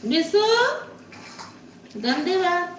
बिसु गंदी बात।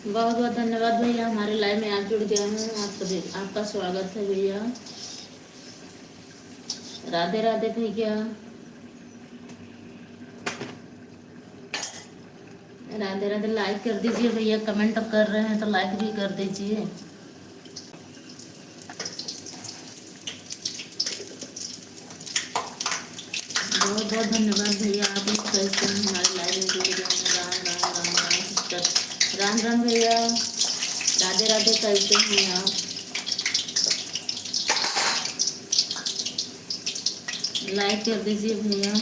बहुत बहुत धन्यवाद भैया, हमारे लाइव में आप जुड़ गए हैं। आप सभी आपका स्वागत है भैया। राधे राधे भैया, राधे राधे। लाइक कर दीजिए भैया, कमेंट कर रहे हैं तो लाइक भी कर दीजिए। बहुत बहुत धन्यवाद भैया, आप लोग कैसे हैं हमारे लाइव में जुड़ गए हैं। राम राम राम राम सिस्टर, राम राम भैया, राधे राधे। कैसे हैं आप? लाइक कर दीजिए भैया,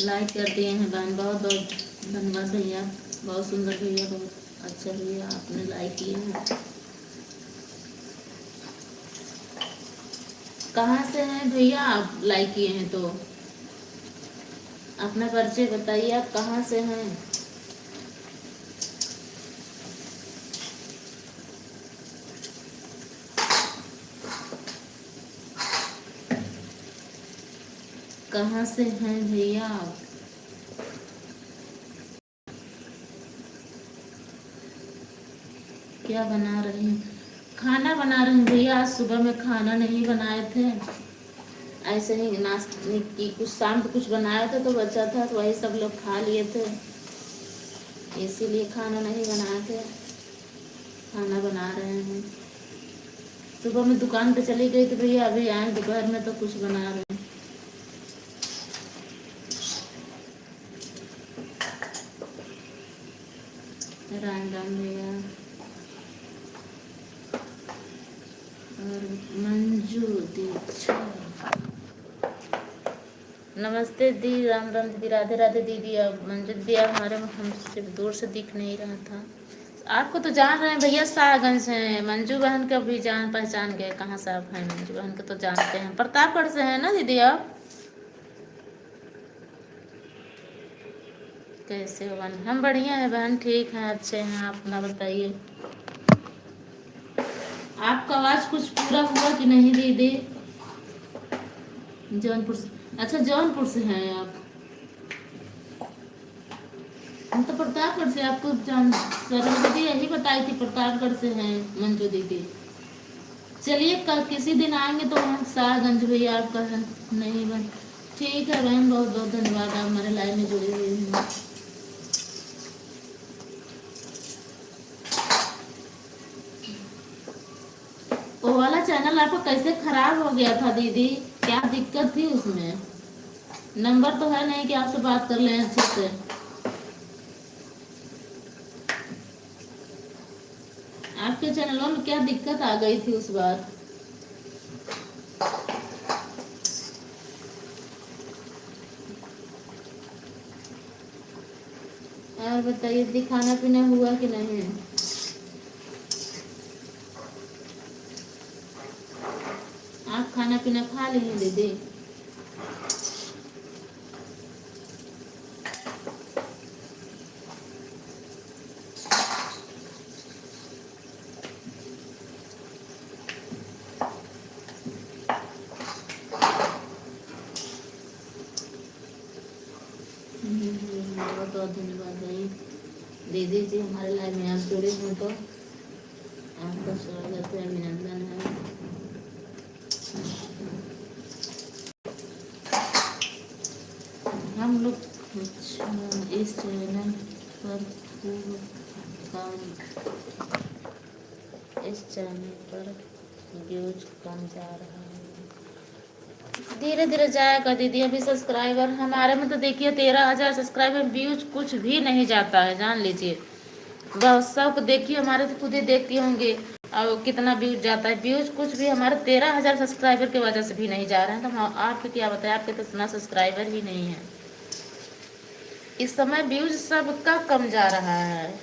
लाइक कर दिए हैं बहन, बहुत बहुत धन्यवाद भैया। बहुत सुंदर भैया, बहुत अच्छा भैया, आपने लाइक किए हैं। कहाँ से हैं भैया आप लाइक किए हैं तो? अपना परिचय बताइए, आप कहाँ से हैं? कहाँ से हैं भैया आप? क्या बना रहे हैं? खाना बना रहे हैं भैया। आज सुबह में खाना नहीं बनाए थे, ऐसे ही नाश्ते की कुछ शाम को कुछ बनाया था तो बचा था, तो वही सब लोग खा लिए थे, इसीलिए खाना नहीं बनाए थे। खाना बना रहे हैं। सुबह में दुकान पे चली गई तो भैया अभी आए दोपहर में तो कुछ बना रहे हैं। राम राम भैया। और मंजू दीक्षा, नमस्ते दी। राम राम दीदी, राधे राधे दीदी। अब मंजू दीदी अब हमारे हमसे दूर से दिख नहीं रहा था। आपको तो जान रहे हैं भैया, शाहगंज से हैं। मंजू बहन का भी जान पहचान गए कहाँ से आप हैं। मंजू बहन को तो जानते हैं, प्रतापगढ़ से हैं ना दीदी आप? कैसे हो बहन? हम बढ़िया है बहन, ठीक हैं, अच्छे हैं। आप अपना बताइए। आपका आवाज़ कुछ पूरा हुआ कि नहीं दीदी? जौनपुर से? अच्छा, जौनपुर से हैं आप। हम तो प्रतापगढ़ से, आपको जान सरल दीदी यही बताई थी, प्रतापगढ़ से हैं मंजू दीदी। चलिए कल किसी दिन आएंगे तो वहाँ शाहगंज भैया आपका है नहीं बन। ठीक है बहन, बहुत बहुत धन्यवाद, आप हमारे लाइव में जुड़े हुए हैं। वो वाला चैनल आपका कैसे खराब हो गया था दीदी? क्या दिक्कत थी उसमें? नंबर तो है नहीं कि आपसे बात कर लें अच्छे से। आपके चैनलों में क्या दिक्कत आ गई थी उस बार? और बताइए दी, खाना पीना हुआ कि नहीं? आप खाना पीना खा ली हैं दीदी? बहुत बहुत धन्यवाद भाई दीदी जी, हमारे लाइव में आप जुड़े हैं तो आपका स्वागत है, अभिनंदन है। हम लोग अच्छा इस चैनल पर खूब काम, इस चैनल पर व्यूज कम जा रहा है। धीरे धीरे जाएगा दीदी। अभी सब्सक्राइबर हमारे में तो देखिए 13,000 सब्सक्राइबर, व्यूज कुछ भी नहीं जाता है, जान लीजिए। बस सब देखिए, हमारे तो खुद ही देखती होंगे और कितना व्यूज जाता है। व्यूज कुछ भी हमारे 13,000 सब्सक्राइबर की वजह से भी नहीं जा रहे हैं। तो आपके क्या बताएं, आपके तो इतना सब्सक्राइबर ही नहीं है। इस समय व्यूज सबका कम जा रहा है।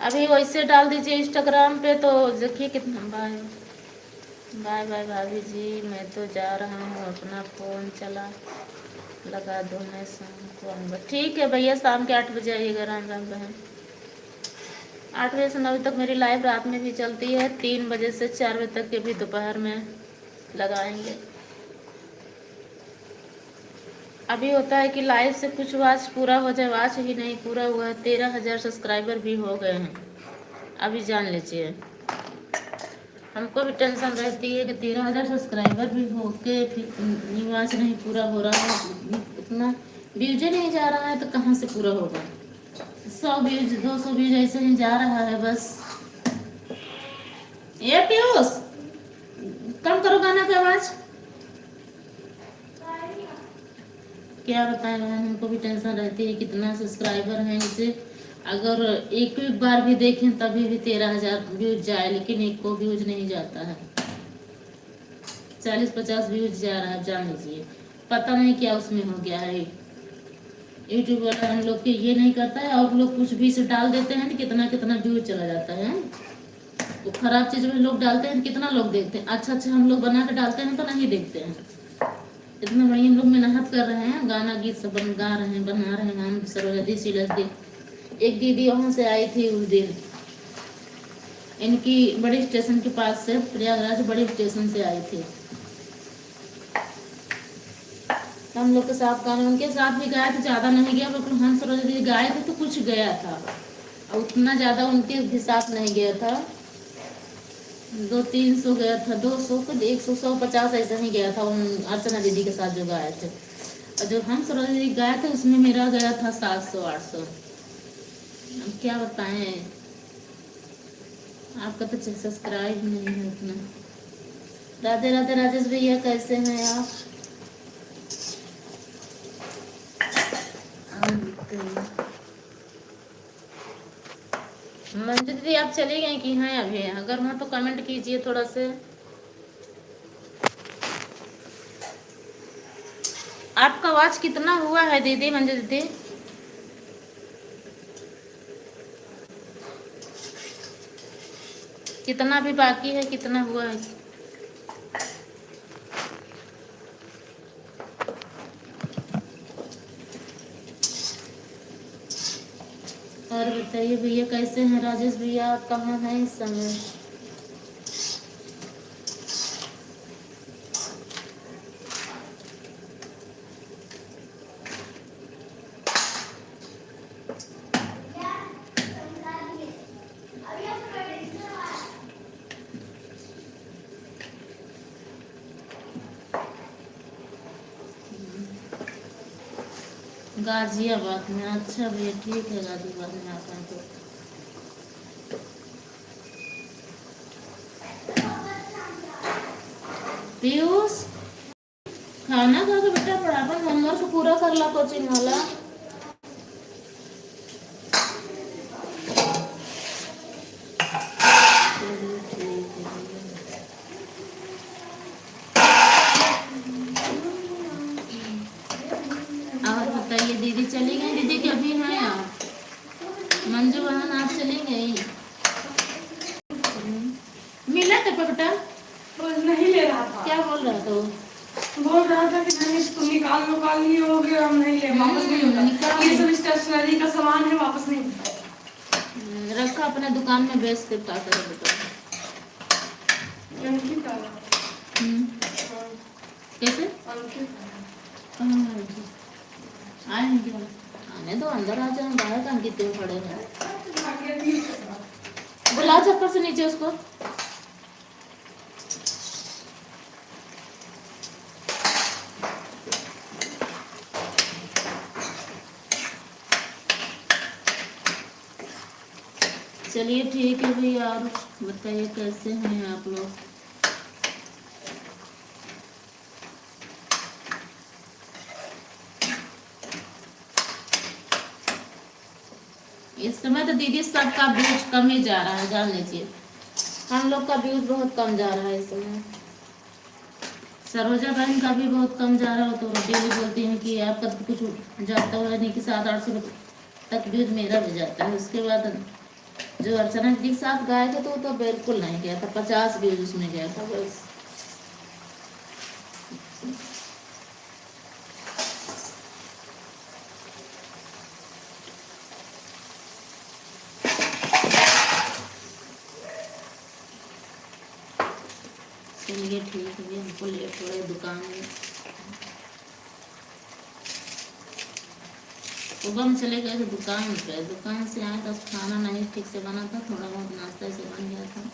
अभी वैसे डाल दीजिए इंस्टाग्राम पे तो देखिए कितना। बाय बाय बाय भाभी जी, मैं तो जा रहा हूँ, अपना फ़ोन चला लगा दो, मैं शाम को आऊँगा। ठीक है भैया, शाम के 8 बजे आइएगा। राम राम बहन। 8 बजे से 9 बजे तक मेरी लाइव रात में भी चलती है। 3 बजे से 4 बजे तक के भी दोपहर में लगाएंगे। अभी होता है कि लाइव से कुछ वॉच पूरा हो जाए, वॉच ही नहीं पूरा हुआ है। 13,000 सब्सक्राइबर भी हो गए हैं अभी, जान लीजिए। हमको भी टेंशन रहती है कि 13,000 सब्सक्राइबर भी हो के फिर वॉच नहीं पूरा हो रहा है, इतना व्यूज नहीं जा रहा है तो कहाँ से पूरा होगा। 100 व्यूज 200 व्यूज ऐसे ही जा रहा है बस। ये पीयूष, कम करो गाना की आवाज। क्या बताएं बहन, हमको भी टेंशन रहती है कितना सब्सक्राइबर है इसे। अगर एक बार भी देखें तभी भी 13,000 व्यूज जाए, लेकिन एक को व्यूज नहीं जाता है। 40-50 व्यूज जा रहा है, जान लीजिए। पता नहीं क्या उसमें हो गया है। यूट्यूब वाला हम लोग के ये नहीं करता है, और लोग कुछ भी से डाल देते हैं तो कितना कितना व्यूज चला जाता है। वो खराब चीज में लोग डालते हैं, कितना लोग देखते हैं। अच्छा अच्छा हम लोग बना के डालते हैं तो नहीं देखते हैं। इतना बड़ी हम लोग मेहनत कर रहे हैं, गाना गीत सब गा रहे हैं, बना रहे हैं। हम सरोजदी सीलस दी एक दीदी वहां से आई थी उस दिन, इनकी बड़े स्टेशन के पास से, प्रयागराज बड़े स्टेशन से आई थी। हम लोग के साथ गाने, उनके साथ भी गाए थे, ज्यादा नहीं गया, बिल्कुल हम सरोजदी गाए थे तो कुछ गया था, और उतना ज्यादा उनके भी साथ नहीं गया था। 200-300 गया था, 200 को 100 150 ऐसा ही गया था उन अर्चना दीदी के साथ जो गाए थे। और जो हम सरोज दीदी गाए थे उसमें मेरा गया था 700-800। अब क्या बताएं, आपका तो सब्सक्राइब नहीं है उतना। राधे राधे राजेश भैया, कैसे हैं आप? मंजू दीदी आप चली गई कि हैं अभी? अगर हाँ तो कमेंट कीजिए थोड़ा से। आपका वॉच कितना हुआ है दीदी, मंजू दीदी? कितना भी बाकी है, कितना हुआ है? और बताइए भैया कैसे हैं? राजेश भैया आप कहाँ हैं इस समय? गाजियाबाद में? अच्छा भैया ठीक है, गाजियाबाद में आता है तो। पीयूष, खाना खा के बेटा फटाफट होमवर्क पूरा कर ला कोचिंग वाला। और बताइए दीदी चली गई? दीदी के अभी हैं आप? मंजू बहन आप चली गई? मिला था बेटा? नहीं ले रहा था। क्या बोल रहा था? बोल रहा था कि नहीं इसको निकाल लिए हो गया, हम नहीं ले, वापस नहीं होगा। ये सब स्टेशनरी का सामान है, वापस नहीं होता। रखा अपने दुकान में बेच के क्या करे बेटा? कैसे आए हैं क्या? आने दो, अंदर आ जाओ, बाहर कहाँ कितने खड़े हैं। बुला चक्कर से नीचे उसको। चलिए ठीक है भैया, और बताइए कैसे हैं आप लोग? इस समय तो दीदी सबका व्यूज कम ही जा रहा है, जान लीजिए। हम लोग का व्यूज बहुत कम जा रहा है इस समय। सरोजा बहन का भी बहुत कम जा रहा है, तो डेली बोलती हैं कि आपका तो कुछ जाता हुआ नहीं कि 700-800 तक व्यूज मेरा भी जाता है। उसके बाद जो अर्चना दीदी के साथ गाए थे तो वो तो बिल्कुल नहीं गया था, 50 व्यूज उसमें गया था बस। चलिए ठीक है, हमको लेट हो रहा है दुकान में। सुबह में चले गए थे दुकान पे, दुकान से आए तो खाना नहीं ठीक से बना था, थोड़ा बहुत नाश्ता से बन गया था।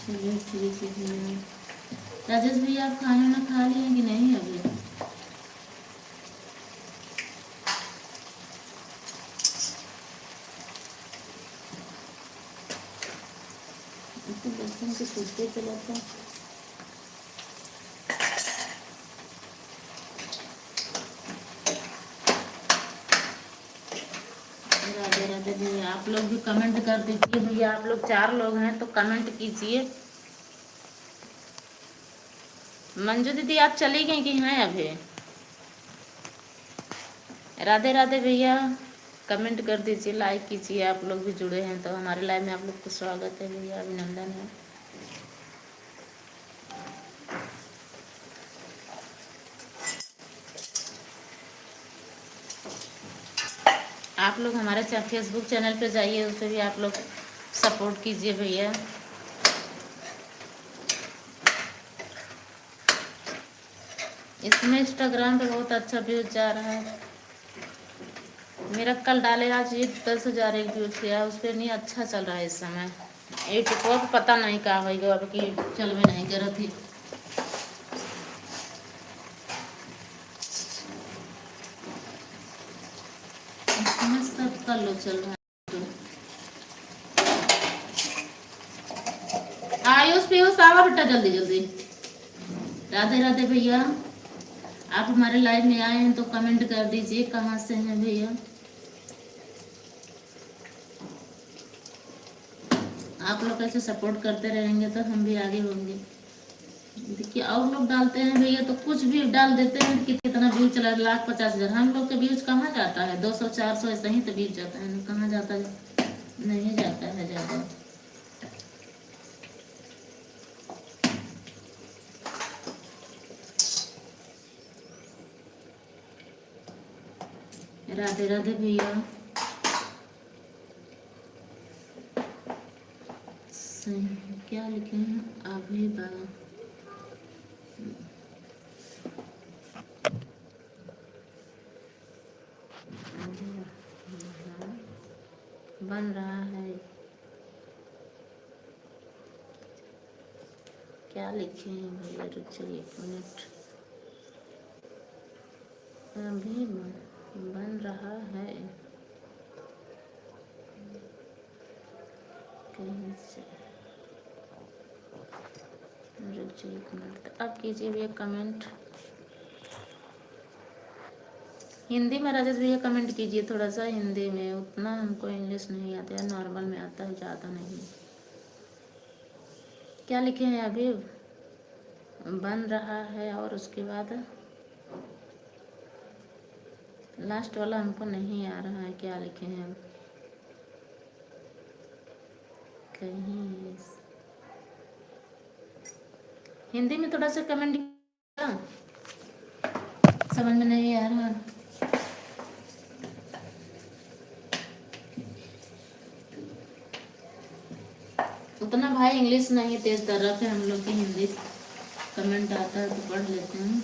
चलिए ठीक है भैया। राजेश भैया आप खाना ना खा लिए कि नहीं अभी? तो बर्तन के सोचते चला था। राधे राधे भैया, आप लोग भी कमेंट कर दीजिए भैया। आप लोग 4 लोग हैं तो कमेंट कीजिए। मंजू दीदी आप चली गई कि हैं अभी? राधे राधे भैया, कमेंट कर दीजिए, लाइक कीजिए। आप लोग भी जुड़े हैं तो हमारे लाइव में आप लोग को स्वागत है भैया, अभिनंदन है। आप लोग हमारे फेसबुक चैनल पे जाइए, उस पर भी आप लोग सपोर्ट कीजिए भैया। इसमें इंस्टाग्राम पे बहुत अच्छा व्यूज जा रहा है मेरा। कल डाले आज ये 10,000 एक व्यूज किया, उस पर नहीं अच्छा चल रहा है इस समय। यूट्यूब को पता नहीं क्या होगा, अब कि चल में नहीं कर थी। इसमें सब का लो चल रहा है। आयुष पीयूष आवा बेटा जल्दी जल्दी। राधे राधे भैया, आप हमारे लाइव में आए हैं तो कमेंट कर दीजिए कहाँ से हैं भैया। आप लोग ऐसे सपोर्ट करते रहेंगे तो हम भी आगे होंगे। देखिए और लोग डालते हैं भैया तो कुछ भी डाल देते हैं कि कितना व्यूज चला, 1,50,000। हम लोग के व्यूज कहाँ जाता है? 200-400 ऐसे ही तो व्यूज जाता है, कहाँ जाता है? नहीं जाता है ज़्यादा। राधे राधे भैया, क्या लिखे हैं अभी बन रहा है, क्या लिखे हैं भैया? रुक जाइए 1 मिनट, अभी बन रहा है कहीं से। रुक जाइए 1 मिनट, अब कीजिए भैया कमेंट हिंदी में। राजेश भैया कमेंट कीजिए थोड़ा सा हिंदी में, उतना हमको इंग्लिश नहीं आता है, नॉर्मल में आता है, ज़्यादा नहीं। क्या लिखे हैं अभी? बन रहा है और उसके बाद लास्ट वाला हमको नहीं आ रहा है, क्या लिखे हैं कहीं हिंदी में थोड़ा सा कमेंट समझ में नहीं आ रहा। उतना भाई इंग्लिश नहीं तेज तरफ है हम लोग की, हिंदी कमेंट आता है तो पढ़ लेते हैं।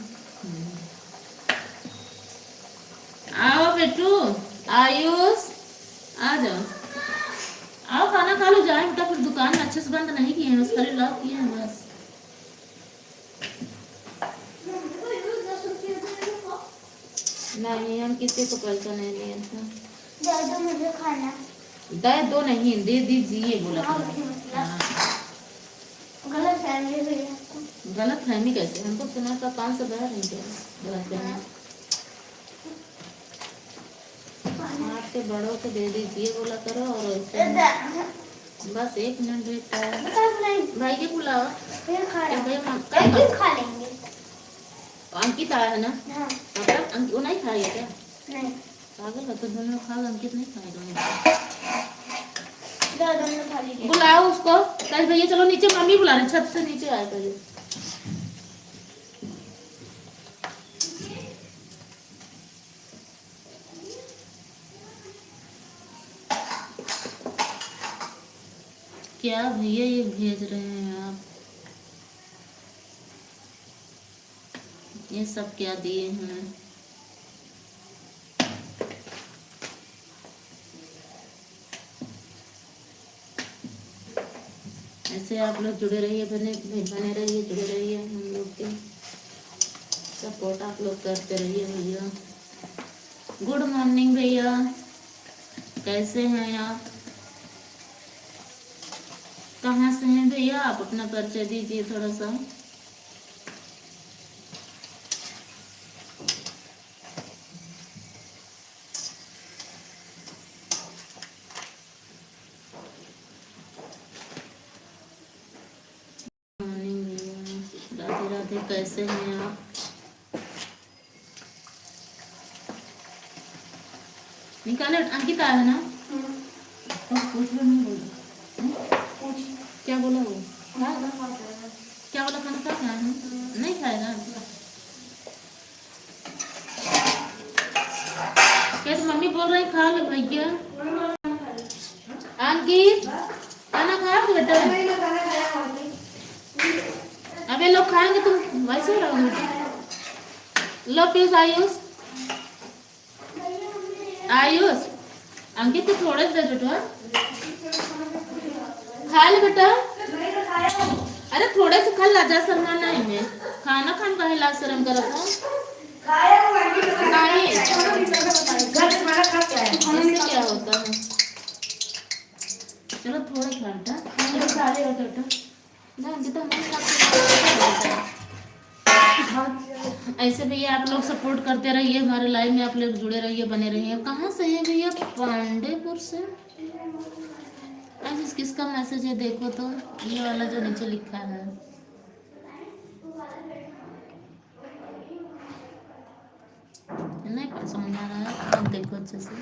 आओ बेटू, आयुष आ जाओ, आओ खाना खा लो, जाए बेटा। फिर दुकान अच्छे से बंद नहीं किए हैं, बस खाली लॉक किए हैं बस। नहीं, हम किसी को पैसा नहीं लिए थे। दे दो मुझे खाना। दे दो नहीं, दे दीजिए बोला हाँ, था। वही मतलब। हाँ, गलत फहमी हुई है आपको। गलत फहमी कैसे? हमको सुना था 500 बह रही थे गलत फहमी। आपके बड़ों को दे दीजिए बोला करो और ऐसे बस 1 मिनट वेट करो। भाई के बुलाओ। फिर खा क्या रहे भैया हैं। फिर खा लेंगे। अंकित आया है ना? हाँ। मतलब अंकित वो नहीं खाएगा क्या? नहीं। पागल है तो दोनों खा लो, अंकित नहीं खाएगा। दोनों खा लीजिए। बुलाओ उसको। कल भैया चलो नीचे, मम्मी बुला रहे, छत से नीचे आए पहले। क्या भैया ये भेज रहे हैं आप? ये सब क्या दिए हैं? ऐसे आप लोग जुड़े रहिए, बने रहिए, जुड़े रहिए, हम लोग के सपोर्ट आप लोग करते रहिए भैया। गुड मॉर्निंग भैया, कैसे हैं आप? कहाँ से हैं भैया आप? अपना परिचय दीजिए थोड़ा सा। मॉर्निंग भैया, राधे राधे, कैसे हैं आप? निकाले अंकित आया है ना? तो पूछ लो, नहीं बोला। क्या बोला वो? क्या बोला? खाना खा खाया है? नहीं खाएगा क्या? तो मम्मी बोल रही खा लो भैया। अंकित खाना खाया बेटा? अबे लोग खाएंगे तुम वैसे रहोगे बेटा। लो पीस आयुष, आयुष अंकित तो थोड़े से दे बेटा, खा ले बेटा। अरे थोड़े से खा, लाजा शर्मा नहीं में खाना खान का लाज शर्म कर रहा नहीं। इससे क्या होता है? चलो थोड़ा खा बेटा, खा ले बेटा ना अंकित, ऐसे भैया आप लोग सपोर्ट करते रहिए, हमारे लाइव में आप लोग जुड़े रहिए, बने रहिए। कहाँ से हैं भैया? पांडेपुर से। आज किसका मैसेज है देखो तो, ये वाला जो नीचे लिखा है। नहीं समझ आ रहा है, आप देखो अच्छे से।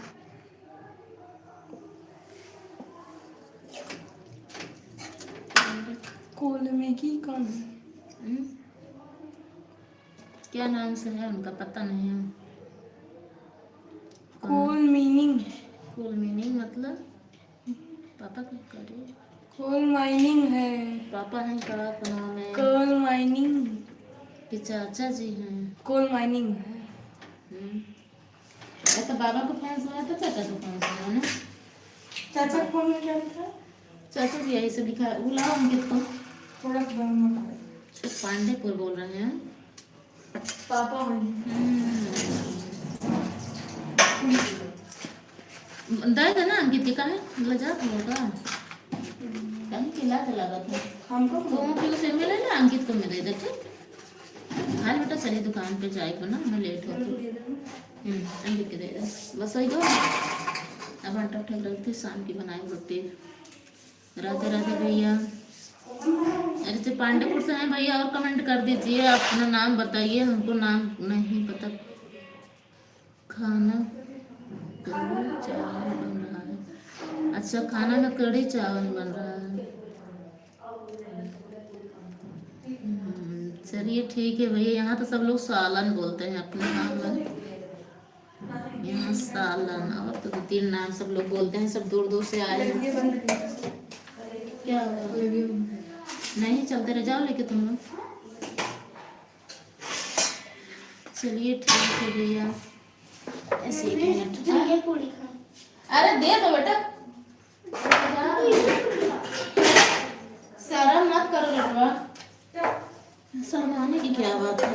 कोलमे की कौन? क्या नाम से है उनका पता नहीं है। कोल मीनिंग। कोल मीनिंग मतलब पापा क्या कर रहे हैं? कोल माइनिंग है। पापा हैं का नाम है? कोल माइनिंग कि चाचा जी हैं? कोल माइनिंग है। तो बाबा को फैंस हुआ तो चाचा को फैंस हुआ ना? चाचा को फोन में क्या लिखा? चाचा जी यही से लिखा है। बुलाओ अंकित को। थोड़ा सा पांडेपुर बोल रहे हैं पापा दर्द ना अंकित जी का है, लजा होगा कहीं खिला चला गया था हमको तो फिर उसे मिले ना, अंकित को मैं दे दे। ठीक हाल बेटा, चलिए दुकान पे जाए को ना, मैं लेट हो अंकित के दे दे बस वही दो। अब आटा ठक रखी थी, शाम की बनाई रोटी। राधे राधे भैया। अरे जो पांडेपुर से हैं भैया, और कमेंट कर दीजिए, अपना नाम बताइए, हमको नाम नहीं पता। खाना कढ़ी चावल बन रहा है। अच्छा, खाना में कढ़ी चावल बन रहा है। चलिए ठीक है भैया। यहाँ तो सब लोग सालन बोलते हैं अपने नाम में, यहाँ सालन। और तो 2-3 नाम सब लोग बोलते हैं, सब दूर दूर से आए हैं। क्या नहीं चलते रह जाओ लेके तुम लोग। चलिए ठीक है भैया, ऐसे 1 मिनट। ये पूरी खाई। अरे दे दो बेटा, शर्म मत करो बेटवा, शर्माने की क्या बात है।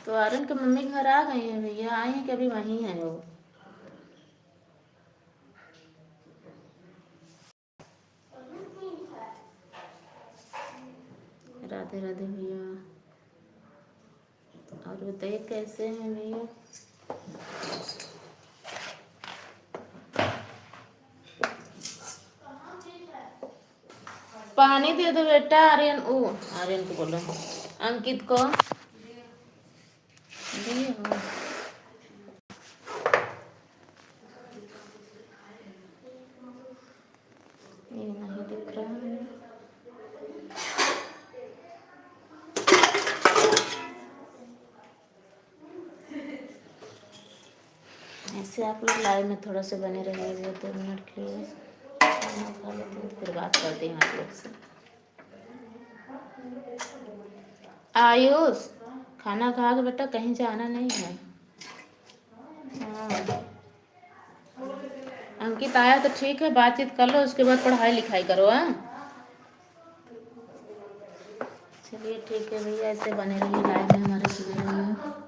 तो आर्यन की मम्मी घर आ गई है भैया, आई हैं कि अभी वहीं है वो? राधे राधे भैया। और बताइए कैसे हैं भैया? पानी दे दो बेटा। आर्यन आर्यन को बोलो, अंकित को दिए हो? ये नहीं दिख रहा है। ऐसे आप लोग लाइव में थोड़ा सा बने रहिएगा 2 मिनट के लिए। खाना खा लेते हैं तो फिर बात करते हैं आप लोग से। आयुष, खाना खा के बेटा कहीं जाना नहीं है। हाँ, अंकित आया तो ठीक है, बातचीत कर लो, उसके बाद पढ़ाई लिखाई करो। हाँ चलिए ठीक है भैया, ऐसे बने रहिए लाइव में हमारे सुबह रहिए।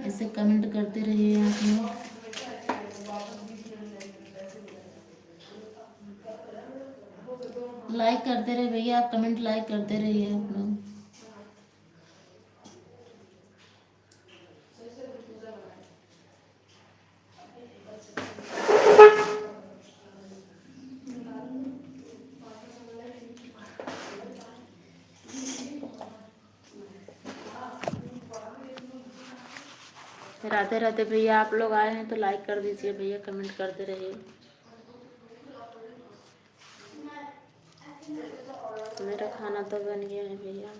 ऐसे कमेंट करते रहिए आप लोग। लाइक करते रहिए भैया, आप कमेंट लाइक करते रहिए आप लोग। राधे राधे भैया, आप लोग आए हैं तो लाइक कर दीजिए भैया, कमेंट करते रहिए। मेरा खाना तो बन गया है भैया।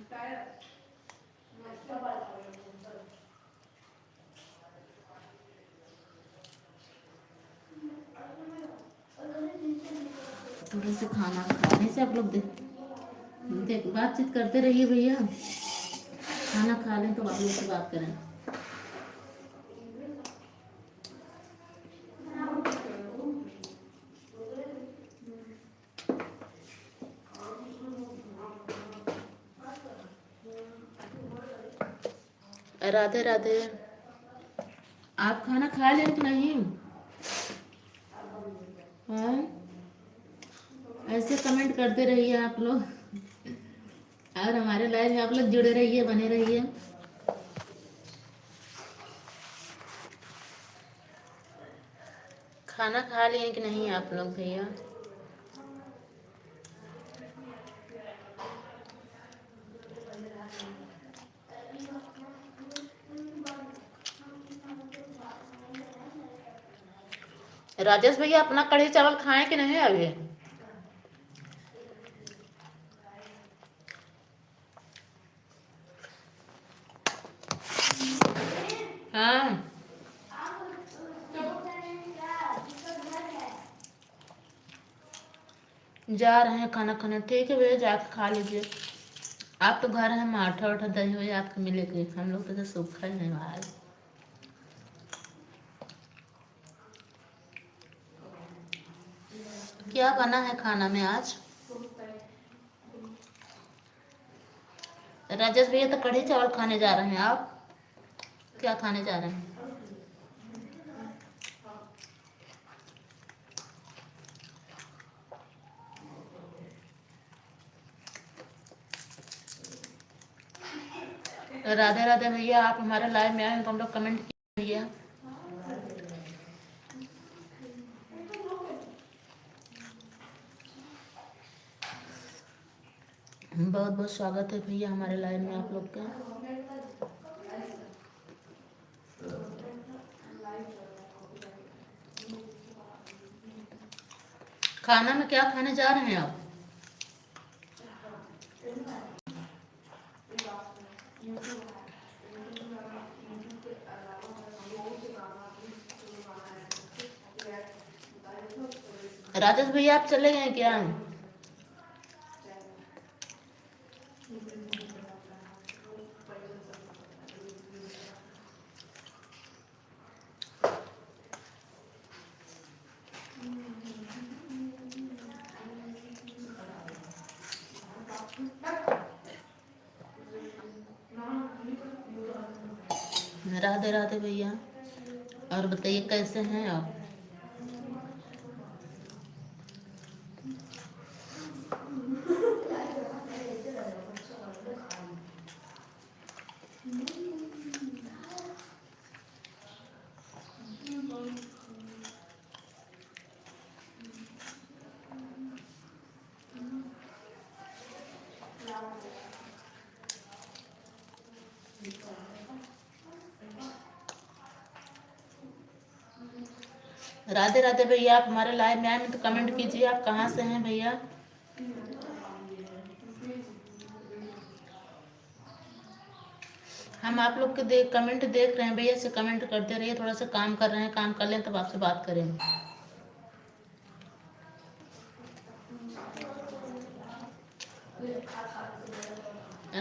थोड़े से खाना खाने से आप लोग देख बातचीत करते रहिए भैया। खाना खा लें तो आप लोग से बात करें। राधे राधे। आप खाना खा लें कि नहीं? हाँ, ऐसे कमेंट करते रहिए आप लोग, और हमारे लाइव में आप लोग जुड़े रहिए, बने रहिए। खाना खा लिए कि नहीं आप लोग भैया? राजेश भैया, अपना कढ़ी चावल खाएं कि नहीं अभी? हाँ, जा रहे हैं खाना खाने। ठीक है भैया, जाके खा लीजिए। आप तो घर हैं, माठा वाठा दही वही आपको मिलेगी, हम लोग तो सूखा ही नहीं बाहर। क्या बना है खाना में आज? राजेश भैया तो कढ़ी चावल खाने जा रहे हैं, आप क्या खाने जा रहे हैं? राधे राधे भैया, आप हमारे लाइव में आए तो हम लोग कमेंट किए भैया। बहुत बहुत स्वागत है भैया हमारे लाइव में आप लोग का। खाना में क्या खाने जा रहे हैं आप? राजेश भैया, आप चले गए क्या? राधे राधे भैया। और बताइए कैसे हैं आप? राधे राधे भैया, आप हमारे लाइव में आए हैं तो कमेंट कीजिए, आप कहाँ से हैं भैया? हम आप लोग के कमेंट देख रहे हैं भैया, से कमेंट करते रहिए। थोड़ा सा काम कर रहे हैं, काम कर लें तब आपसे बात करेंगे।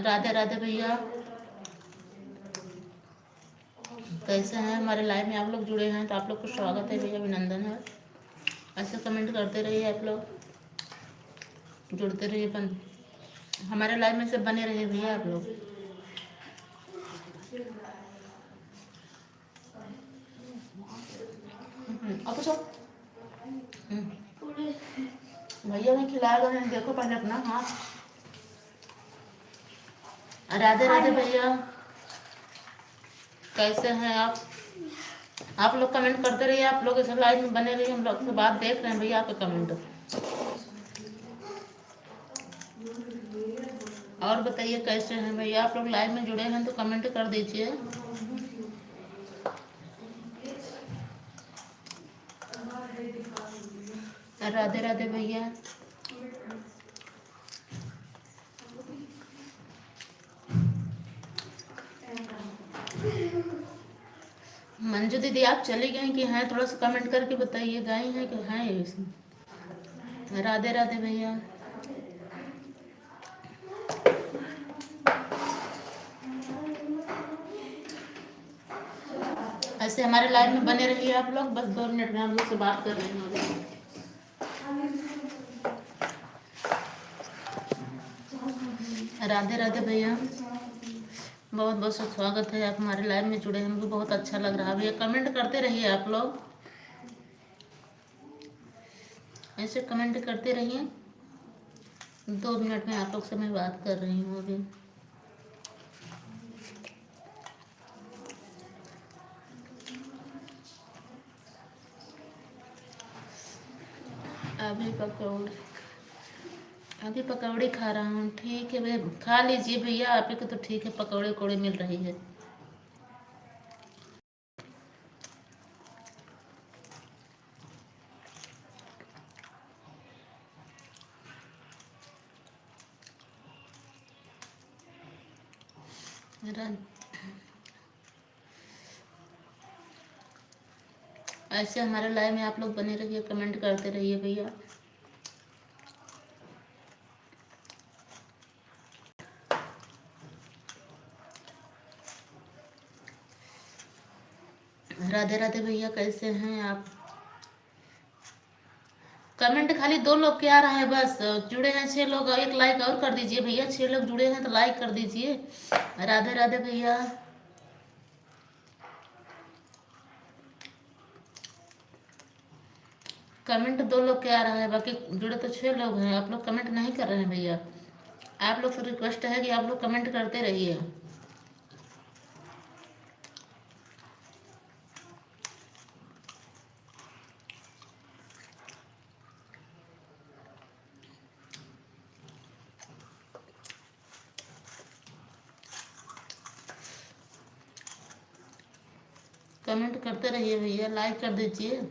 राधे राधे भैया, कैसे हैं? हमारे लाइव में आप लोग जुड़े हैं तो आप लोग को स्वागत है भैया, अभिनंदन है। ऐसे कमेंट करते रहिए, आप लोग जुड़ते रहिए, हमारे लाइव में से बने रहिए भैया आप लोग। अब भैया ने खिलाया नहीं, देखो पहले अपना हाथ। राधे राधे भैया, कैसे हैं आप? आप लोग कमेंट करते रहिए, आप लोग इस लाइव में बने रहिए, हम लोग से बात देख रहे हैं भैया आपके कमेंट। और बताइए कैसे हैं भैया? आप लोग लाइव में जुड़े हैं तो कमेंट कर दीजिए। राधे राधे भैया। मंजू दीदी आप चली गई कि हैं? थोड़ा सा कमेंट करके बताइए, गई हैं कि हैं इसमें? राधे राधे भैया। ऐसे हमारे लाइव में बने रहिए आप लोग, बस 2 मिनट में हम लोग से बात कर रहे हैं। राधे राधे भैया, बहुत बहुत स्वागत है, आप हमारे लाइव में जुड़े हैं, हमको बहुत अच्छा लग रहा है भैया। कमेंट करते रहिए आप लोग, ऐसे कमेंट करते रहिए। 2 मिनट में आप लोग से मैं बात कर रही हूँ अभी। अभी पकौड़ी खा रहा हूँ। ठीक है भैया, खा लीजिए भैया, आप ही को तो ठीक है, पकौड़े उकौड़े मिल रही है। ऐसे हमारे लाइव में आप लोग बने रहिए, कमेंट करते रहिए भैया। राधे राधे भैया, कैसे हैं आप? कमेंट खाली 2 लोग के आ रहा है, बस जुड़े हैं 6 लोग, एक लाइक और कर दीजिए भैया। 6 लोग जुड़े हैं तो लाइक कर दीजिए। राधे राधे भैया। कमेंट 2 लोग के आ रहा है, बाकी जुड़े तो 6 लोग हैं। आप लोग कमेंट नहीं कर रहे हैं भैया। आप लोग से रिक्वेस्ट है कि आप लोग कमेंट करते रहिए। कमेंट करते रहिए भैया, लाइक कर दीजिए।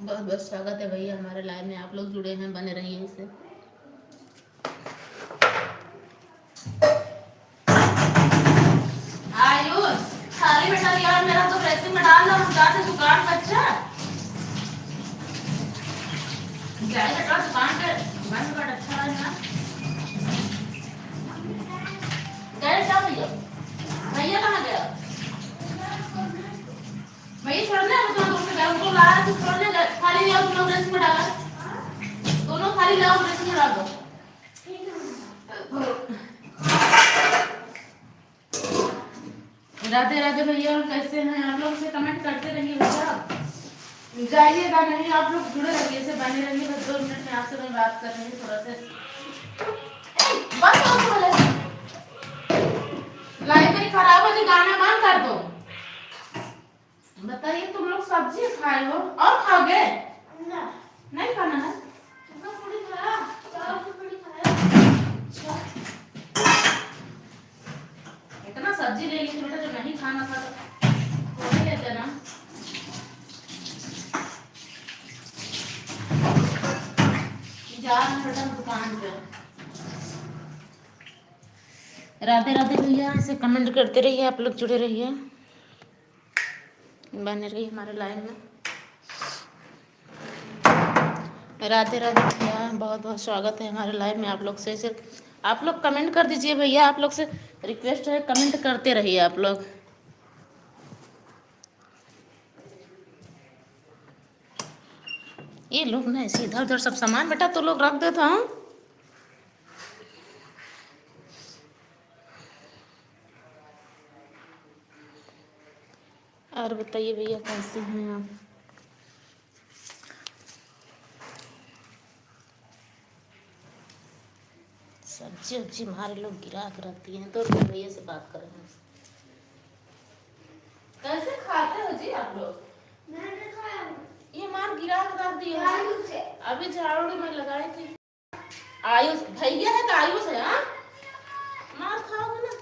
बहुत बहुत स्वागत है भैया हमारे लाइव में, आप लोग जुड़े हैं, बने रहिए इसे। आयुष खाली बेटा यार, मेरा तो ड्रेसिंग में डाल रहा हूँ, दुकान बच्चा जाए बेटा दुकान लाओ ड्रेसिंग में डाल दो। राधे राधे भैया, कैसे हैं आप लोग? से कमेंट करते रहिए भैया, जाइएगा नहीं, आप लोग जुड़े रहिए, से बने रहिए। बस 2 मिनट में आपसे मैं बात कर रही हूँ थोड़ा सा। लाइब्रेरी खराब है, गाना बंद कर दो। बताइए, तुम लोग सब्जी खाए हो और खाओगे? नहीं खाना है? इतना सब्जी ले लीजिए बेटा, जो नहीं खाना था तो ले लेते ना। जा रहे हैं बेटा दुकान पे। राधे राधे भैया, ऐसे कमेंट करते रहिए, आप लोग जुड़े रहिए, बने रहिए हमारे लाइन में। राधे राधे भैया, बहुत बहुत स्वागत है हमारे लाइव में आप लोग से। सिर्फ आप लोग कमेंट कर दीजिए भैया, आप लोग से रिक्वेस्ट है, कमेंट करते रहिए आप लोग। ये लोग ना ऐसे इधर उधर सब सामान बेटा तो लोग रख देता हूँ। और बताइए भैया, कैसे हैं आप? सब्जी उब्जी हमारे लोग गिरा कर रखती हैं, तो भैया से बात कर रहे हैं। कैसे खाते हो जी आप लोग? मैंने खाया। ये मार गिरा कर रख दिए हैं। अभी झाड़ू में लगाई थी। आयुष भैया है तो आयुष है। हाँ, मार खाओगे ना।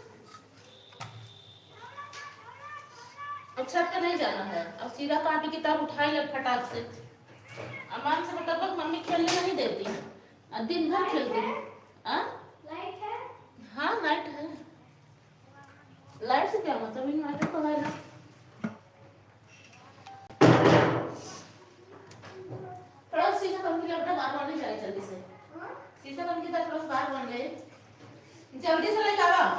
अब छत पे नहीं जाना है, अब सीधा कॉपी किताब उठाई अब फटाक से। अमान से मतलब मम्मी खेलने नहीं देती, दिन भर खेलती है। लाइट है? हाँ लाइट है। लाइट से क्या मतलब, इन्वर्टर तो है ना। थोड़ा शीशा कम के लिए बेटा, बाहर बनने जाए जल्दी से। शीशा कम की तरह थोड़ा बाहर बन गए, जल्दी से लेकर आओ।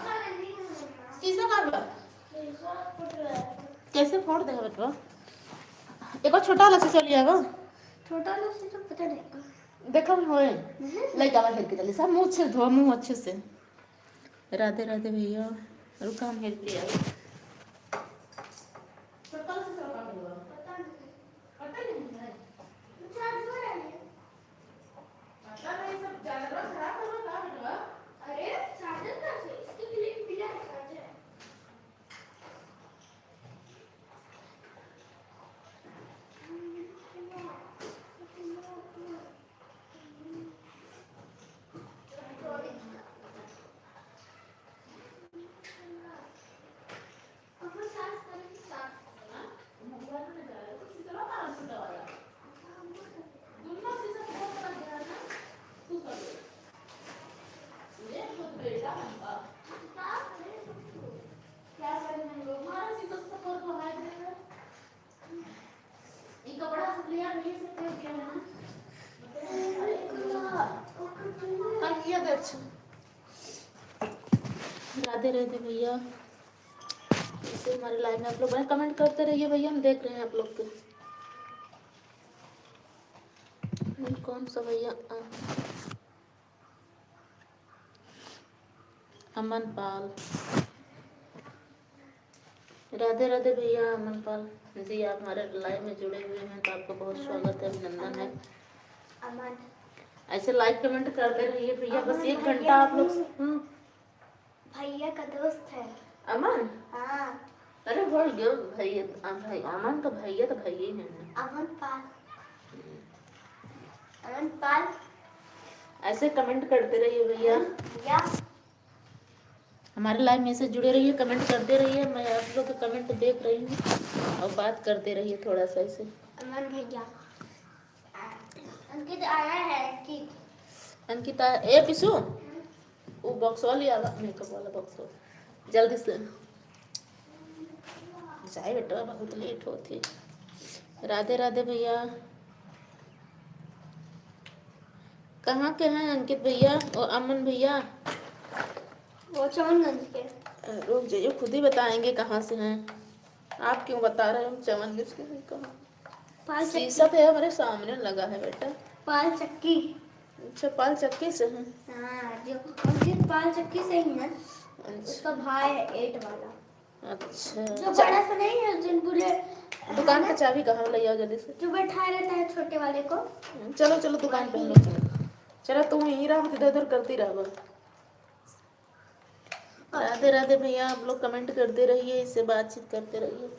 शीशा कहाँ? कैसे फोड़ देगा बेटा? एक और छोटा वाला शीशा लिया वो। छोटा वाला शीशा पता नहीं। देखो होए लेके आवा हेल्प के जल्दी से, मुंह से धो, मुंह अच्छे से। राधे राधे भैया, रुका हम हेल्प लिया। छोटा वाला शीशा कहाँ गया? पता नहीं है। मतलब ये सब जानवर खराब हो रहा है बेटा। अरे चार्जर कहाँ से? इसके लिए मिला है चार्जर। राधे राधे भैया, इसे हमारे लाइव में आप लोग बड़े कमेंट करते रहिए भैया, हम देख रहे हैं आप लोग के। कौन सा भैया? अमन पाल। राधे राधे भैया, अमन पाल जी, आप हमारे लाइव में जुड़े हुए हैं तो आपको बहुत स्वागत है, अभिनंदन है। अमन ऐसे लाइक कमेंट करते रहिए भैया, बस 1 घंटा आप लोग। भैया का दोस्त है अमन। हाँ। अरे बोल गयो भैया, भाई अमन तो भैया ही है। अमन पाल। अमन पाल। ऐसे कमेंट करते रहिए भैया, भैया हमारे लाइव में से जुड़े रहिए, कमेंट करते रहिए। मैं आप लोग का कमेंट देख रही हूँ और बात करते रहिए थोड़ा सा ऐसे। अमन भैया। अंकित आया है। अंकिता ए पिसू, वो बॉक्स वाली आ मेकअप वाला बॉक्स जल्दी से जाए बेटा, बहुत लेट होती। राधे राधे भैया, कहाँ के हैं अंकित भैया और अमन भैया? वो चमनगंज के। रुक जाइए, खुद ही बताएंगे कहाँ से हैं। आप क्यों बता रहे हो चमनगंज के हैं? कहाँ? शीशा तो हमारे सामने लगा है बेटा। पाल चक्की। अच्छा, पाल चक्के से है। हाँ, जो अंकित पाल चक्की से ही है। अच्छा उसका भाई है 8 वाला, अच्छा। जो बड़ा सा नहीं है, जिन पूरे दुकान का चाबी कहाँ ले आओ जल्दी से। जो बैठा रहता है छोटे वाले को। चलो चलो दुकान पे हम लोग चलो। चलो तुम यहीं रहो, इधर उधर करती रहो। राधे राधे भैया, आप लोग कमेंट करते रहिए, इससे बातचीत करते रहिए।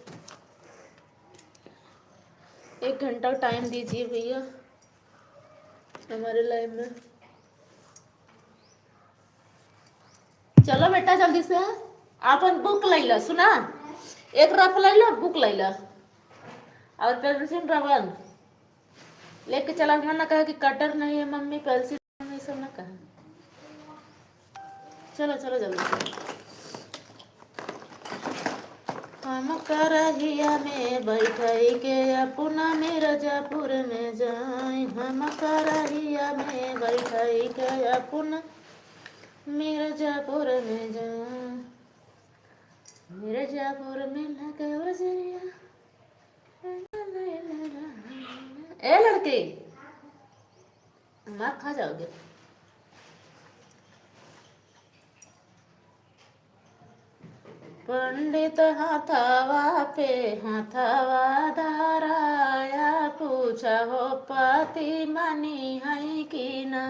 1 घंटा टाइम दीजिए भैया हमारे लाइव में। चलो बेटा जल्दी से, आपन बुक लैला सुना, एक रफ लैला बुक लैला और पेंसिल रबड़ लेके चला। ना कहा कि कटर नहीं है मम्मी, पेंसिल नहीं, सब ना कहा। चलो चलो जल्दी से। हम करहिया में बैठाई के अपना मिर्जापुर में जाए, हम करहिया में बैठाई के अपना मिर्जापुर में जाए, मिर्जापुर में लगा बजरिया। ए लड़के, मार खा जाओगे। पंडित हाथावा पे हाथावा धराया, पूछा हो पति मनी है कि न।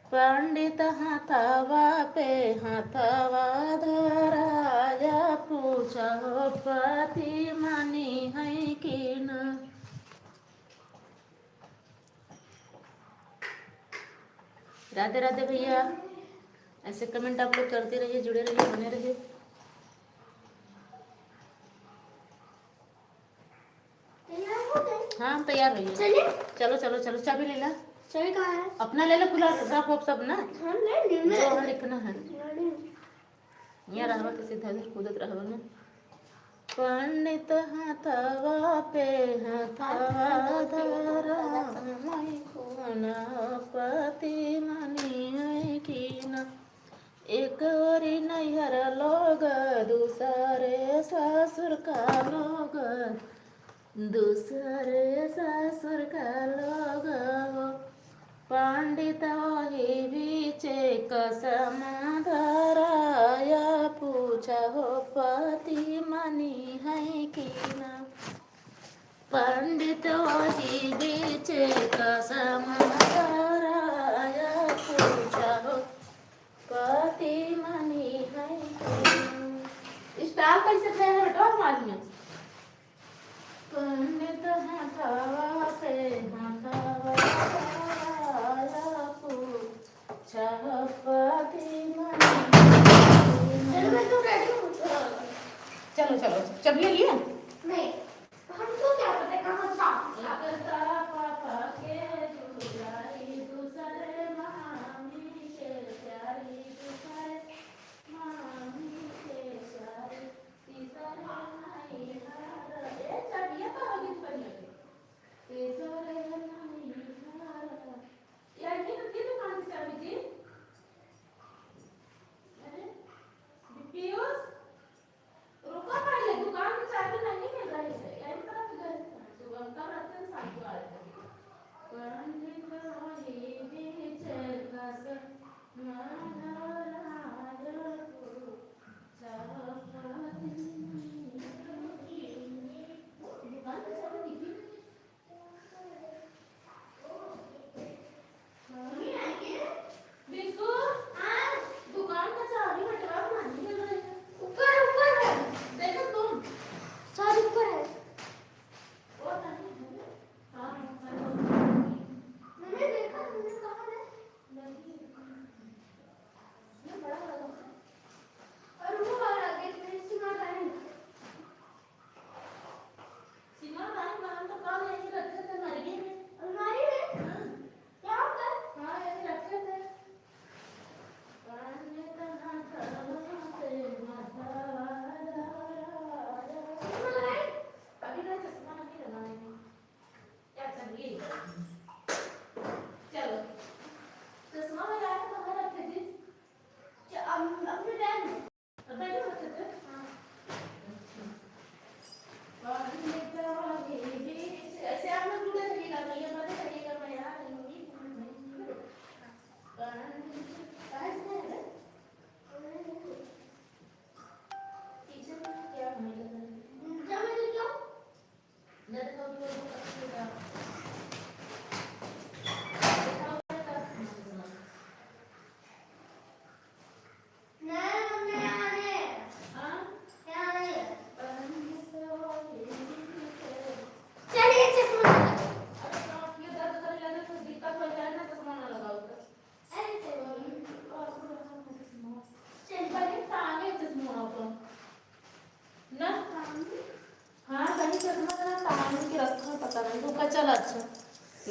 पंडित हाथावा पे हाथावा धराया, पूछा हो पति मनी है कि न। राधे राधे भैया, ऐसे कमेंट आप लोग करते रहिए, जुड़े रहिए, बने रहिए। तैयार हो गए? हाँ हम तैयार रहिए। चलिए। चलो चलो चलो, चाबी ले ला, चलिए, कहाँ है? अपना ले लो पूरा रफ वफ सब ना, हम ले ली जो मैं। वहाँ लिखना है। यहाँ रहवा के सीधा इधर कूदत रहवा ना। पंडित हाथवा पे हाथवा धरा, मैं खुना पति मनी है कि न। एक ओरी नैहर लोग, दूसरे ससुर का लोग, दूसरे ससुर का लोग हो। पंडित वही बीचे कसम धराया, पूछा हो पति मनी है कि न। पंडित वही बीचे कसम धराया, पूछा हो पति मनी है कि न। स्टार कैसे थे बेटा मालिया। पंडित हाथावा पे हाथावा धराया, पूछा हो पति मनी है कि न। चलो, मैं तो रेडी हूँ। चलो चलो, चलिए लिए नहीं, हमको क्या पता कहाँ साफ है। एकता पापा के दुलारी, दूसरे मामी के प्यारी, दूसरे मामी के प्यारी, तीसरे नहीं हार। ए चढ़िए तो होगी पहले, तीसरे नहीं हार। यार ये तो दुकान की चाबी जी।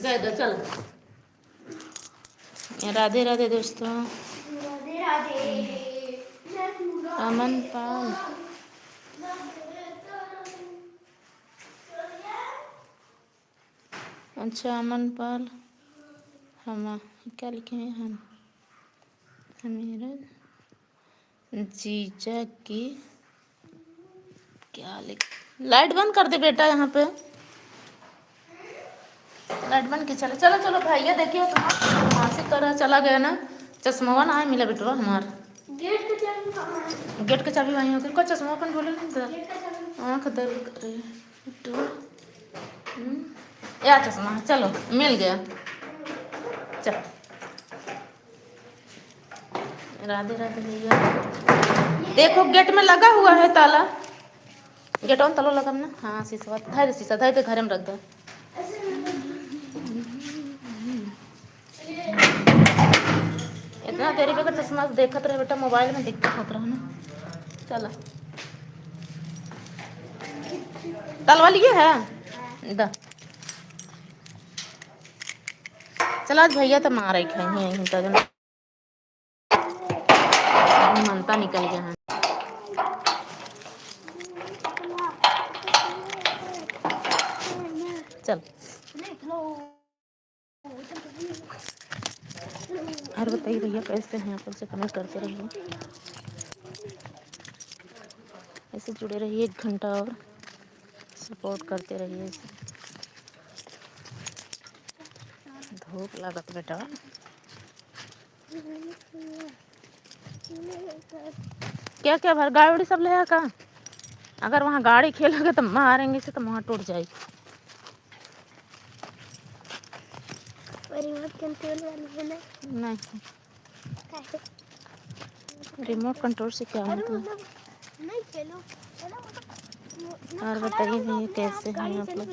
कह दो चल। राधे राधे दोस्तों। राधे राधे। अमन पाल। अच्छा अमन पाल। हम क्या लिखे हैं हम? मेरा जीजा की क्या लिख। लाइट बंद कर दे बेटा, यहाँ पे लाइट बंद की। चलो चलो चलो भैया देखिए तुम्हारा वहाँ से करा चला गया ना, चश्मा ना है मिला बेटवा हमार। गेट के चाबी कहाँ है? गेट के चाबी वहीं होकर को चश्मा अपन बोले नहीं था। गेट का चाबी आँख दर्द कर रही है तो या चश्मा चलो मिल गया। चल राधे राधे भैया। देखो गेट में लगा हुआ है ताला, गेट ऑन ताला लगा ना। हाँ शीशा धाय दे, शीशा धाय दे, घर में रख दे। इतना देरी पे चश्मा देखत रहे बेटा, मोबाइल में दिक्कत होता रहा ना। चलो तलवा लिए है दा। चल आज भैया तो मार रही खाई तो मनता निकल गया है। चल और बताइए भैया कैसे हैं आप? से कमेंट करते रहिए, ऐसे जुड़े रहिए 1 घंटा और सपोर्ट करते रहिए। धूप लागत बेटा। क्या क्या भर गाड़ी उड़ी सब ले का? अगर वहाँ गाड़ी खेलोगे तो मारेंगे से तो वहाँ टूट जाएगी। रिमोट कंट्रोल वाली है ना? नहीं रिमोट कंट्रोल से क्या मतलब? नहीं खेलो। और बताइए भैया कैसे हैं आप लोग?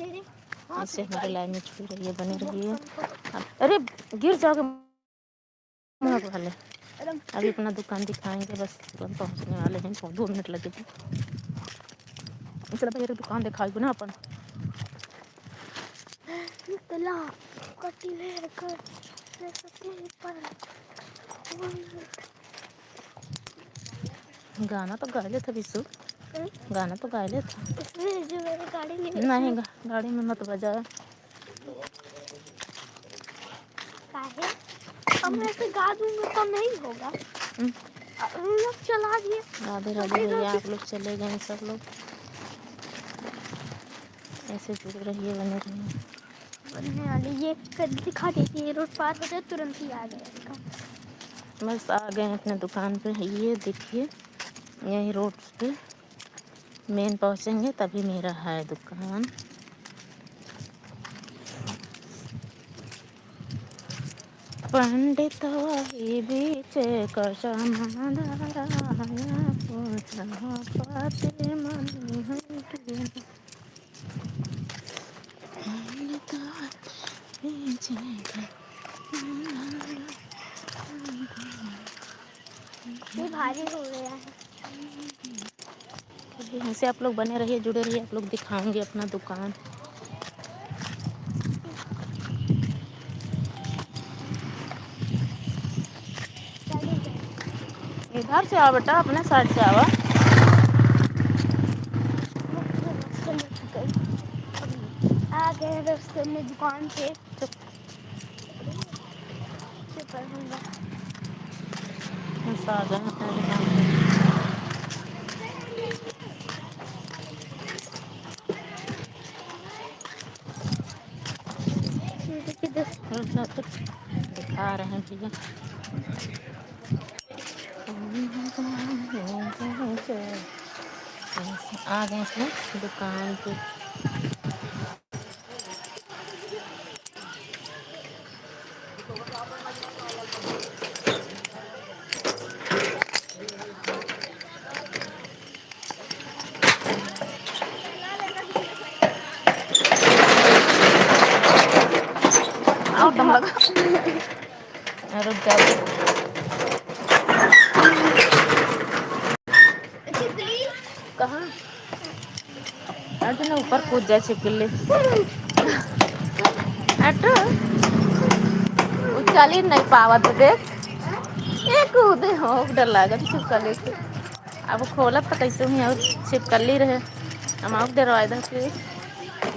ऐसे हमारे लाइन में छुपी रहिए, बने रहिए। अरे गिर जाओगे वाले। अभी अपना दुकान दिखाएंगे, बस तुरंत पहुंचने वाले हैं, 2 मिनट लगेगी। चलो भैया दुकान दिखाएगी ना अपन। गाना तो गा लेता विशु, गाना तो गा लेता। जो मेरी गाड़ी नहीं गाड़ी में मत बजा। अब मैं ऐसे गा दूंगा तो नहीं होगा। लोग चला दिए। राधे राधे भैया आप लोग चले गए सब लोग। ऐसे जुड़े रहिए, बने रहिए। बनने वाले ये दिखा देती है, रोड पार हो जाए तुरंत ही आ जाएगा। बस आ गए अपने दुकान पे। ये देखिए यही रोड पे मेन पहुंचेंगे तभी मेरा है दुकान। पंडित वही बीच ये भारी हो गया है। ऐसे आप लोग बने रहिए, जुड़े रहिए, आप लोग दिखाएंगे अपना दुकान। इधर से आओ बेटा, अपने साइड से आओ। आ गए रास्ते में दुकान पे। आ गए अपने दुकान पे। दिखा रहे हैं भैया। आ गए अपने दुकान पे। आओ दम लगा। रुक जाओ। कहाँ अर्जुन ऊपर कूद जाए छिपकली। ऑटो वो चल ही नहीं पावत देख एक कूदे हो डर लागत छिपकली से अब खोलत तो कैसे हुई और छिपकली रहे हम आउट डरवाए दे के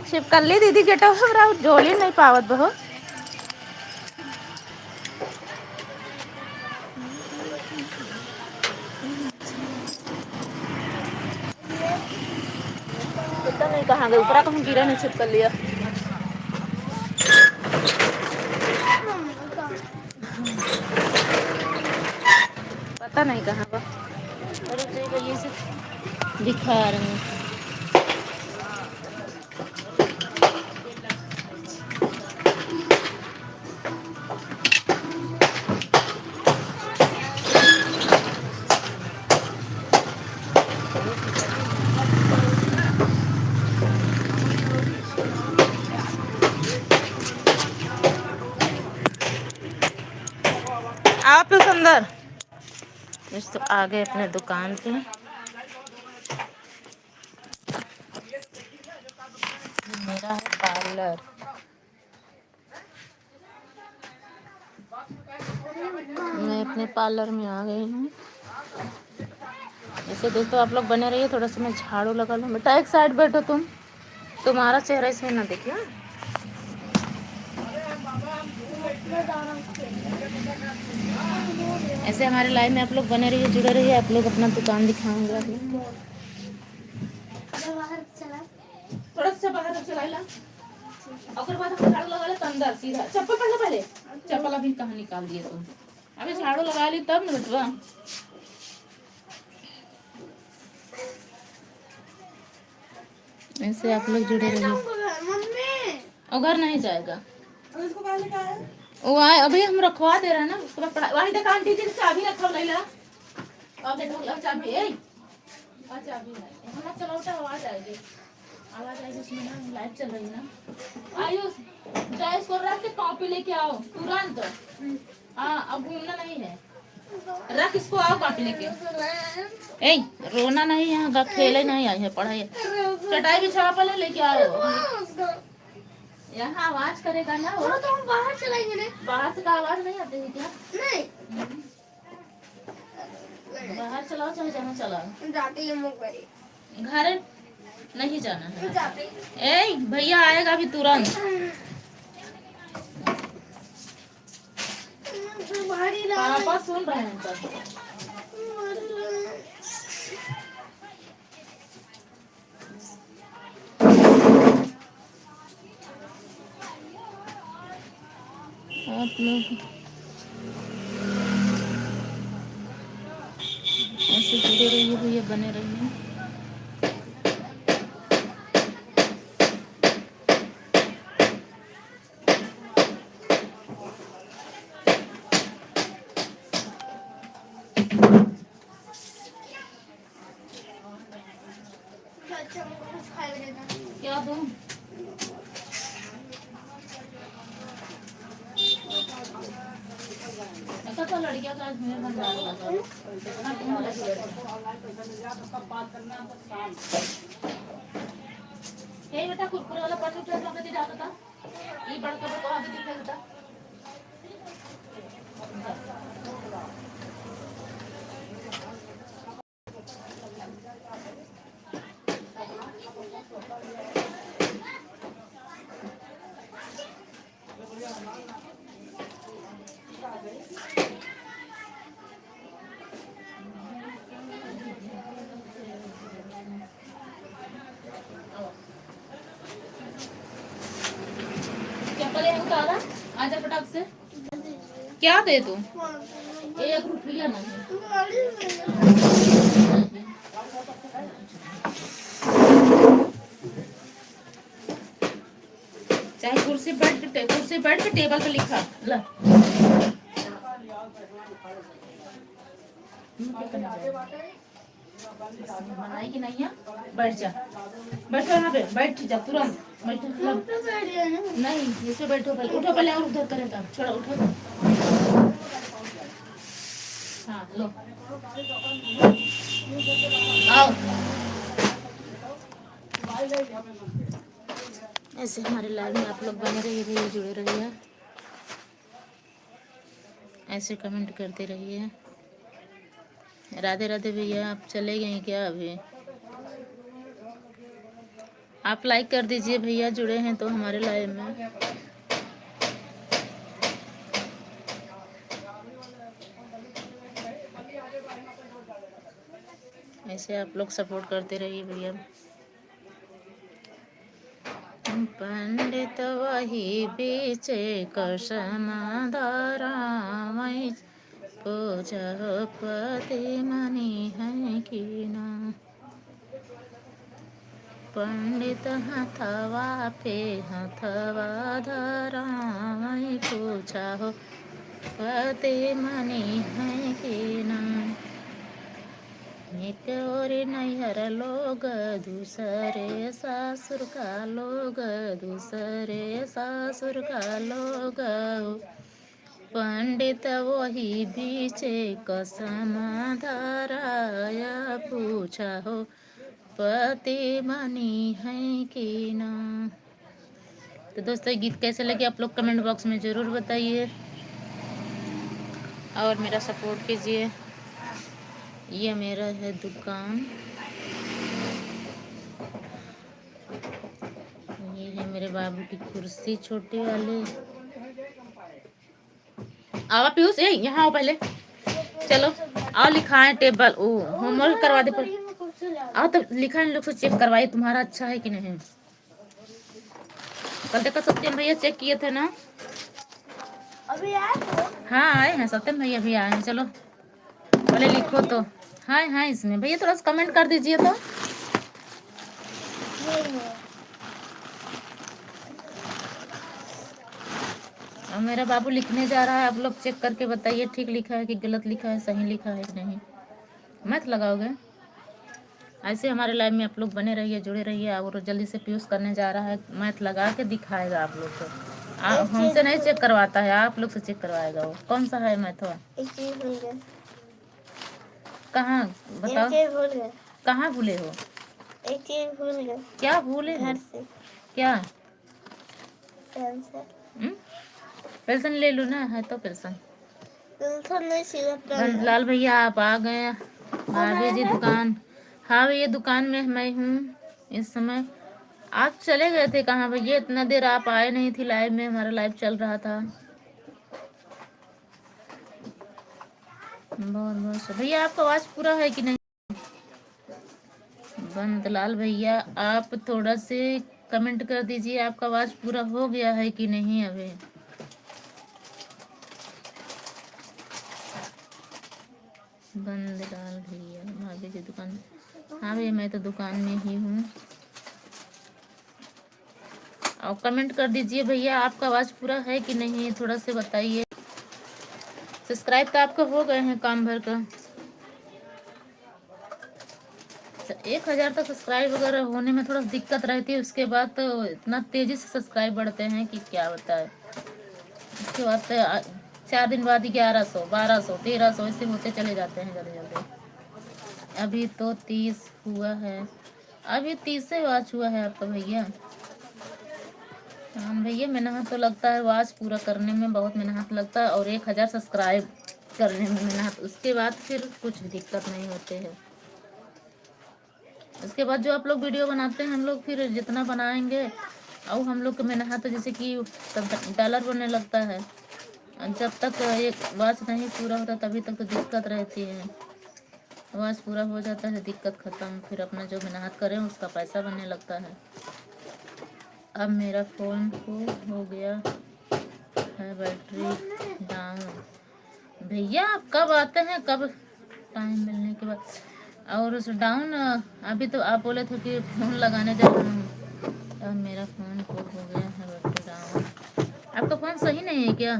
छिपकली दीदी गेटो हमरा जोली नहीं पावत बहो पता नहीं कहाँ गई ऊपर कहूँ गिरा नहीं छिपकली पता नहीं कहाँ पर अरे ये से दिखा रहे हैं आप अंदर इस तो आ गए अपने दुकान पे मेरा है पार्लर मैं अपने पार्लर में आ गई हूँ ऐसे दोस्तों आप लोग बने रहिए थोड़ा सा मैं झाड़ू लगा लूँ बेटा एक साइड बैठो तुम्हारा चेहरा इसमें ना देखिए ऐसे हमारे लाइव में आप लोग बने रहिए जुड़े रहिए आप लोग अपना दुकान दिखाऊंगे आप लोग थोड़ा सा बाहर चला ला और बाद हम झाड़ू लगा ले तो अंदर सीधा चप्पल पहनो पहले चप्पल अभी कहाँ निकाल दिए तुम अभी झाड़ू लगा ली तब न बेटवा ऐसे आप लोग जुड़े रहिए और घर नहीं जाएगा वो आए अभी हम रखवा दे रहे हैं ना उसके बाद वही देखा आंटी जी चाबी रखा लैला अब देखो चाबी ए चाबी है चलो उठा आवाज आएगी उसमें ना लाइट चल रही है ना आयुष जाए इसको रख के कॉपी लेके आओ तुरंत हाँ अब घूमना नहीं है रख इसको आओ कॉपी लेके ए रोना नहीं है खेले नहीं आई है पढ़ाई चटाई बिछा पहले लेके आओ यहाँ आवाज करेगा ना वो तो हम बाहर चलाएंगे ना बाहर से का आवाज नहीं आती है क्या नहीं बाहर चलाओ चाहे जहाँ चलाओ जाते हैं घर नहीं जाना है ए भैया आएगा अभी तुरंत पापा सुन रहे हैं तब आप लोग ऐसे जुड़े रहिए भैया बने रहिए क्या दूं ऐसा तो लड़कियों का मेरे भंडार लगा हे बेटा कुरकुरे वाला पन्नी उठा के दे जाता था ये बड़का बड़का आगे दिखा बेटा चप्पल है उतारा आजा फटाक से क्या दे तू 1 रुपया नहीं चाहे कुर्सी बैठ के टेबल पे लिखा ला बनाई कि नहीं है बैठ जा बैठो यहाँ पे बैठ जा तुरंत बैठो नहीं ऐसे बैठो पहले उठो पहले और उधर करें तब छोड़ा उठो हाँ लो आओ ऐसे हमारे लाइव में आप लोग बने रहिए भैया, जुड़े रहिए, ऐसे कमेंट करते रहिए। राधे राधे भैया, आप चले गए क्या अभी? आप लाइक कर दीजिए भैया, जुड़े हैं तो हमारे लाइव में। ऐसे आप लोग सपोर्ट करते रहिए भैया। पंडित वही बीचे कसम धारामय, पूजपति मणि है कि न। पंडित हथवा पे हथवा धरामय, पूछा हो पति मणि है कि न। एक और नैहर लोग, दूसरे सासुर का लोग, दूसरे सासुर का लोग। पंडित वही बीचे कसम धराया, पूछा हो पति मणि है कि न। तो दोस्तों, गीत कैसे लगे आप लोग कमेंट बॉक्स में ज़रूर बताइए और मेरा सपोर्ट कीजिए। ये मेरा है दुकान, ये है मेरे बाबू की कुर्सी छोटी वाली। आओ पीयूष, यहाँ आओ पहले, चलो आओ लिखाएं टेबल। ओ होमवर्क करवा दे पर आओ, तब लिखा इन लोग से चेक करवाइए तुम्हारा अच्छा है कि नहीं। कल देखा सत्यम भैया चेक किए थे ना? अभी आए? हाँ आए हैं, सत्यम भैया भी आए हैं। चलो पहले लिखो तो। हाँ हाँ, इसमें भैया थोड़ा सा कमेंट कर दीजिए तो। और मेरा बाबू लिखने जा रहा है, आप लोग चेक करके बताइए ठीक लिखा है कि गलत लिखा है, सही लिखा है कि नहीं। मैथ लगाओगे? ऐसे हमारे लाइव में आप लोग बने रहिए, जुड़े रहिए। और जल्दी से पीयूष करने जा रहा है, मैथ लगा के दिखाएगा आप लोग को। हमसे नहीं चेक करवाता है, आप लोग से चेक करवाएगा वो। कौन सा है मैथ? कहाँ बताओ, कहाँ भूले हो? एक चीज भूल गए। क्या भूले हो? घर से क्या? पेंसिल। पेंशन ले लो ना, है तो पेंशन। पेंसिल नहीं, सीधा पेन। लाल भैया आप आ गए। भाभी जी दुकान, हाँ भैया दुकान में मैं हूँ इस समय। आप चले गए थे कहाँ भैया? इतना देर आप आए नहीं थी लाइव में, हमारा लाइव चल रहा था। बहुत बहुत भैया, आपका आवाज पूरा है कि नहीं? बंदलाल भैया, आप थोड़ा से कमेंट कर दीजिए, आपका आवाज पूरा हो गया है कि नहीं अभी। बंदलाल भैया, भाभी जी दुकान, हाँ भैया मैं तो दुकान में ही हूँ। और कमेंट कर दीजिए भैया, आपका आवाज पूरा है कि नहीं, थोड़ा से बताइए। सब्सक्राइब तो आपका हो गए हैं काम भर का। 1000 तक सब्सक्राइब वगैरह होने में थोड़ा दिक्कत रहती है, उसके बाद तो इतना तेजी से सब्सक्राइब बढ़ते हैं कि क्या होता है। उसके बाद तो 4 दिन बाद 1100, 1200, 1300 ऐसे होते चले जाते हैं जल्दी जल्दी। अभी तो 30 हुआ है, अभी 30 से वॉच हुआ है आपका भैया। हाँ भैया, मेहनत तो लगता है, वॉच पूरा करने में बहुत मेहनत लगता है, और 1000 सब्सक्राइब करने में मेहनत। उसके बाद फिर कुछ दिक्कत नहीं होते हैं। उसके बाद जो आप लोग वीडियो बनाते हैं, हम लोग फिर जितना बनाएंगे और हम लोग की मेहनत जैसे कि डॉलर बनने लगता है। जब तक एक वॉच नहीं पूरा होता तभी तक तो दिक्कत रहती है। वॉच पूरा हो जाता है, दिक्कत ख़त्म, फिर अपना जो मेहनत करें उसका पैसा बनने लगता है। अब मेरा फ़ोन को हो गया है बैटरी डाउन। भैया आप कब आते हैं, कब टाइम मिलने के बाद? और उस डाउन, अभी तो आप बोले थे कि फ़ोन लगाने जा रहा हूँ। अब मेरा फ़ोन को हो गया है बैटरी डाउन। आपका फ़ोन सही नहीं है क्या?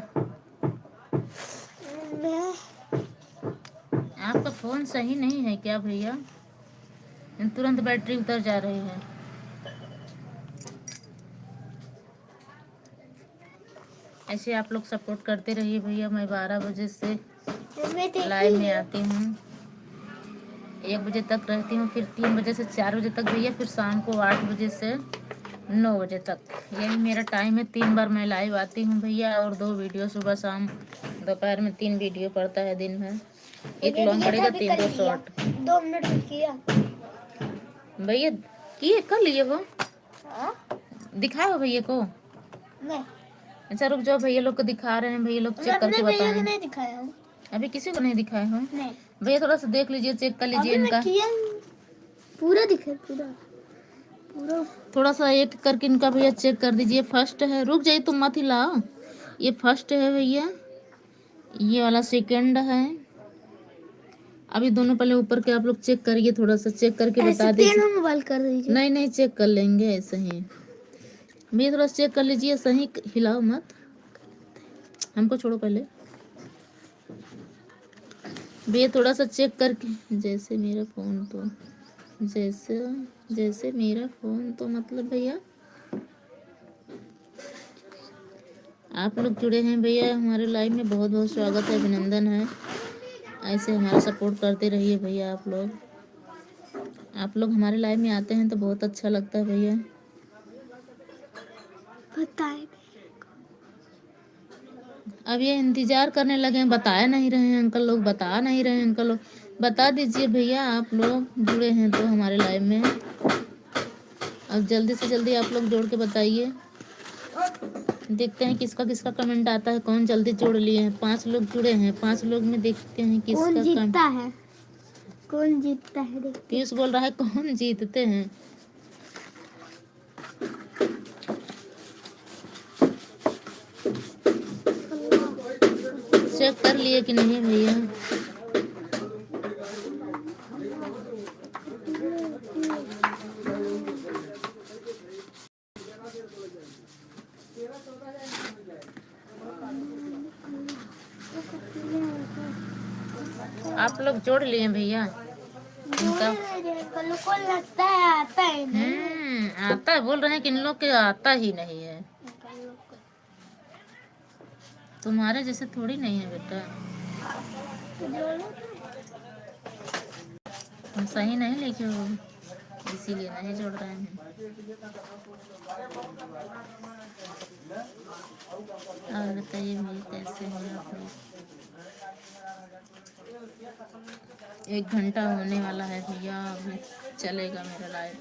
आपका फ़ोन सही नहीं है क्या भैया? तुरंत बैटरी उतर जा रही है। ऐसे आप लोग सपोर्ट करते रहिए भैया। मैं 12 बजे से लाइव में आती हूँ, 1 बजे तक रहती हूँ, फिर 3 बजे से 4 बजे तक भैया, फिर शाम को 8 बजे से 9 बजे तक, यही मेरा टाइम है। 3 बार मैं लाइव आती हूँ भैया, और 2 वीडियो सुबह शाम। दोपहर में 3 वीडियो पड़ता है दिन में, एक लॉन्ग पड़ेगा, 3 तो शॉर्ट। 2 मिनट किया भैया किए कर लिए वो, हाँ? दिखाओ भैया को। नहीं, अच्छा रुक जाओ, भैया लोग को दिखा रहे हैं, भैया लोग चेक करके भैया को बताएं। नहीं दिखाया हूँ। अभी किसी को नहीं दिखाए हो नहीं, भैया, थोड़ा सा देख लीजिए, चेक कर लीजिए अभी मैं इनका। किया पूरा दिखे, पूरा पूरा। थोड़ा सा एक करके इनका भैया चेक कर दीजिए। फर्स्ट है, रुक जाइए तुम मत हिलाओ। ये फर्स्ट है भैया, ये वाला सेकंड है। अभी दोनों पहले ऊपर के आप लोग चेक करिए, थोड़ा सा चेक करके बता दीजिए। तीनों मोबाइल कर दीजिए। नहीं नहीं, चेक कर लेंगे ऐसे ही भैया, थोड़ा सा चेक कर लीजिए, सही हिलाओ मत, हमको छोड़ो पहले भैया, थोड़ा सा चेक करके। जैसे मेरा फोन तो, जैसे जैसे मेरा फोन तो मतलब भैया, आप लोग जुड़े हैं भैया हमारे लाइव में, बहुत बहुत स्वागत है, अभिनंदन है। ऐसे हमारा सपोर्ट करते रहिए भैया। आप लोग हमारे लाइव में आते हैं तो बहुत अच्छा लगता है भैया। बताए अब ये इंतजार करने लगे हैं, बताया नहीं रहे हैं अंकल लोग, बता नहीं रहे हैं अंकल लोग। बता दीजिए भैया, आप लोग जुड़े हैं तो हमारे लाइव में। अब जल्दी से जल्दी आप लोग जोड़ के बताइए। देखते हैं किसका किसका कमेंट आता है, कौन जल्दी जोड़ लिए हैं। 5 लोग जुड़े हैं, 5 लोग में देखते हैं किसका कौन जीतता है, कौन जीतता है देखते। पीयूष बोल रहा है कौन जीतते हैं। चेक कर लिए कि नहीं भैया। आप लोग जोड़ लिए भैया इनका। को लगता है आता है नहीं। आता है, बोल रहे हैं कि इन लोग के आता ही नहीं है। तुम्हारे जैसे थोड़ी नहीं है बेटा, तुम सही नहीं लिखे हो, इसीलिए नहीं जोड़ रहे हैं। और बताइए भाई कैसे हैं आप लोग। 1 घंटा होने वाला है भैया, अभी चलेगा मेरा लाइव।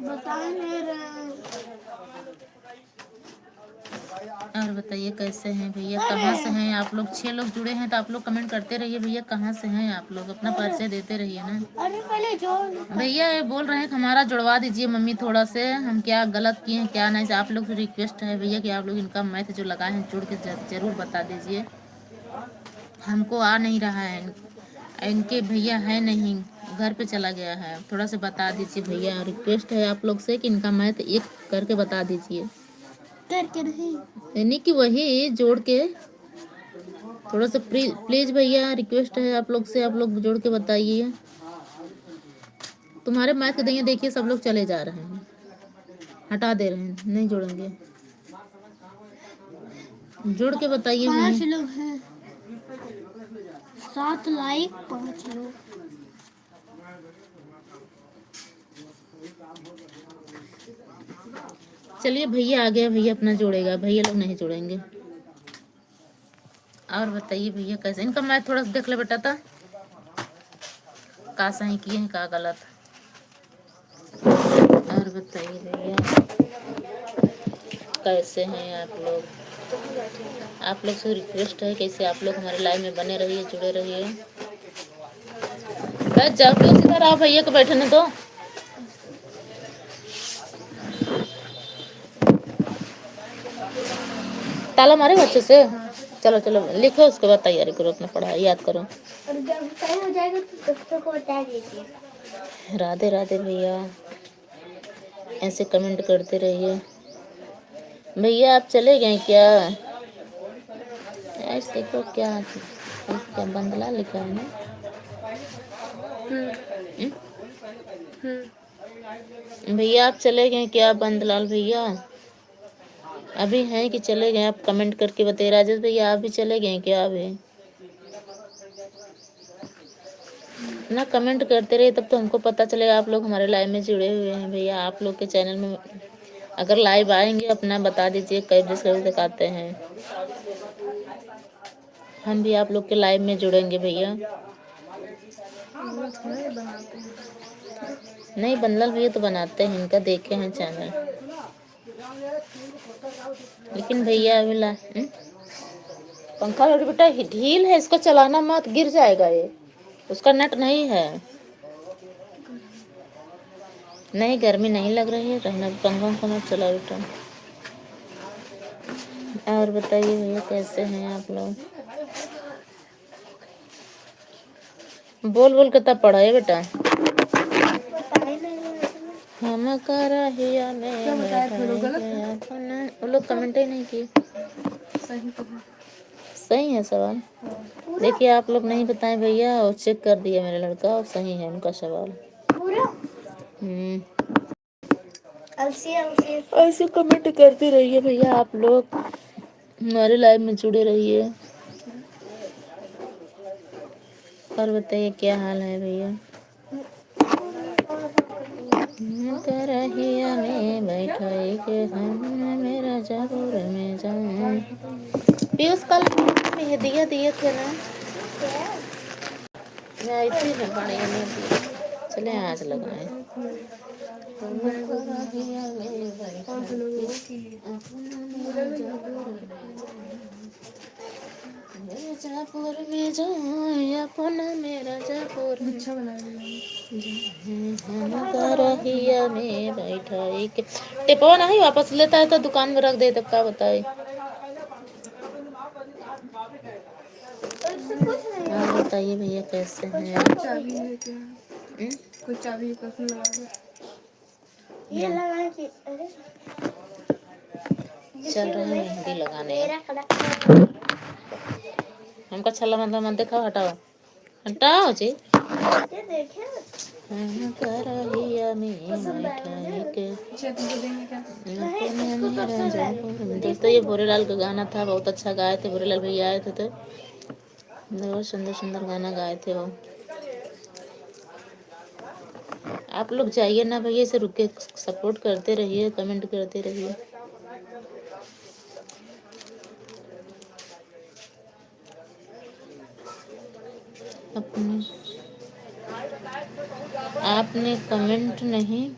बता नहीं रहे। और बताइए कैसे हैं भैया, कहाँ से हैं आप लोग। 6 लोग जुड़े हैं तो आप लोग कमेंट करते रहिए भैया, कहाँ से हैं आप लोग, अपना परिचय देते रहिए ना। अरे पहले जोड़। भैया ये बोल रहे हैं कि हमारा जुड़वा दीजिए मम्मी थोड़ा से, हम क्या गलत किए हैं क्या नहीं। आप लोग से रिक्वेस्ट है भैया कि आप लोग इनका मैथ जो लगाए हैं जोड़ के जरूर बता दीजिए, हमको आ नहीं रहा है। इनके भैया है नहीं, घर पे चला गया है, थोड़ा से बता दीजिए भैया। रिक्वेस्ट है आप लोग से कि इनका मैथ एक करके बता दीजिए। करके नहीं, यानी कि वही जोड़ के थोड़ा सा प्लीज भैया, रिक्वेस्ट है आप लोग से, आप लोग जोड़ के बताइए। तुम्हारे मैथ के दैया देखिए सब लोग चले जा रहे हैं, हटा दे रहे हैं, नहीं जोड़ेंगे। जोड़ के बताइए 5 भैया। लोग हैं, 7 लाइक 5 लोग। चलिए भैया आ गया, भैया अपना जोड़ेगा, भैया लोग नहीं जोड़ेंगे। और बताइए भैया कैसे, इनका मैथ थोड़ा सा देख ले बेटा था, का सही किए हैं का गलत। और बताइए भैया कैसे हैं आप लोग। आप लोग से रिक्वेस्ट है कैसे आप लोग हमारे लाइव में बने रहिए, जुड़े रहिए। बैठ जाओ, क्यों इधर आओ, भैया को बैठने दो। ताला मारे अच्छे से। चलो चलो लिखो, उसके बाद तैयारी करो, अपना पढ़ाई याद करो। और जब टाइम हो जाएगा तो दोस्तों को बता दीजिए। राधे राधे भैया, ऐसे कमेंट करते रहिए। भैया आप चले गए क्या। ऐसे देखो क्या क्या बंदला लिखा है ना। भैया आप चले गए क्या बंदलाल भैया, अभी हैं कि चले गए, आप कमेंट करके बताइए। राजेश भैया आप भी चले गए क्या अभी। अपना कमेंट करते रहिए, तब तो हमको पता चलेगा आप लोग हमारे लाइव में जुड़े हुए हैं। भैया आप लोग के चैनल में अगर लाइव आएंगे अपना बता दीजिए कई बजे तक आते हैं, हम भी आप लोग के लाइव में जुड़ेंगे भैया। नहीं बंदल भैया तो बनाते हैं, इनका देखे हैं चैनल, लेकिन भैया अभी पंखा बेटा ढील है, इसको चलाना मत, गिर जाएगा ये, उसका नट नहीं है। नहीं गर्मी नहीं लग रही है, रहना पंखा को मत चला बेटा। और बताइए भैया कैसे हैं आप लोग? बोल बोल के तब पढ़ा है बेटा। हम करहिया में वो लोग कमेंट ही नहीं किए। सही है सवाल। देखिए आप लोग नहीं बताए भैया, और चेक कर दिया मेरा लड़का, और सही है उनका सवाल। ऐसे कमेंट करते रहिए भैया, आप लोग हमारे लाइव में जुड़े रहिए। और बताइए क्या हाल है भैया? करहिया में बैठाई के हम मेरा जरूर में जाऊं। पीयूष कल मेहदिया दिए थे ना, मैं आई थी ना बड़े में, चले आज लगाए। मिर्जापुर में जाऊं अपना मेरा जापुर अच्छा बना करहिया में बैठाई के। टिपवा नहीं वापस लेता है तो दुकान में रख दे, तब क्या बताए। बताइए भैया कैसे हैं? कुछ चाबी ये लगा के चल रहे हैं मेहंदी लगाने। हमका छल्ला मतलब मत दिखाओ, हटाओ हटाओ जी। करहिया में बैठाई के। दोस्तों ये भोरेलाल का गाना था, बहुत अच्छा गाए थे भोरेलाल भैया, आए थे तो बहुत सुंदर सुंदर गाना गाए थे वो। आप लोग जाइए ना भैया, इसे रुक के सपोर्ट करते रहिए, कमेंट करते रहिए। अपने आपने कमेंट नहीं,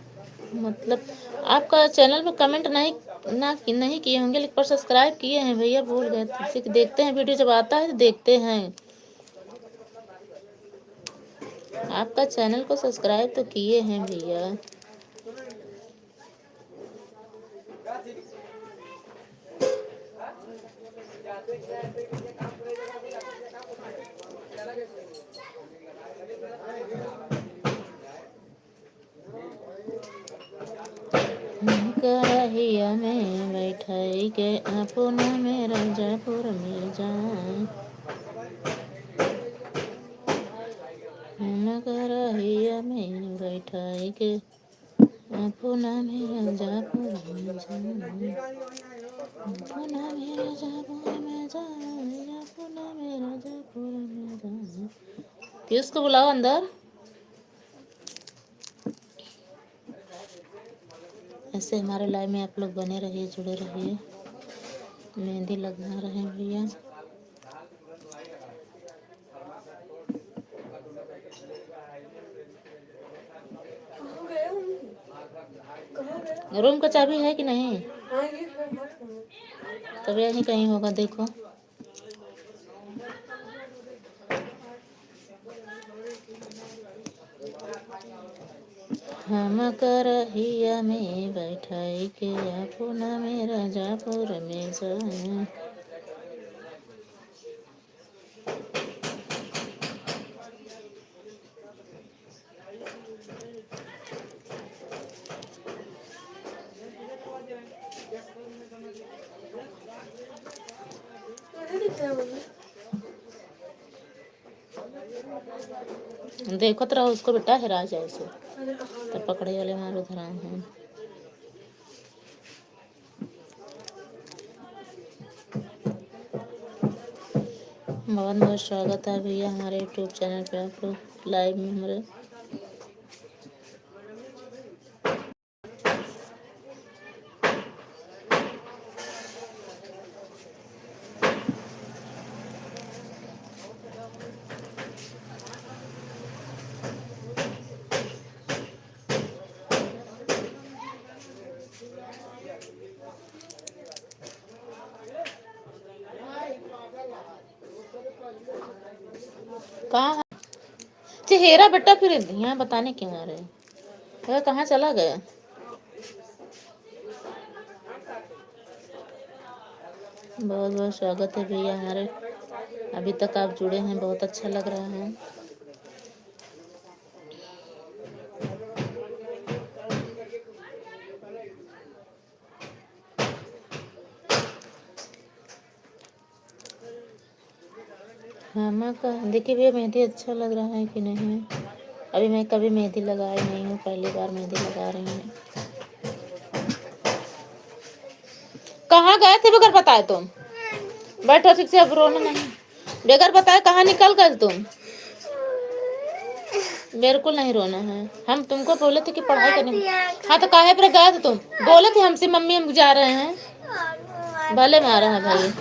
मतलब आपका चैनल में कमेंट नहीं किए होंगे, लेकिन पर सब्सक्राइब किए हैं भैया, भूल गए थे। देखते हैं वीडियो जब आता है तो देखते हैं। आपका चैनल को सब्सक्राइब तो किए हैं भैया। करहिया में बैठाई के अपना मेरा जयपुर में जाऊं। हम करहिया में बैठाई के अपना मेरा जयपुर में जाऊं। अपना मेरा जयपुर में जाऊं, अपना मेरा जयपुर में जाऊं। किसको बुलाओ अंदर? ऐसे हमारे लाइव में आप लोग बने रहिए, जुड़े रहिए। मेहंदी लगा रहे हैं भैया। रूम का चाबी है कि नहीं? तब यहीं कहीं होगा, देखो। हम करहिया में बैठाई के अपना मेरा जयपुर में जाऊं। देखत रहो उसको बेटा, हेरा जाए उसे तो पकड़े वाले मारो उधर हैं। बहुत बहुत स्वागत है भैया हमारे यूट्यूब चैनल पे, आप लोग लाइव में हमारे। कहाँ है चेहरा बेटा? फिर यहाँ बताने क्यों आ रहे हैं? वह कहाँ चला गया? बहुत बहुत स्वागत है भैया हमारे। अभी तक आप जुड़े हैं, बहुत अच्छा लग रहा है। हाँ माँ का देखिए भैया, मेहंदी अच्छा लग रहा है कि नहीं? अभी मैं कभी मेहंदी लगाई नहीं हूँ, पहली बार मेहंदी लगा रही हूँ। कहाँ गए थे बगैर बताए तुम? बैठो ठीक से, अब रोना नहीं। बगैर बताए कहाँ निकल गए तुम? बिल्कुल नहीं रोना है। हम तुमको बोले थे कि पढ़ाई करने। हाँ तो काहे पर गए थे तुम? बोले थे हमसे मम्मी हम जा रहे हैं। भले मारा है भाई,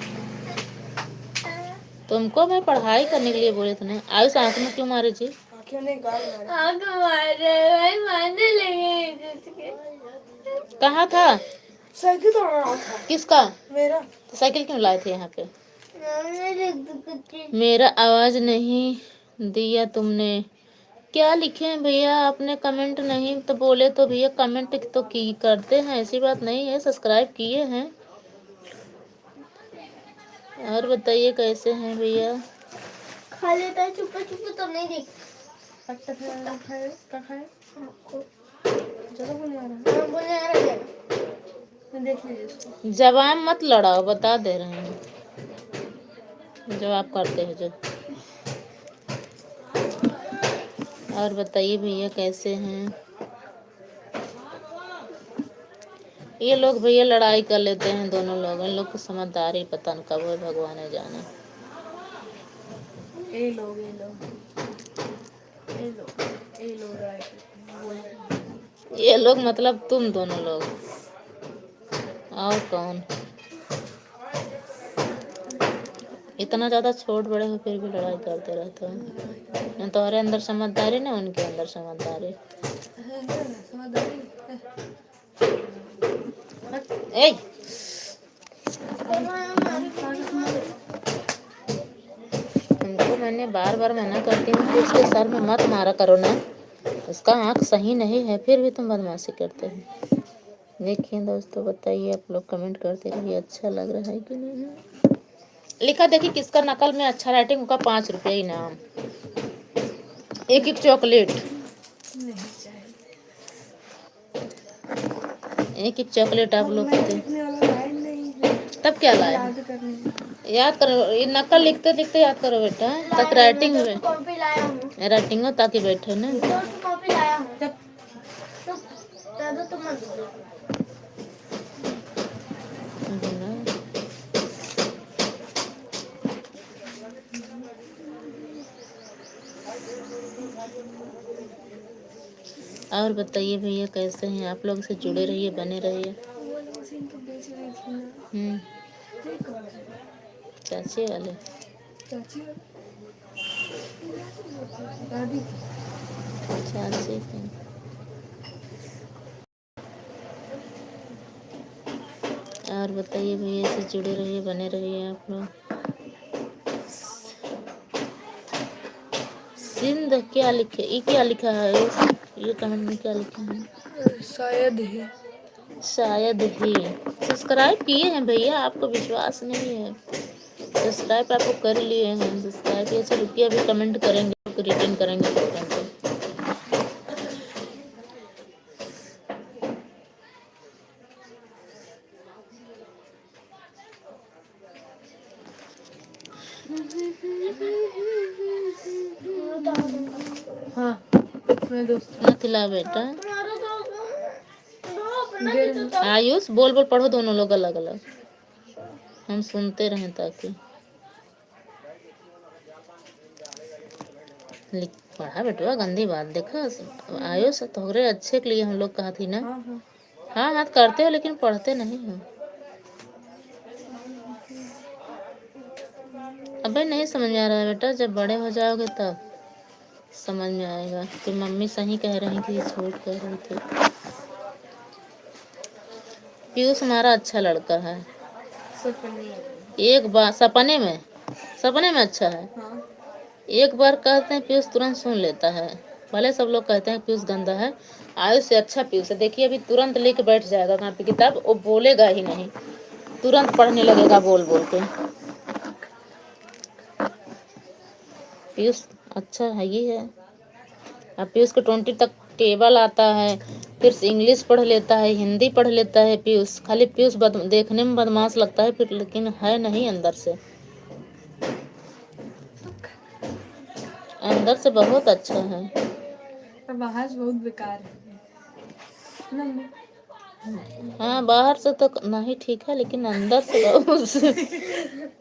तुमको मैं पढ़ाई करने के लिए बोले थे ना। आयुष आंख में क्यों मारे जी? कहाँ था? साइकिल तोड़ रहा था। किसका? मेरा। तो साइकिल क्यों लाए थे यहाँ पे? मेरा आवाज नहीं दिया तुमने। क्या लिखे हैं भैया आपने? कमेंट नहीं तो बोले तो भैया कमेंट तो की करते हैं, ऐसी बात नहीं है। सब्सक्राइब किए हैं। और बताइए कैसे हैं भैया? खा लेता है चुप चुप तो नहीं देख। देख लीजिए। जवाब मत लड़ाओ, बता दे रहे हैं। जवाब करते हैं जो। और बताइए भैया कैसे हैं? ये लोग भैया लड़ाई कर लेते हैं दोनों लोग। इन लोग की समझदारी पता न कब है, भगवान ने जाने। ये लोग मतलब तुम दोनों लोग और कौन? इतना ज्यादा छोट बड़े हो फिर भी लड़ाई करते रहते हो। तुम्हारे अंदर समझदारी ना उनके अंदर समझदारी। ए तुमको मैंने बार बार मना करती हूँ कि उसके सर में मत मारा करो ना, उसका आँख सही नहीं है, फिर भी तुम बदमाशी करते हो। देखिए दोस्तों, बताइए आप लोग कमेंट करते रहिए, अच्छा लग रहा है कि नहीं। लिखा देखिए किसका नकल में अच्छा राइटिंग होगा, 5 रुपये इनाम, एक एक चॉकलेट, एक एक चॉकलेट आप लोग को तब क्या लाए? याद करो, ये नकल लिखते लिखते याद करो बेटा, तक राइटिंग में राइटिंग हो ताकि बैठे ना। और बताइए भैया कैसे हैं आप लोग? से जुड़े रहिए, बने रहिए। चाची वाले चाची के। और बताइए भैया, से जुड़े रहिए, बने रहिए आप लोग। सिंध क्या लिखे? ये क्या लिखा है? ये कमेंट में क्या लिखा है? शायद ही। शायद ही। सब्सक्राइब किए हैं भैया, आपको विश्वास नहीं है। सब्सक्राइब आपको कर लिए हैं, सब्सक्राइब ऐसे रुकिए, अभी कमेंट करेंगे, रिटर्न करेंगे कमेंट। हाँ मेरे दोस्त नथिला बेटा। आयुष बोल बोल पढ़ो, दोनों लोग अलग अलग, हम सुनते रहें ताकि। लिख पढ़ा बेटवा, गंदी बात देखा। आयो से तोहरे अच्छे के लिए हम लोग कहा थी ना। हाँ हाँ हाँ हाँ करते हो लेकिन पढ़ते नहीं हो। अबे नहीं समझ में आ रहा है बेटा, जब बड़े हो जाओगे तब समझ में आएगा कि मम्मी सही कह रही थी, झूठ कह रही थी। पीयूष हमारा अच्छा लड़का है। एक बार सपने में अच्छा है। हाँ एक बार कहते हैं पीयूष तुरंत सुन लेता है। भले सब लोग कहते हैं पीयूष गंदा है, आयुष से अच्छा पीयूष है। देखिए अभी तुरंत लेके बैठ जाएगा कॉपी किताब, वो बोलेगा ही नहीं, तुरंत पढ़ने लगेगा बोल बोल के। पीयूष अच्छा है ही है। अब पीयूष को 20 तक टेबल आता है, फिर इंग्लिश पढ़ लेता है, हिंदी पढ़ लेता है पीयूष। खाली पीयूष देखने में बदमाश लगता है फिर, लेकिन है नहीं अंदर से। अंदर से बहुत अच्छा है। पर बाहर से बहुत बेकार है ना। हाँ बाहर से तो नहीं ठीक है, लेकिन अंदर से बहुत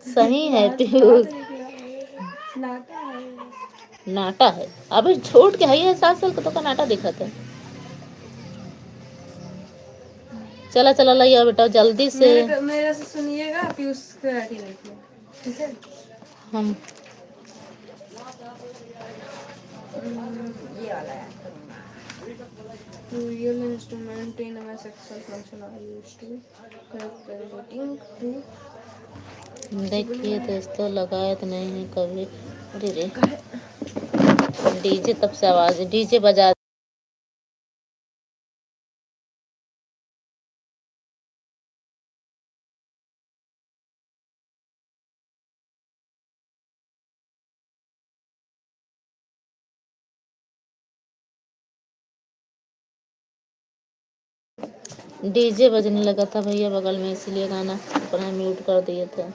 सही है पीयूष। नाटा है अभी छोट के है 7 साल का, तो नाटा दिखा था। चला चला लाइए बेटा जल्दी से। मेरे से सुनिएगा, पीयूष के रेडी रखिए, ठीक है। हम ये वाला है। Real instrument in a sexual function are used to correcting to देखिए दोस्तों, लगाए तो नहीं है कभी। अरे रे डीजे, तब से आवाज डीजे बजा। डीजे बजने लगा था भैया बगल में, इसलिए गाना अपना म्यूट कर दिए थे।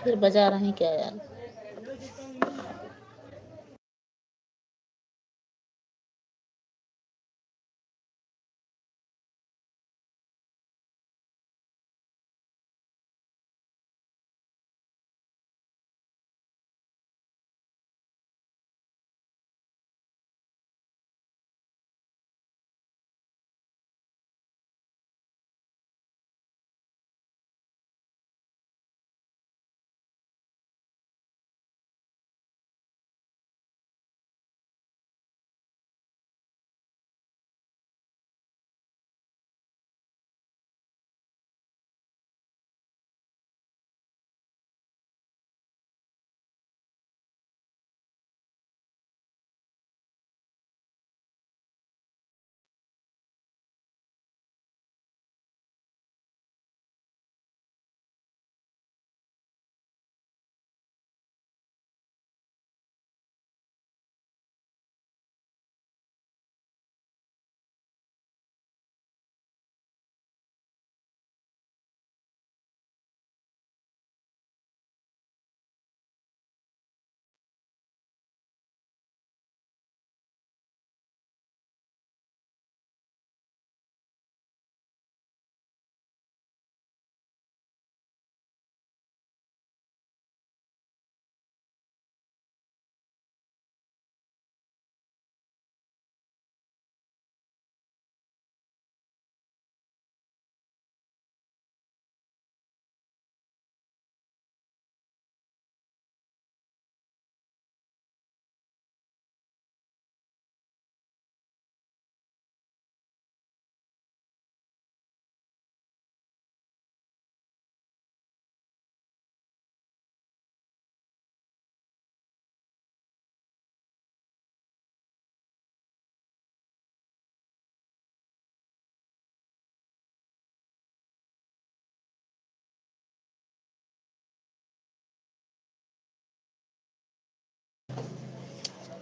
फिर बजा रहे हैं क्या यार।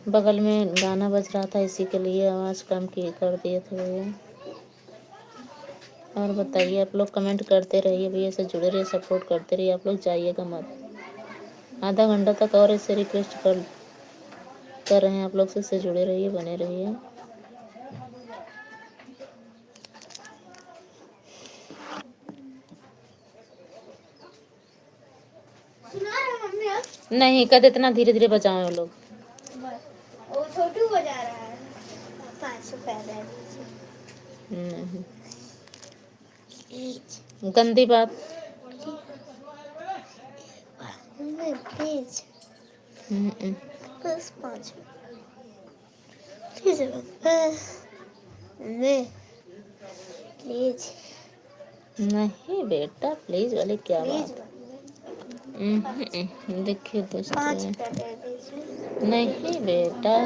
बगल में गाना बज रहा था, इसी के लिए आवाज़ कम की कर दिए थे भैया। और बताइए, आप लोग कमेंट करते रहिए भैया, से जुड़े रहिए, सपोर्ट करते रहिए। आप लोग जाइएगा मत। आधा घंटा तक और ऐसे रिक्वेस्ट कर रहे हैं आप लोग से, इससे जुड़े रहिए, बने रहिए। में यार नहीं कहते इतना धीरे धीरे बजाओ वो लोग। वो छोटू बजा रहा है 500 पहले नहीं, गंदी बात। प्लीज हम्म, बस 5 प्लीज नहीं प्लीज नहीं बेटा प्लीज वाले क्या प्लीज बात। देखिए 5 दोस्तों, पहले दीजिए नहीं बेटा।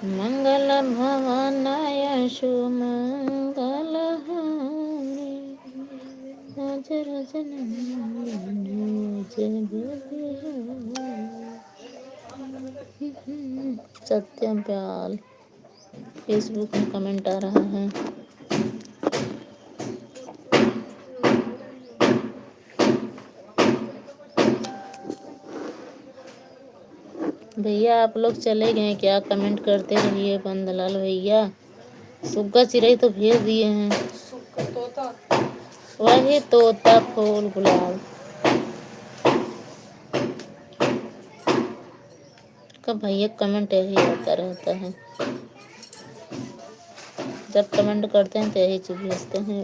मंगल भवनाय शुमंगल सत्यम प्याल फेसबुक में कमेंट आ रहा है। भैया आप लोग चले गए क्या? कमेंट करते रहिए बंदलाल भैया। सुग्गा चिरई तो भेज दिए हैं। वही तोता फूल गुलाब का भैया कमेंट यही आता रहता है। जब कमेंट करते हैं तो यही चीज भेजते हैं।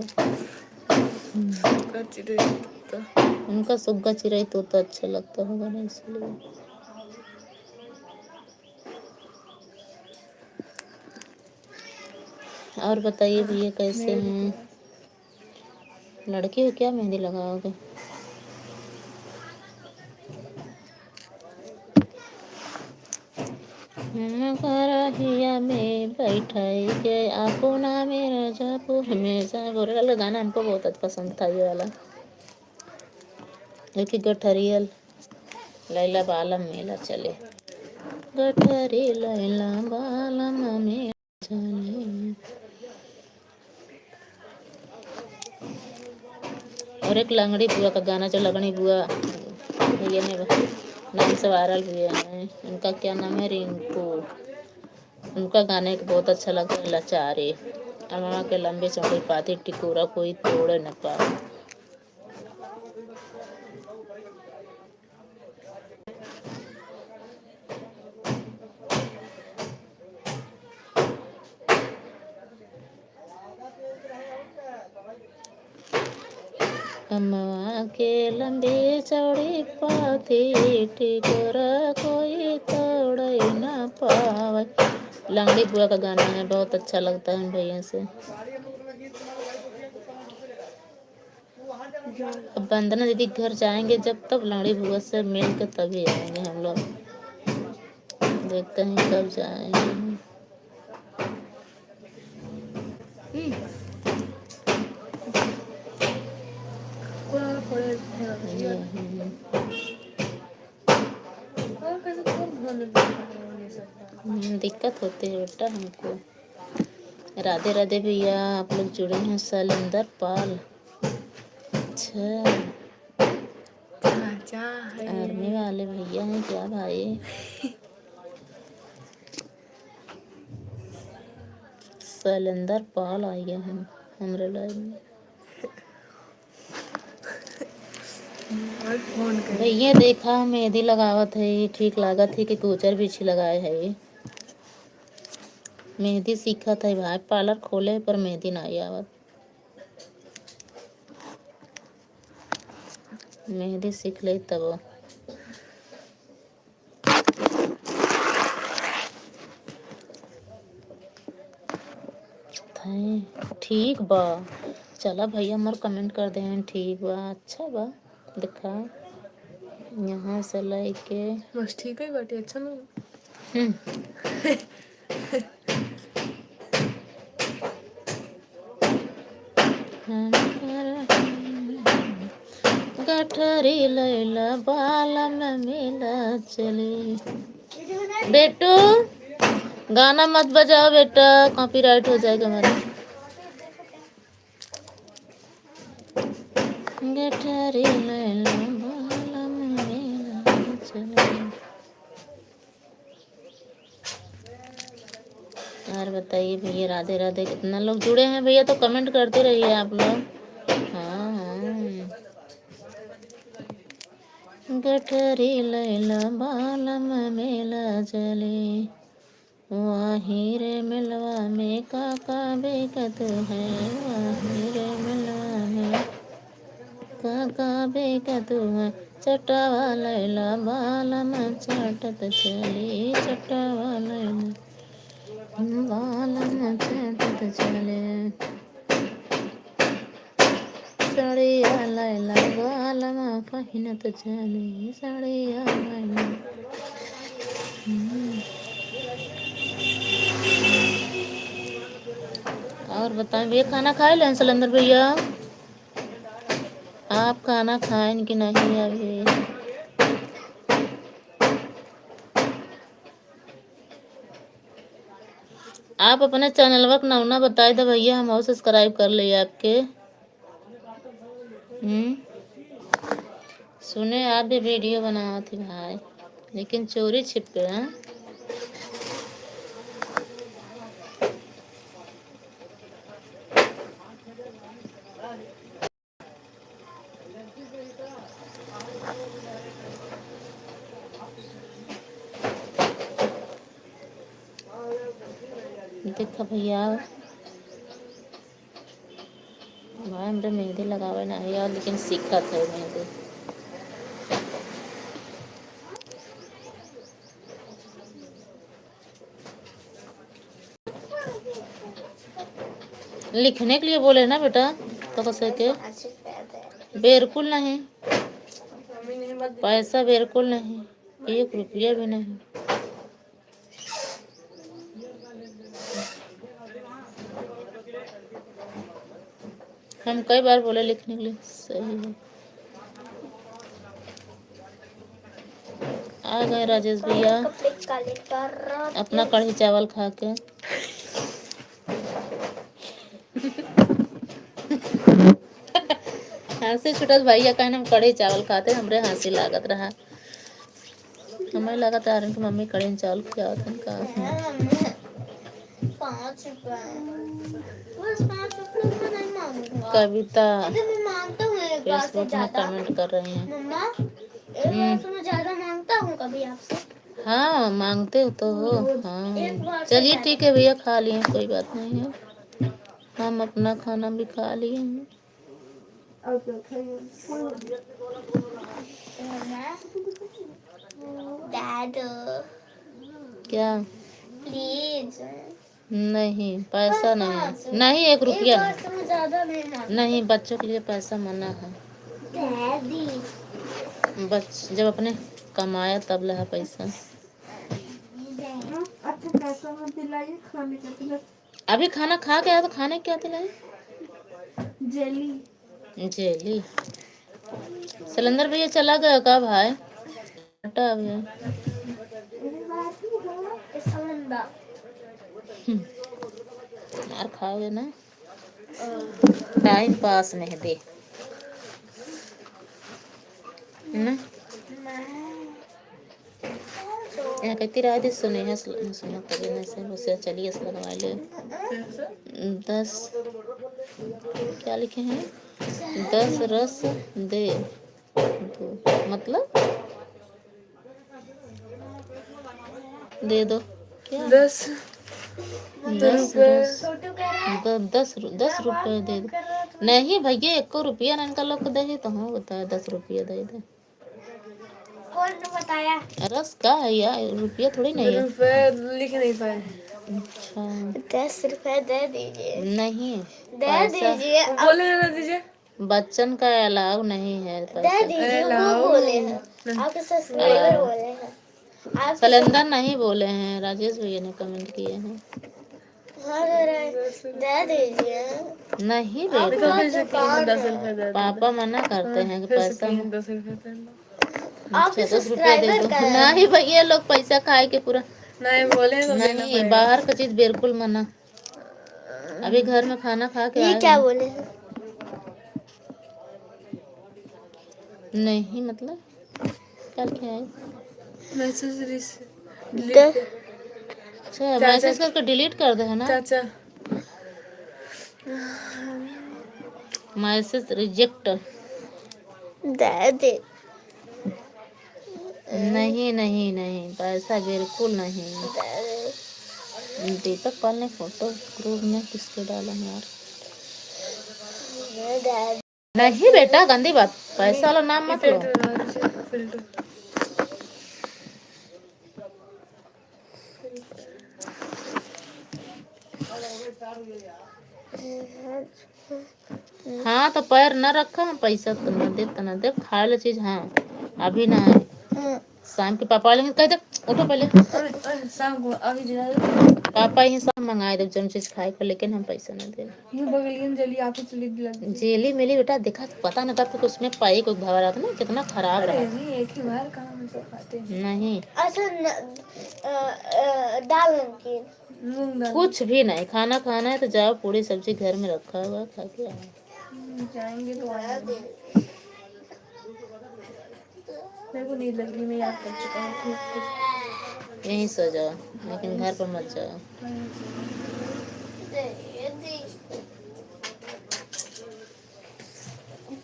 उनका सुग्गा चिरई तोता अच्छा लगता होगा ना इसलिए। और बताइए भैया कैसे हैं? लड़की हो क्या? मेहंदी लगाओगे? करहिया में बैठाई के आपो ना मेरा जापो हमेशा। गोरेलाल का गाना हमको बहुत पसंद था ये वाला। एक गठरियल लैला बालम मेला चले, गठरी लैला बालम मेला चले। और एक लंगड़ी बुआ का गाना जो लगनी बुआ भैया ने नाम से वायरल हुए हैं। उनका क्या नाम है? रिंकू। उनका गाने को बहुत अच्छा लगता है। लाचारी अम्मा के लंबे चौड़ी पाती टिकोरा कोई तोड़ न पाए। अम्मा के लंबी चौड़ी पाती टिकोरा कोई तोड़ न पावे। लंगड़ी बुआ का गाना है, बहुत अच्छा लगता है भैया से। अब वंदना दीदी घर जाएंगे जब तब लंगड़ी बुआ से मिल के तभी आएंगे हम लोग। देखते हैं कब जाएंगे। दिक्कत होती है बेटा हमको। राधे राधे भैया, आप लोग जुड़े हैं। शैलेंद्र पाल, अच्छा आर्मी वाले भैया हैं क्या भाई? शैलेंद्र पाल आ गया हम हमारे लाइव में। भैया देखा मेहंदी लगावत है, ठीक लागत है कि गोचर बिछी लगाए है। मेहंदी सीखा था भाई, पार्लर खोले पर मेहंदी ना आवत। मेहंदी सीख ले तब। ठीक बा, चला भैया मोर कमेंट कर दे ठीक बा, अच्छा बा। दिखा यहाँ से लेके बस ठीक है बाटी अच्छा ना। गठरी लैला बालम मेला चले। बेटू गाना मत बजाओ बेटा, कॉपीराइट हो जाएगा हमारा। गठरी लैला बालम मेला चले। और बताइए भैया, राधे राधे। कितना लोग जुड़े हैं भैया, तो कमेंट करते रहिए आप लोग। हाँ हाँ गठरी लैला बालम मेला चले, वाही रे मिलवा में काका बेकत है, वाही रे मिलवा में काका बेकत है। चटावा लैला बालम चाटत चली, चटावा लैला बालम चाटत चले, साड़िया लैला बालम पहिनत चली, साड़िया लैला। और बताएं भैया, खाना खाए लें सिलेंडर भैया? आप खाना खाएं कि नहीं अभी? आप अपने चैनल का नाम ना बताए तो भैया हम और सब्सक्राइब कर लिए आपके। सुने आप भी वीडियो बनाओ थी भाई, लेकिन चोरी छिपे हैं। देखा भैया भाई, हमरे मेहंदी लगावे नहीं यार, लेकिन सीखत है मेहंदी। लिखने के लिए बोले ना बेटा, तो कैसे के बिल्कुल नहीं, पैसा बिल्कुल नहीं, 1 रुपया भी नहीं। हम कई बार बोले लिखने के लिए, सही है। आ गए राजेश भैया अपना कढ़ी चावल खा के। हंसी छुटत भैया कहने हम कढ़ी चावल खाते, हमरे हंसी लागत रहा। हमें लगा था कि मम्मी कढ़ी चावल खिलावत हन का। 5 रुपए, बस 5 रुपए में नहीं मांगूंगा। कविता मैं मांगता हूँ एक बार से फेसबुक में ज्यादा। कमेंट कर रही हैं। मम्मा एक बार से मैं ज्यादा मांगता हूँ कभी आपसे। हाँ मांगते हो तो हो। एक हाँ बार से चलिए ज्यादा। ठीक है भैया, खा लिए, कोई बात नहीं है। हम अपना खाना भी खा लिए हैं। डैड क्या? प्लीज नहीं पैसा नहीं, नहीं 1 रुपया एक बार से मैं ज्यादा नहीं मांगता। नहीं, बच्चों के लिए पैसा मना है। डैडी जब अपने कमाया तब लगा पैसा। अच्छा पैसा मत दिलाइए, खाने का दिला। अभी खाना खा के आया तो खाने क्या दिलाए? जेली। जेली। सिलेंडर भैया चला गया का भाई? हटा अभी मार खाओगे ना, टाइम पास नहीं दे ना। यहाँ कहती रहा थी सुने हैं, सुना तभी नहीं से उसे चलिए इसका लगवा ले। 10 क्या लिखे हैं? 10 रस दे दो, मतलब दे दो क्या? 10 रस 10 रुपये दे दो। नहीं भैया 1 रुपया ना इनका लोग दे तो हाँ बताया 10 रुपया दे दे। कौन ने बताया? रस का है यार, रुपया थोड़ी नहीं है। रुपए लिख नहीं पाए। अच्छा 10 रुपए दे दीजिए। नहीं दे दीजिए। बोले ना दीजिए। बच्चन का अलाउ नहीं है दे पैसा। दीजिए, वो बोले हैं आपके सब्सक्राइबर बोले हैं। आप सिलेंडर नहीं बोले हैं, राजेश भैया ने कमेंट किए हैं। हाँ दे दीजिए। नहीं बेटा, 10 रुपए दे। पापा मना करते हैं कि पैसा 10 रुपए। आपके 10 रुपया दे दो। नहीं भैया लोग पैसा खाए के पूरा नहीं बोले तो देना नहीं, पड़ेगा। बाहर का चीज बिल्कुल मना। अभी घर में खाना खा के ये आए क्या हैं। बोले हैं? नहीं मतलब क्या लिखा है? मैसेज अच्छा मैसेज करके डिलीट कर दे है ना। चाचा मैसेज रिजेक्ट। दे दे नहीं नहीं नहीं, पैसा बिल्कुल नहीं। दीपक पाल ने फोटो ग्रुप में किसके डाला है यार? नहीं बेटा, गंदी बात, पैसा वाला नाम मत लो। फिल्टर हाँ तो पैर न रखा, पैसा तो न दे खाए वाला चीज। हाँ अभी ना है, शाम के पापा लेंगे, कह दे उठो पहले। शाम को अभी दिला दो। पापा ही सब मंगाए दे जो चीज खाए को, लेकिन हम पैसा न दे। ये बगलियन जल्दी आपको चली दिला दो। जेली मिली बेटा, देखा पता न करते उसमें पाई को भरा रहा था ना, कितना खराब रहा। नहीं एक ही बार कहाँ हम सब खाते हैं। नहीं दाल नमकीन मूंग दाल कुछ भी नहीं, खाना खाना है तो जाओ, पूरी सब्जी घर में रखा हुआ खा के आओ। जाएंगे तो आएंगे। मेरे को नींद लग रही, मैं याद कर चुका हूँ कुछ। यहीं सो जाओ, लेकिन घर पर मत जाओ।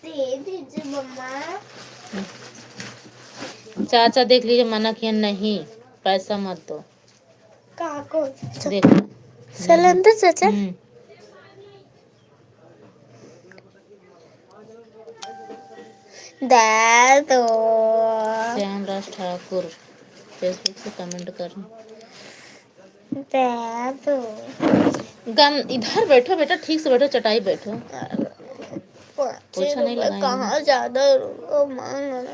दे दीजिए मम्मा। चाचा देख लीजिए, मना किया नहीं, पैसा मत दो। काको देखो सिलेंडर चाचा दे दो। श्याम राज ठाकुर फेसबुक से कमेंट कर। दे दो। इधर बैठो बेटा, ठीक से बैठो, चटाई बैठो। पोछा नहीं लगाएंगे। कहाँ ज्यादा मांग रहा?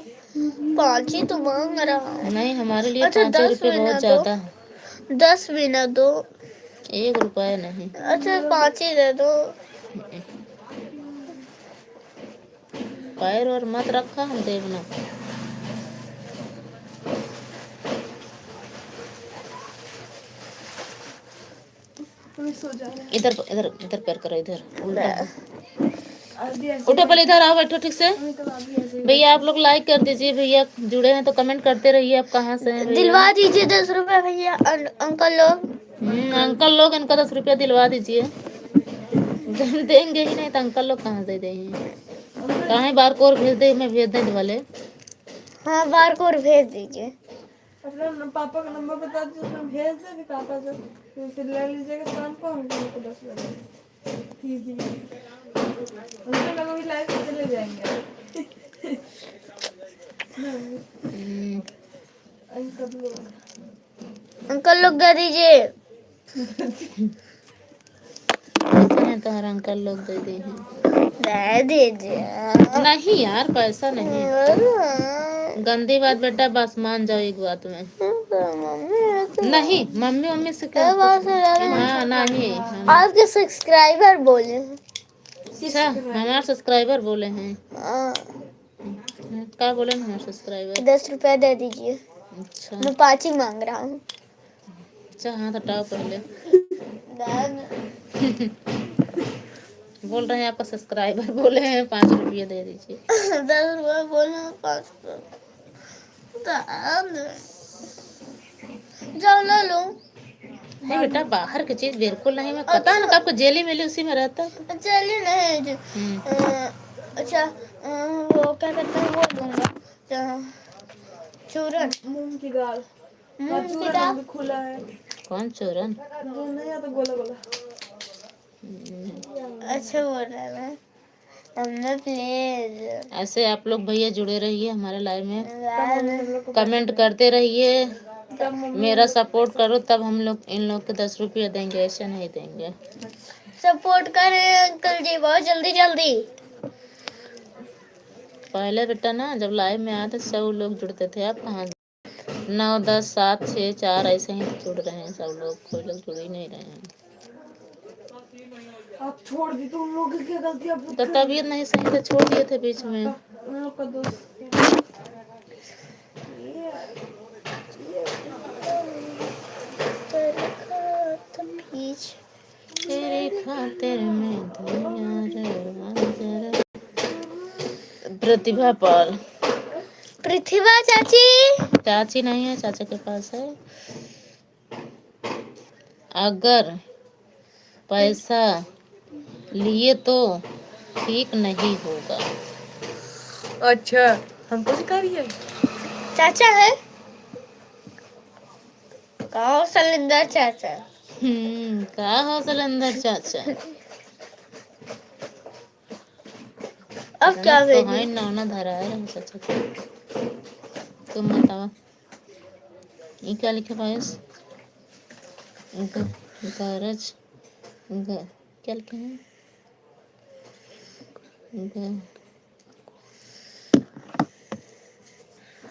5 ही तो मांग रहा हूँ। नहीं, हमारे लिए अच्छा, 5 रुपये बहुत ज्यादा है। 10 भी ना दो। 1 रुपया नहीं। अच्छा 5 ही दे दो। पैर और मत रखा, हम देव ना। सो जा रहे इधर इधर इधर पैर करो, इधर उल्टा। अभी ऐसे उठो पहले, इधर आओ, बैठो ठीक से। तो अभी ऐसे भैया आप लोग लाइक कर दीजिए, भैया जुड़े हैं तो कमेंट करते रहिए, आप कहाँ से हैं भैया? दिलवा दीजिए 10 रुपए भैया अंकल लोग। अंकल लोग इनका 10 रुपया दिलवा दीजिए। जब देंगे ही नहीं तो अंकल लोग कहाँ से देंगे? कहाँ बार कोर भेज दे, मैं भेज दें वाले। हाँ बार कोड भेज दीजिए। अपना पापा का नंबर बता दीजिए, उसमें भेज दे, फिर पापा से फिर ले लीजिएगा शाम को, हम को 10 बजे। ठीक है, उनके लोग भी लाइव से चले जाएंगे। अंकल लोग दे दीजिए। पैसा नहीं तो हर अंकल लोग दे दे हैं। दे दीजिए। नहीं यार, पैसा नहीं। गंदी बात बेटा, बस मान जाओ एक बात में। नहीं, मम्मी मम्मी से क्या? हाँ नहीं, आपके सब्सक्राइबर बोले। अच्छा हमारे सब्सक्राइबर बोले हैं। क्या बोले हमारे सब्सक्राइबर? 10 रुपया दे दीजिए। अच्छा मैं 5 ही मांग रहा हूँ। अच्छा, हाथ हटाओ पहले। बोल रहे हैं आपका सब्सक्राइबर बोले हैं 5 रुपये दे दीजिए। 10 रुपया बोले 5 जाओ ले लो। नहीं बेटा, बाहर की चीज बिल्कुल नहीं, मैं पता ना आपको जेली मिली उसी में रहता है। चलिए नहीं अच्छा वो क्या कहते हैं वो दूंगा चूरन। मूंग की दाल। मूंग की चूरन दाल अभी खुला है। कौन चूरन? जो नहीं आता गोला गोला। अच्छा बोल रहा है मैं हमने प्लीज। ऐसे आप लोग भैया जुड़े रहिए हमारे लाइव में, कमेंट करते रहिए, मेरा सपोर्ट करो, तब हम लोग इन लोग के 10 रुपये देंगे, ऐसे नहीं देंगे। सपोर्ट करें अंकल जी बहुत जल्दी जल्दी। पहले बेटा ना जब लाइव में आए थे 100 लोग जुड़ते थे, अब कहाँ 9 10 7 6 4 ऐसे ही जुड़ रहे हैं सब लोग, कोई लोग जुड़ ही नहीं रहे हैं। आप छोड़ दी तो उन लोगों की क्या गलती? आप तो तबीयत नहीं सही तो छोड़ दिए थे बीच में। उन लोग का दोस्त तेरे खातिर में दुनिया रे। प्रतिभा पाल। प्रतिभा चाची। चाची नहीं है, चाचा के पास है। अगर पैसा लिए तो ठीक नहीं होगा। अच्छा हमको सिखा रही है। चाचा है कहो सलिंदर चाचा। का हो सिलेंडर चाचा। अब क्या तो भेजूं? है ना धरा है चाचा को। तुम बताओ ये क्या लिखा पायस। गरज क्या लिखे हैं।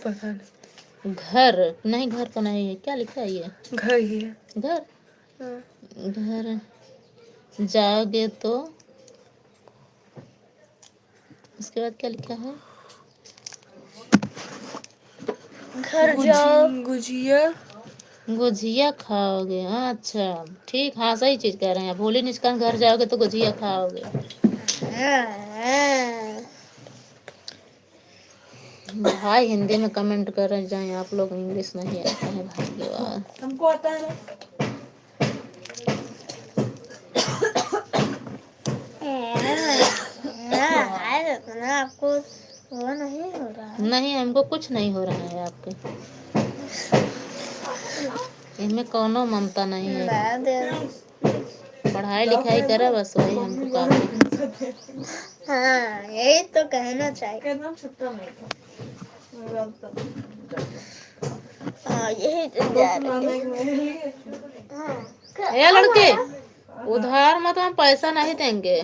पता नहीं। घर नहीं, घर का नहीं है, क्या लिखा है ये। घर ही है। घर हाँ। घर जाओगे तो उसके बाद क्या लिखा है। घर जाओ गुजिया गुजिया खाओगे। अच्छा ठीक, हाँ सही चीज कह रहे हैं। भोली निष्कान घर जाओगे तो गुजिया खाओगे। भाई हिंदी में कमेंट कर रहे जाए आप लोग, इंग्लिश नहीं आता है भाग्यवान। हमको आता है ना। आपको वो नहीं हो रहा है। नहीं हमको कुछ नहीं हो रहा है आपके। इनमें कोनो ममता नहीं है। पढ़ाई लिखाई करा बस वही हमको काफी। हाँ यही तो कहना चाहिए। कहना छुट्टा नहीं था। हाँ यही तो जा रही है। हाँ। ये लड़के उधार मत, हम पैसा नहीं देंगे।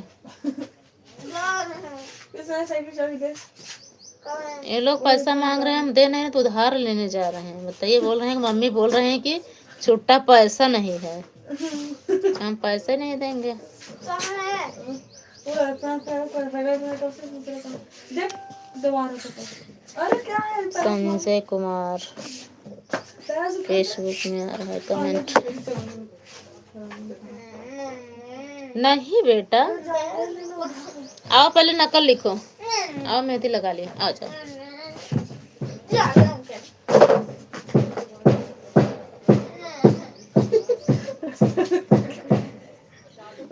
ये लोग पैसा मांग रहे हैं, हम दे नहीं रहे तो उधार लेने जा रहे हैं। बताइए, बोल रहे हैं कि मम्मी बोल रहे हैं कि छुट्टा पैसा नहीं है, हम पैसे नहीं देंगे। संजय कुमार फेसबुक में आ रहा है कमेंट। नहीं बेटा, आओ पहले नकल लिखो। आओ मेहंदी लगा लिया, आ जाओ।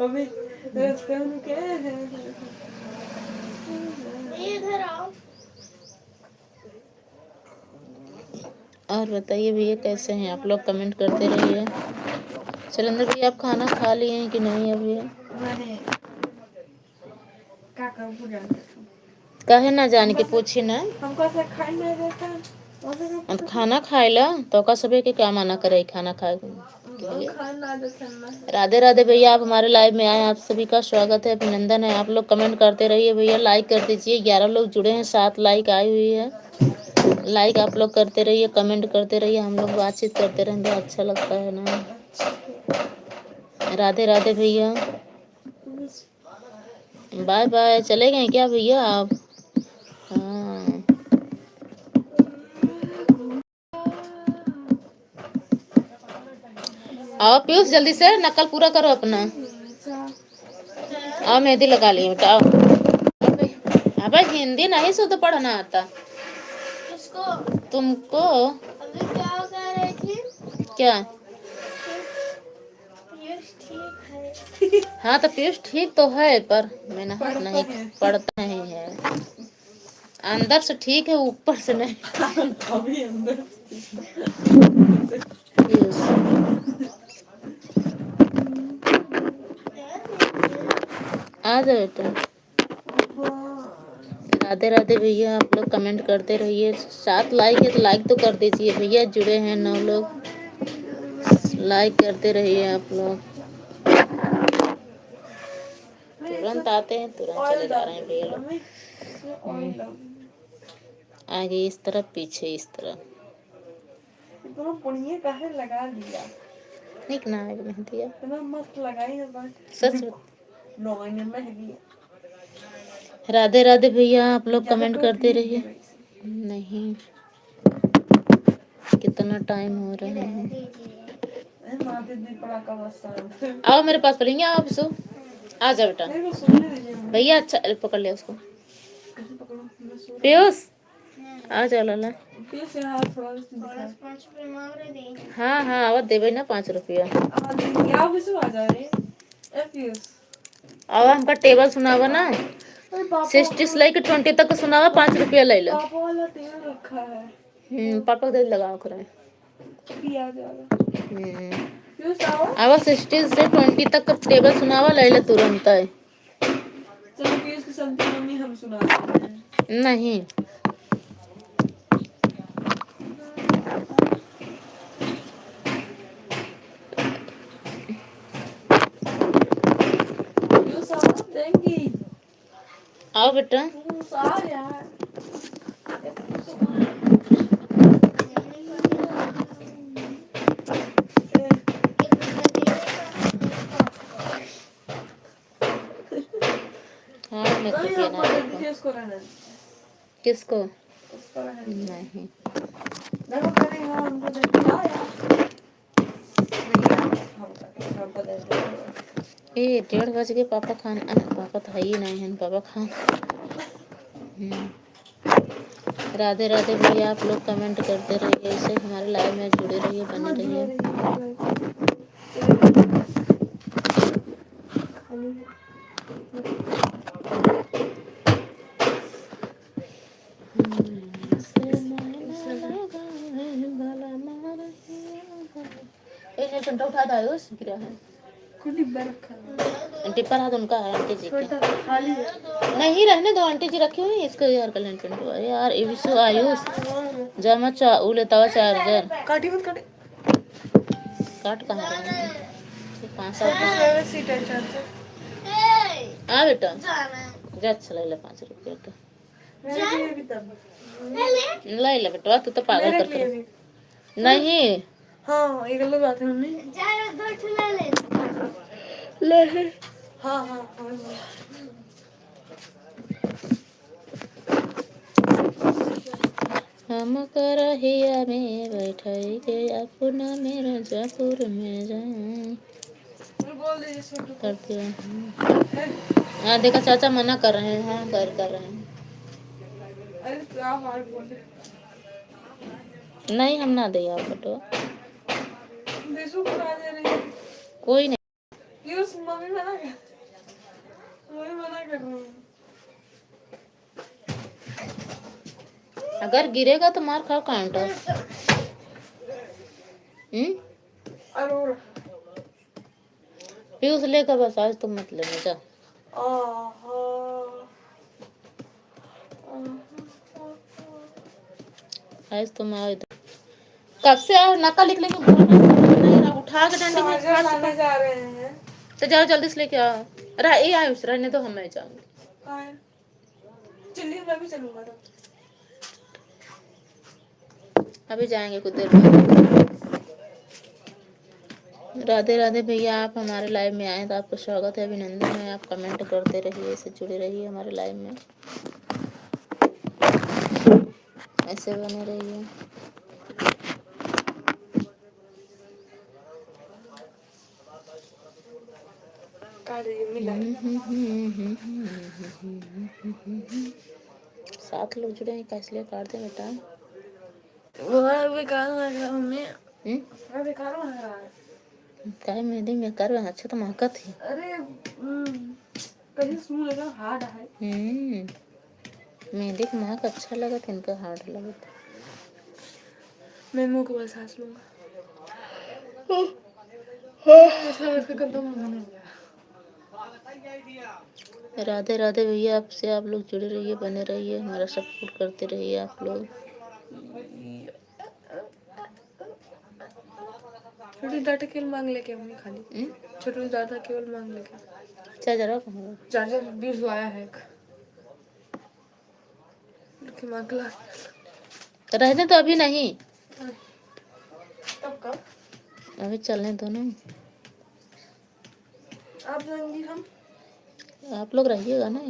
अभी रास्ते में क्या है। इधर आओ। और बताइए भैया कैसे हैं आप लोग, कमेंट करते रहिए। सिलेंडर भैया आप खाना खा लिए हैं कि नहीं अभी। कहे ना जाने के पूछी ना। हमको ऐसा खाई नहीं देता। अब खाना खाए ला तो का सबे के क्या माना करे खाना खाए के लिए। खाना देता ना। राधे राधे भैया, आप हमारे लाइव में आए, आप सभी का स्वागत है, अभिनंदन है। आप लोग कमेंट करते रहिए भैया, लाइक कर दीजिए। 11 लोग जुड़े हैं, 7 लाइक आई हुई है। लाइक आप लोग करते रहिए, कमेंट करते रहिए, हम लोग बातचीत करते रहेंगे, अच्छा लगता है ना। राधे राधे भैया, बाय बाय। चले गए क्या भैया आप। हाँ आओ पीयूष, जल्दी से नकल पूरा करो अपना। आओ मेहंदी लगा लिए बेटा, आओ। अबे हिंदी नहीं शुद्ध पढ़ना आता तुमको। अभी क्या कह रही थी। क्या। पीयूष ठीक है। हाँ तो पीयूष ठीक तो है, पर मेहनत नहीं पढ़ता नहीं है। अंदर से ठीक है, ऊपर से नहीं। अभी अंदर पीयूष आ जाओ बेटा। राधे राधे भैया, आप लोग कमेंट करते रहिए। 7 लाइक है तो लाइक तो कर दीजिए भैया। जुड़े हैं 9 लोग, लाइक करते रहिए आप लोग। तुरंत आते हैं तुरंत चले जा रहे हैं भैया लोग। आगे इस तरफ, पीछे इस तरफ। पुड़िये काहे लगा दिया। ठीक ना है मेहंदी है। इतना मस्त लगाई है बात। सच। नौगन में है। राधे राधे भैया, आप लोग कमेंट करते रहिए। नहीं कितना टाइम हो रहा है। आओ मेरे पास पढ़ेंगे आप सो। आ जा बेटा भैया। अच्छा पकड़ लिया उसको। पीयूष आ जा लाला। हाँ हाँ आवाज देवे ना 5 रुपया। अब हमका टेबल सुनावा ना, 60 से लेके 20 तक सुनावा, 5 रुपया ले लो। पापा वाला तेल रखा है। पापा को लगाओ कराए प्याज वाला यूज आओ। आवा 16 से 20 तक का टेबल सुनावा लैला तुरंत है। चलो पीस की सब्जी मम्मी हम सुना रहे हैं। नहीं यूज आओ देंगी। आओ बेटा। यूज आ यार। हाँ मैं नहीं खुद हम ना कर दीजिए उसको रहने। किसको उसको रहने। नहीं देखो करें हाँ हमको देख यार। हम को दे दे। ये 1:30 बज गए पापा खाना पापा तो है ही नहीं है पापा खाना। राधे राधे भैया आप लोग कमेंट करते रहिए ऐसे हमारे लाइव में जुड़े रहिए बने रहिए। घंटा उठा था आयुष गिरा है डिब्बा रखा है। टिप्पर हाथ उनका है आंटी जी छोटा का खाली है। नहीं रहने दो आंटी जी रखी हुई इसको यार कल्याण पिंटू अरे यार ये विशु आयुष जमा चा वो लेता हुआ चार्जर काटी मत काटी। काट कहाँ रहे हैं 5-7 सीट है चार्जर। हाँ बेटा जा चला ले 5 रुपये का मेरे लिए भी तब। ला ले बेटा तू तो पागल मेरे कर लिए भी। नहीं हाँ ये गलत बात है मम्मी। ले हाँ हाँ हाँ हम करहिया में बैठाई के अपना मेरा जयपुर में जाए बोल दीजिए छोटू को। करते हैं हाँ देखा चाचा मना कर रहे हैं हाँ कर रहे हैं अरे तो आप और बोले। नहीं हम ना दे आप फोटो विशु को कहा दे रही है। कोई नहीं ये उस मम्मी मना कर। मम्मी मना कर रही है। अगर गिरेगा तो मार खाओ कांटा अरोड़ा। पीयूष लेकर बस आज तुम मत लेने जा आज तुम आओ इधर कब से आओ नका लिख लेके नहीं रहा उठा के डंडी में चार्जर लाने जा रहे हैं। तो जाओ जल्दी से लेके आओ अरे ये आयुष रहने तो हम जाऊंगी कहाँ है? चलिए मैं भी चलूंगा तो। अभी जाएंगे कुछ देर में राधे राधे भैया आप हमारे लाइव में आए तो आपका स्वागत है अभिनंदन है आप कमेंट करते रहिए ऐसे जुड़े रहिए हमारे लाइव में ऐसे बने रहिए मिला 7 लोग जुड़े हैं इसलिए काट दे बेटा वो बेकार लग रहा मम्मी। बेकार लग रहा है। काय मेहंदी में कर अच्छा तो महका थी अरे कहीं सुन लगा हार्ड है। मेहंदी का महक अच्छा लगा था इनका हार्ड लगा था मैं मुंह को बस सांस लूंगा। राधे राधे भैया आपसे आप लोग जुड़े रहिए बने रहिए हमारा सपोर्ट करते रहिए आप लोग छोटी डाटा केवल मांग लेके मम्मी खाली छोटी डाटा केवल मांग लेके चार्जर चार्जर 20 लाया है मांगला रहने तो अभी नहीं तब कब अभी चलने दो ना आप जाएंगी हम आप लोग रहिएगा ना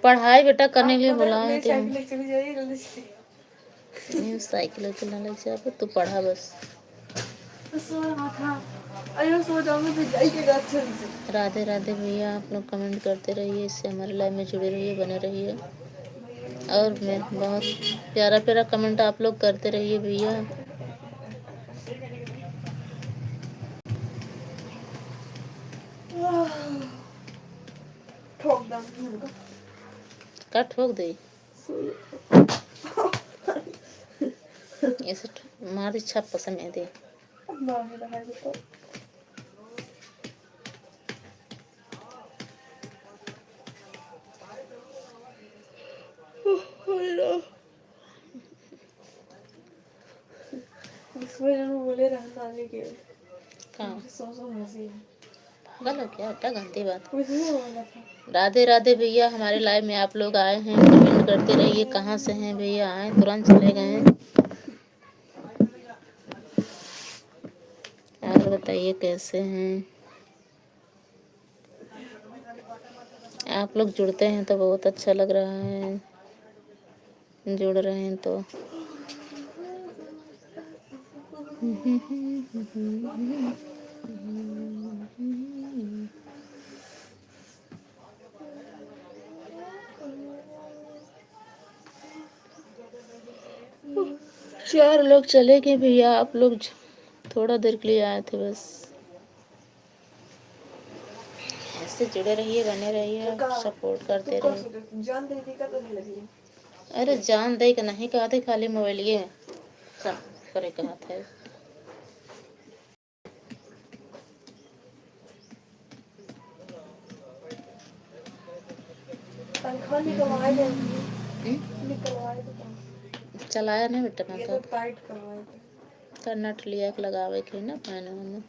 पढ़ाई बेटा करने के लिए बोला है साइकिल चली जाइए जल्दी से। साइकिल चलने लग जाए तू पढ़ा बस सो रहा था अरे सो जाऊंगी फिर जाइएगा अच्छे से। राधे राधे भैया आप लोग कमेंट करते रहिए इससे हमारे लाइव में जुड़े रहिए बने रहिए और मैं बहुत प्यारा प्यारा कमेंट आप लोग करते रहिए भैया ठोक दम का ठोक दे ये से मार इच्छा पसंद है दे मार रहा है तो इस वजह से बोले रहना आने के कहाँ सो हंसी पागल हो क्या बेटा गंदी बात कुछ नहीं बोला था राधे राधे भैया हमारे लाइव में आप लोग आए हैं कमेंट करते रहिए कहाँ से हैं भैया आए तुरंत चले गए और बताइए कैसे हैं आप लोग जुड़ते हैं तो बहुत अच्छा लग रहा है जुड़ रहे हैं तो चार लोग चले गए भैया आप लोग थोड़ा देर के लिए आए थे बस ऐसे जुड़े रहिए बने रहिए सपोर्ट करते रहिए जान दीदी का तो नहीं लगी अरे जान दे के नहीं कहा थे खाली मोबाइल ये सब करे कहा था तनख्वाह निकलवाए थे निकलवाए थे चलाया नहीं बेटा मैं ये तो तो टाइट करवाए थे तो नट लिया के लगावे के ना पहने में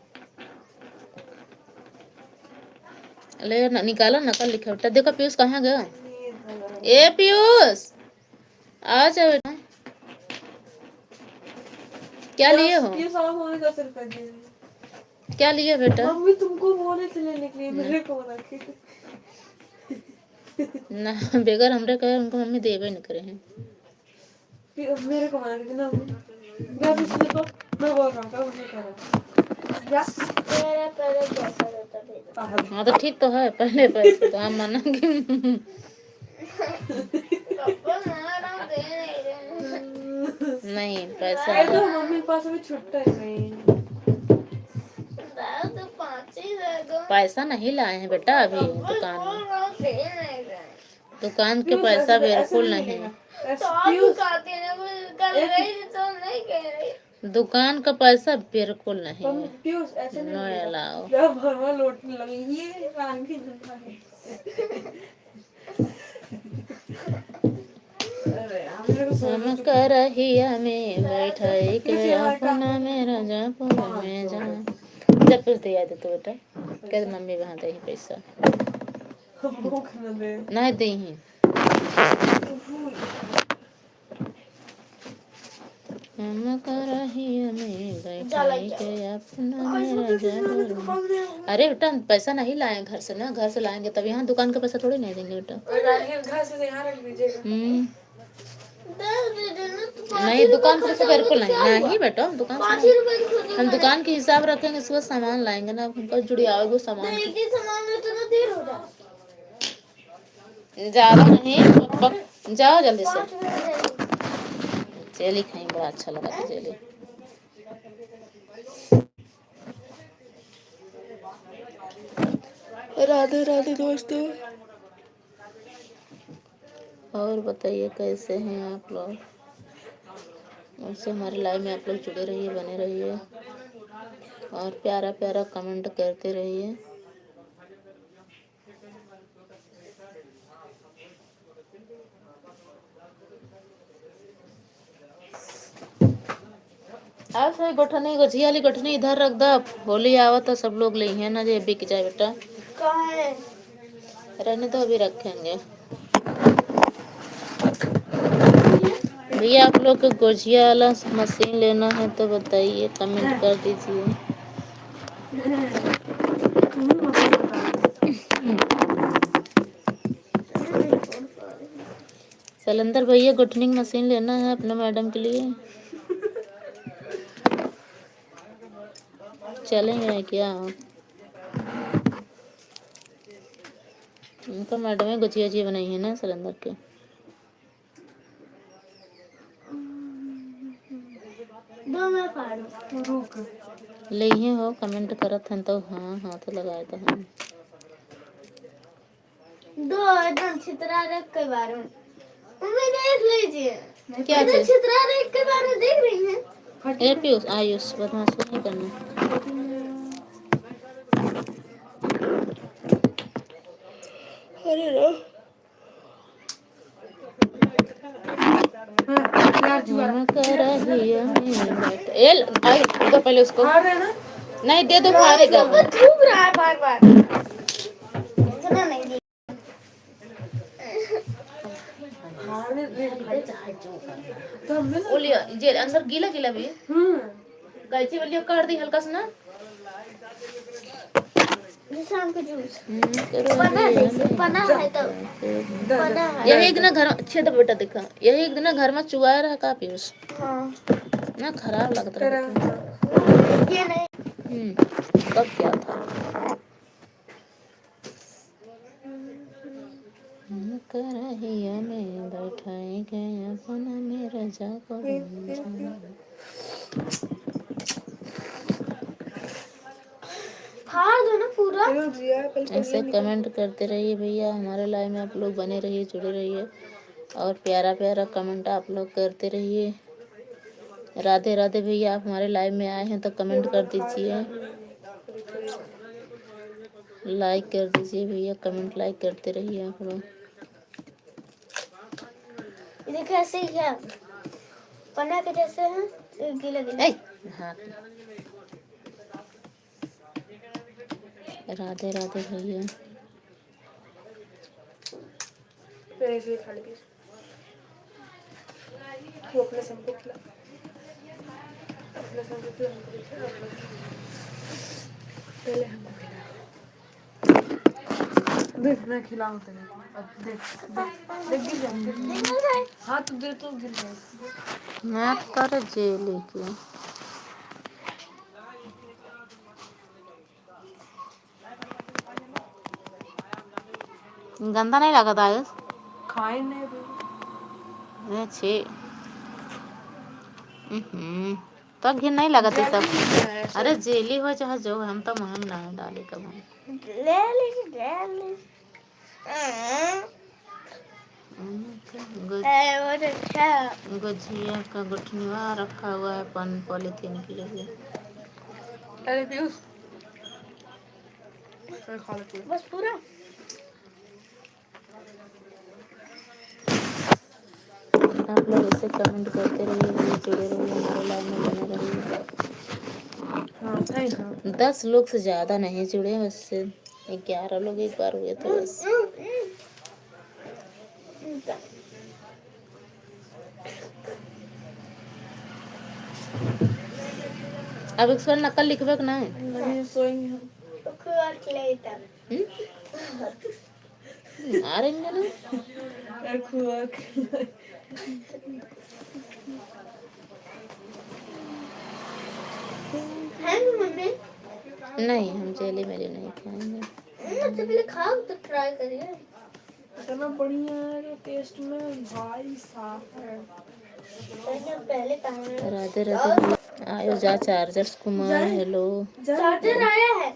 ले निकालो नकल लिखा बेटा देखो पीयूष कहाँ गया ए पीयूष आ जाओ बेटा क्या लिए हो ये साफ होने 10 रुपए दिए क्या लिए बेटा मम्मी तुमको बोले थे लेने के लिए मेरे को रखे ना बेगर हमरे कहे उनको मम्मी देवे न करे हैं मेरे को मना करती ना मैं पिछले तो मैं बोल रहा था मुझे कह रहा मेरा पहले पैसा देता भेजो हाँ तो ठीक तो है पहले पैसे तो हम मानेंगे पापा ना दे नहीं रहे नहीं पैसा अरे तो मम्मी के पास अभी छुट्टा है नहीं तो 5 ही दे दो पैसा नहीं लाए हैं बेटा अभी दुकान में दे नहीं रहे दुकान के पैसा बिल्कुल नहीं तो आप दुकाते हैं वो कल गई थी तो नहीं कह रही दुकान का पैसा बिल्कुल नहीं है पीयूष ऐसे नो नहीं अलाउ जब भरवा लौटने लगी ये रान की जनता है अरे यार मेरे को हम कर रहिया में बैठाई के अपना मेरा जयपुर में जा जब कुछ दिया दे तो बेटा कह मम्मी वहाँ दे पैसा भूख न दे नहीं दी ही हम कर रहिया में बैठाई के अपना मेरा जयपुर में अरे बेटा पैसा नहीं लाए घर से ना घर से लाएंगे तब यहाँ दुकान का पैसा थोड़ी नहीं देंगे बेटा घर से यहाँ रख दीजिएगा नहीं दुकान से तो बिल्कुल नहीं नहीं बेटा हम दुकान से नहीं। हम दुकान के हिसाब रखेंगे सुबह सामान लाएंगे ना हमको जुड़ियाओगे सामान ज्यादा नहीं जाओ जल्दी से जेली खाई बड़ा अच्छा लगा था जेली राधे राधे दोस्तों और बताइए कैसे हैं आप लोग ऐसे हमारे लाइव में आप लोग जुड़े रहिए बने रहिए और प्यारा प्यारा कमेंट करते रहिए आप सही गठनी गझियाली गठनी इधर रख दो होली आवत तो सब लोग ले हैं ना जे बिक जाए बेटा रहने तो अभी रखेंगे भैया आप लोग को गुजिया वाला मशीन लेना है तो बताइए कमेंट कर दीजिए सलंदर भैया गुटनिंग मशीन लेना है अपने मैडम के लिए चलेंगे क्या उनका मैडम है गुजिया जी बनाई है ना सलंदर के ले ही हो कमेंट करत हैं तो हाँ हाथ लगाए तो हम दो एकदम छितरा रख के बारे में मम्मी देख लीजिए क्या ये तो चीज? चित्रा देख के मैंने देख रही है। ए पीयूष आयुष बदमाशी नहीं करना। अरे रो हम करहिया में बैठ एल आई दो पहले उसको। खा रहे ना नहीं दे दो खाएगा वो थूक रहा है बार बार। इतना नहीं दी। खाने दे तो हमने ना ओलिया जे अंदर गीला गीला भी है। कैची वाली काट दी हल्का सा ना। शाम का जूस करहिया बना जैसे में बना है तो बना है। यही एक दिन घर छेद बेटा देखा यही एक दिन घर में चुआ रहा का पीयूष हाँ ना खराब लगता करा है। ये नहीं कब क्या था हम करहिया में बैठाएंगे अपना मेरा जाको फाड़ दो ना पूरा। चलो जिया कल ऐसे कमेंट करते रहिए भैया हमारे लाइव में आप लोग बने रहिए जुड़े रहिए और प्यारा प्यारा कमेंट आप लोग करते रहिए। राधे राधे भैया आप हमारे लाइव में आए हैं तो कमेंट कर दीजिए लाइक कर दीजिए भैया कमेंट लाइक करते रहिए आप लोग। ये देखो ऐसे ही है पन्ना के जैसे है गीला गीला। ए, हाँ राधे राधे भैया फिर ऐसे खा ली वो अपने सबको खिला अपने सबको खिला पहले हमको खिला देख मैं खिलाऊं तेरे अब देख देख गिर जाए हाँ तो दे तो गिर जाए मैं कर जेली की गंदा नहीं लगा था आयुष खाए नहीं भी अच्छे तो घिन नहीं लगा थी सब। अरे जेली हो चाहे जो हम तो महम ना डाले कब हम ले लीजिए और अच्छा गुजिया का गुठनिया रखा हुआ है पॉलीथीन के लिए। अरे पीयूष चल खा ले पीयूष बस पूरा आप लोग इसे कमेंट करते रहिए जुड़े रहिए हमारे लाइव में बने रहिए। हाँ सही हाँ 10 लोग से ज़्यादा नहीं जुड़े बस 11 लोग एक बार हुए थे बस। अब इस पर नकल लिखबे कि नहीं? नहीं सोएंगे हम आ रही है ना मम्मी नहीं हम जेली मेली नहीं खाएंगे। सबसे पहले खाओ तो ट्राई करिए इतना बढ़िया है टेस्ट में भाई साफ है पहले कहा राधे राधे आयो जा चार्जर्स कुमार हेलो चार्जर आया है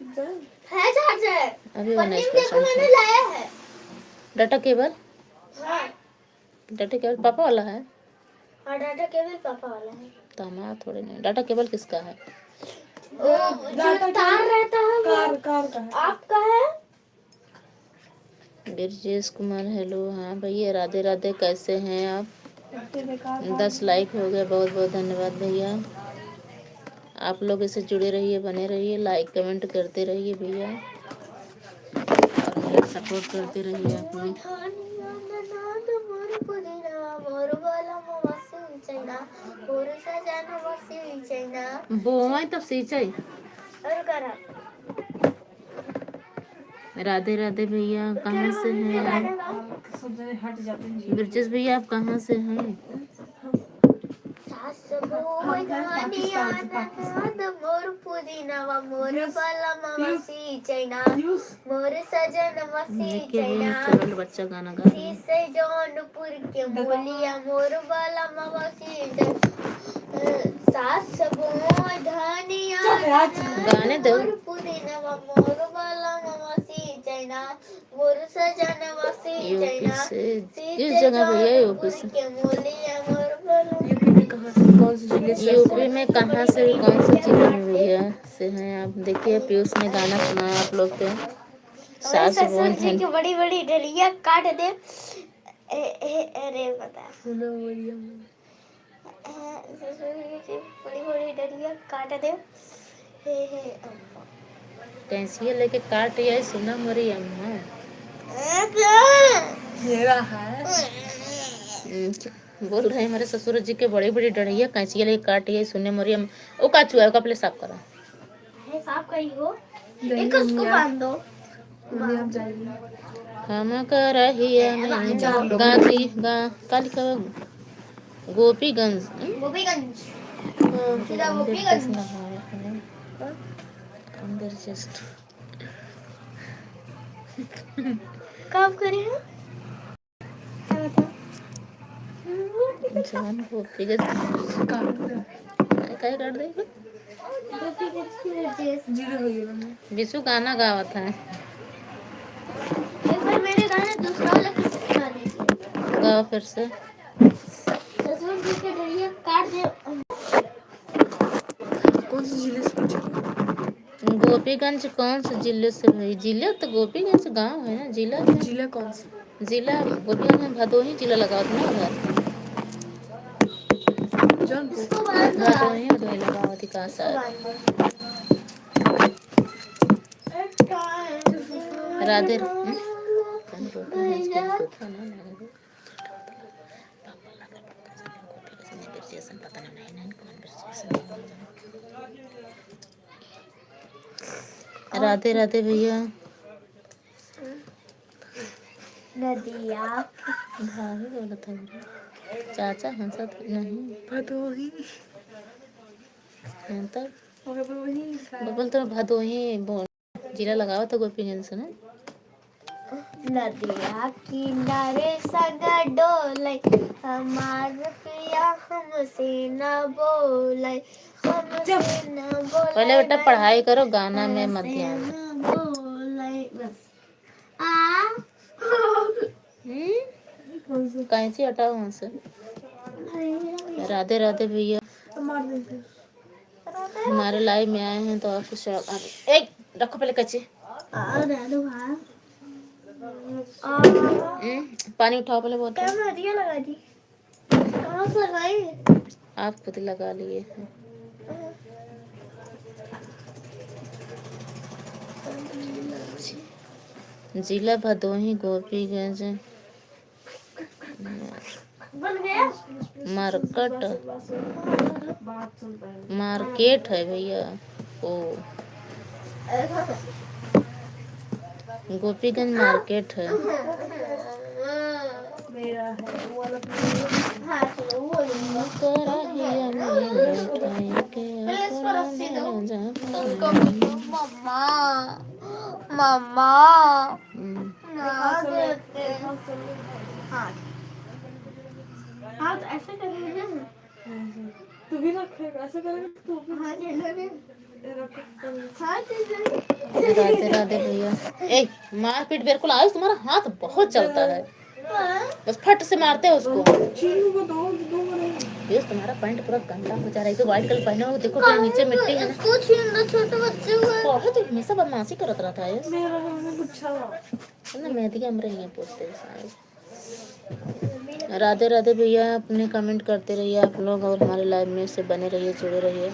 चार्जर अभी पन्नी में देखो मैंने लाया है डाटा केबल हाँ डाटा केबल पापा वाला है। और डाटा केबल पापा वाला है तो हमारा थोड़े नहीं डाटा केबल किसका है? जो तार रहता है वो कार का है आपका है। ब्रजेश कुमार हेलो हाँ भैया राधे राधे कैसे हैं आप? इतने बेकार 10 लाइक हो गया बहुत बहुत धन्यवाद भैया। आप लोग इसे जुड़े रहिए बने रहिए लाइक कमेंट करते रहिए भैया और मेरा सपोर्ट करते रहिए आप लोग। बोई तब सींचाई राधे राधे भैया कहाँ से हैं आप? सब जने हट जाते हैं ब्रजेश भैया आप कहाँ से हैं? मोर पुदीना मोर बाला मसी चैना पीयूष मोर सजन मसी लेके भी चैना चलो बच्चा गाना गा रहा है। से जौनपुर के बोलिया मोर बाला मसी सास सबो धनिया गाने दो मोर पुदीना मोर बाला मसी चैना चाइना मोर सजनवासी यूपी चाइना से सीते किस जगह भैया यूपी से? के मोली अमर बनो यूपी में कहाँ से कौन से जिले से यूपी में कहाँ से कौन से जिले में भैया से हैं आप? देखिए पीयूष ने गाना सुनाया आप लोग के हमारे सास ससुर बोल जी धन की बड़ी बड़ी डलिया काट दे अरे बता सुनो मरियम ससुर जी की बड़ी बड़ी डलिया काट दे हे अम्मा कैंसिया लेके काट या सुना मरी अम्मा। मेरा है बोल रहे हैं हमारे ससुर जी के बड़ी बड़ी डढ़िया कैंसिया लेके काट या सुने मरी अम्मा। ओ का चुआ का पहले साफ करा। है साफ करी हो नहीं एक उसको मम्मी बांध दो मम्मी आप जाइए हम करहिया में गाजी गा काली का गोपीगंज गोपीगंज सीधा अंदर गोपीगंज जस्ट नहाया अंदर जस्ट कब करे हैं जान गोपीगंज काय काट दे गोपीगंज की वजह से जीरो हो गया मम्मी विशु गाना गावत है एक बार मेरे गाना दूसरा वाला फिर से गा दीजिए गाओ फिर से। ससुर जी के डलिया काट दे कौन से जिले से पूछे गोपीगंज कौन से जिले से भाई? जिला तो गोपीगंज गांव है ना, जिला क्या? जिला कौन सा जिला गोपीगंज में भदोही जिला लगा था ना उधर जौनपुर इसको बांध दो यार भदोही भदोही लगा हुआ थी कहाँ इसको सर बांध दो राधे राधे राधे भैया। नदिया भाभी बोला था चाचा हंसा नहीं भदोही हैं तब मगर वही बबल तो भदोही जिला लगावा था गोपीगंज से ना। नदिया किनारे सगा डोले हमार पिया हमसे न बोले हमसे न बोले पहले बेटा पढ़ाई करो गाना में मत हमसे ध्यान दो। न बोले बस आ कौन से कैंची हटाओ वहाँ से। राधे राधे भैया। मार देते हमारे लाइव में आए हैं तो आपको एक रखो पहले कच्चे पानी उठाओ पहले बहुत नदिया लगा दी कहाँ से लगाई आप खुद ही लगा लिए हैं। जिला भदोही गोपीगंज बन गया मार्केट बात सुन पाए मार्केट है भैया। ओ गोपीगंज मार्केट है। मेरा है वो वाला हाँ चलो वो लूंगा करहिया में बैठाई के अपना मेरा जान। मम्मा मम्मा हाँ हाँ तो ऐसे करेंगे ना तू भी रखेगा ऐसे करेगा तू भी हाँ चलोगे रख हाँ चलोगे राधे राधे भैया। ए मारपीट बिल्कुल आयुष तुम्हारा हाथ बहुत चलता है बस फट से मारते हो उसको। चीनू को दो बड़े ये तुम्हारा पैंट पूरा गंदा हो जा रहा है तो व्हाइट कलर पहने हो देखो फिर नीचे मिट्टी है ना। इसको छीन लो छोटे बच्चे हुए बहुत ही हमेशा बदमाशी करत रहता है मेरा हमने पूछा ना मेहदी हम रही हैं पूछते हैं शायद। राधे राधे भैया अपने कमेंट करते रहिए आप लोग और हमारे लाइव में से बने रहिए जुड़े रहिए।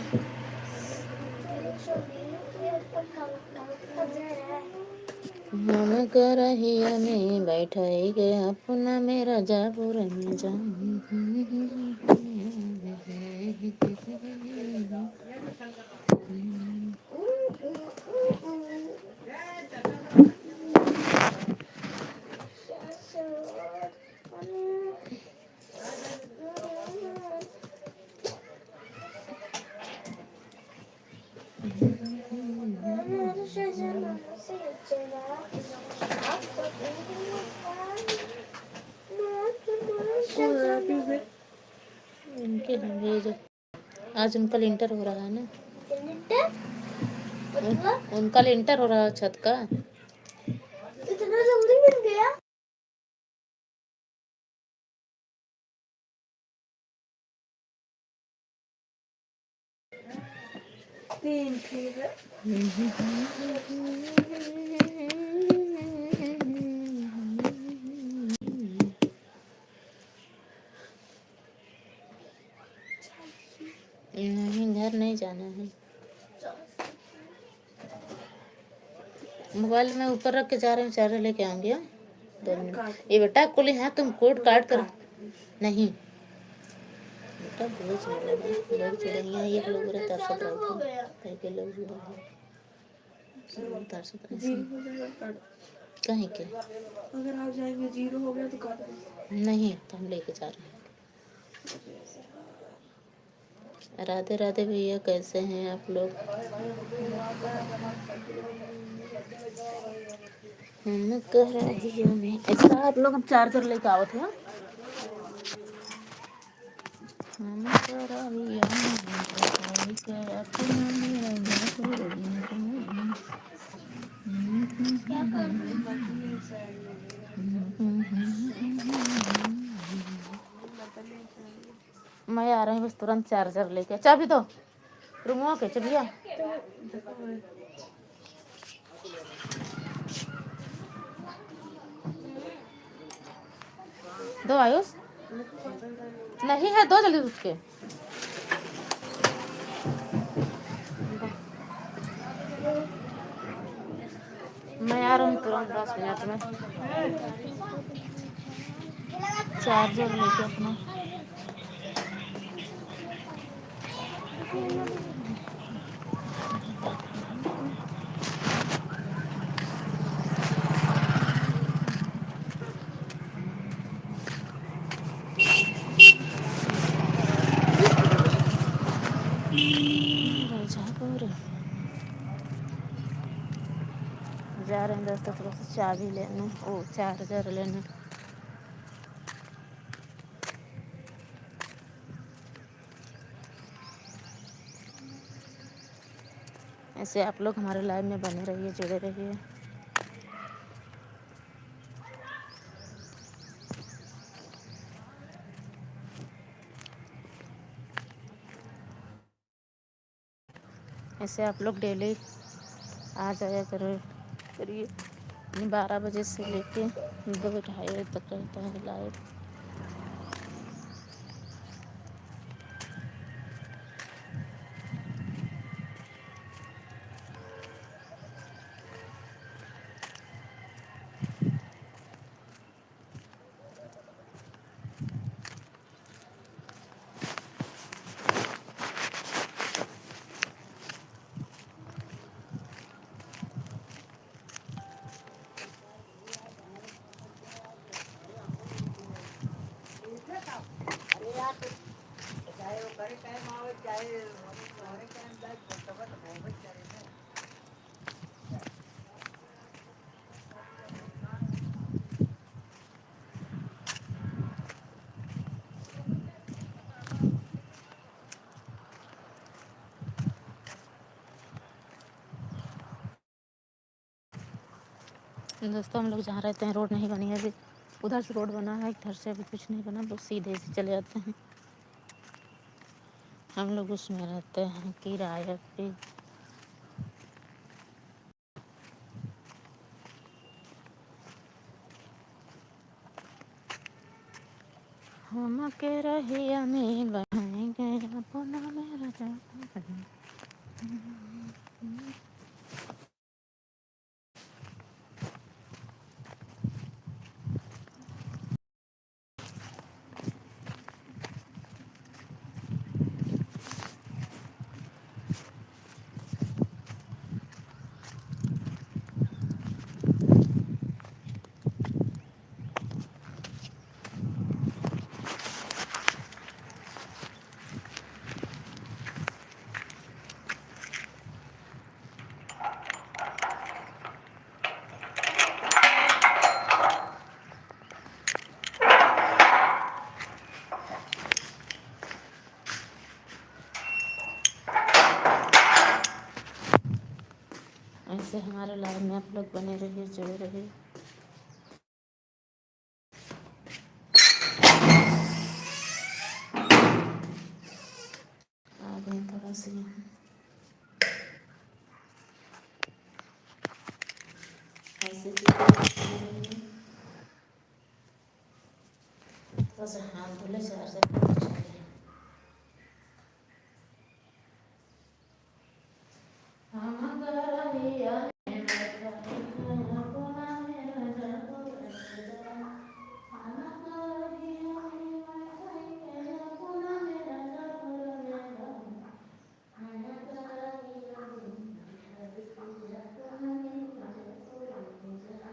हम करहिया में बैठाई के अपना मेरा जापुर में जान। उनके भेज आज उनका लिंटर हो रहा है ना। उनका लिंटर हो रहा है छत का। 3 ठीक है। नहीं, घर नहीं जाना है। मोबाइल में ऊपर रख के जा रहे हैं, चार्जर लेके आऊंगी। 2 मिनट। ये बेटा कुली है, तुम कोड काट कर नहीं बेटा बोझ नहीं लगा। लोग चुड़ैया एक लोग रे तरसत रहते कहीं के लोग जुड़ा है तरसत ऐसे 0 हो जाएगा काट। कहीं के अगर आप जाएंगे 0 हो गया तो काट देंगे। नहीं, तो हम लेके जा रहे हैं। राधे राधे भैया, कैसे हैं आप लोग? हम कह रही में ऐसा आप लोग हम चार्जर लेके आओ थे। हम कह रही मैं आ रही हूँ बस तुरंत चार्जर लेके। चाबी दो रूमों के चलिए। दो आयुष नहीं है, दो जल्दी उठ के। मैं आ रहा हूँ तुरंत 10 मिनट में चार्जर लेके अपना। जा रहे हैं दोस्तों थोड़ा सा चाबी लेने, ओ चार्जर लेने। ऐसे आप लोग हमारे लाइव में बने रहिए, जुड़े रहिए। ऐसे आप लोग डेली आ जाया करिए। 12 बजे से लेके 2-2:30 बजे तक रहता है लाइव। दोस्तों हम लोग जहाँ रहते हैं रोड नहीं बनी है अभी। उधर से रोड बना है, इधर से अभी कुछ नहीं बना, बस सीधे से चले जाते हैं। हम लोग उसमें रहते हैं किराए पे। हम के रहिया में बहेंगे अपना मेरा जान। ऐसे हमारे लाइव में आप लोग बने रहिए, जुड़े रहिए। आ गए थोड़ा सा यहाँ। ऐसे चीज़ें थोड़ा सा हाथ धुले चार से पाँच चाहिए। हम गरमिया में बैठा खाना कोना में रजा को रजा खाना गरमिया में बैठा खाना कोना में रजा को रजा खाना गरमिया में बैठा कोना में रजा को रजा।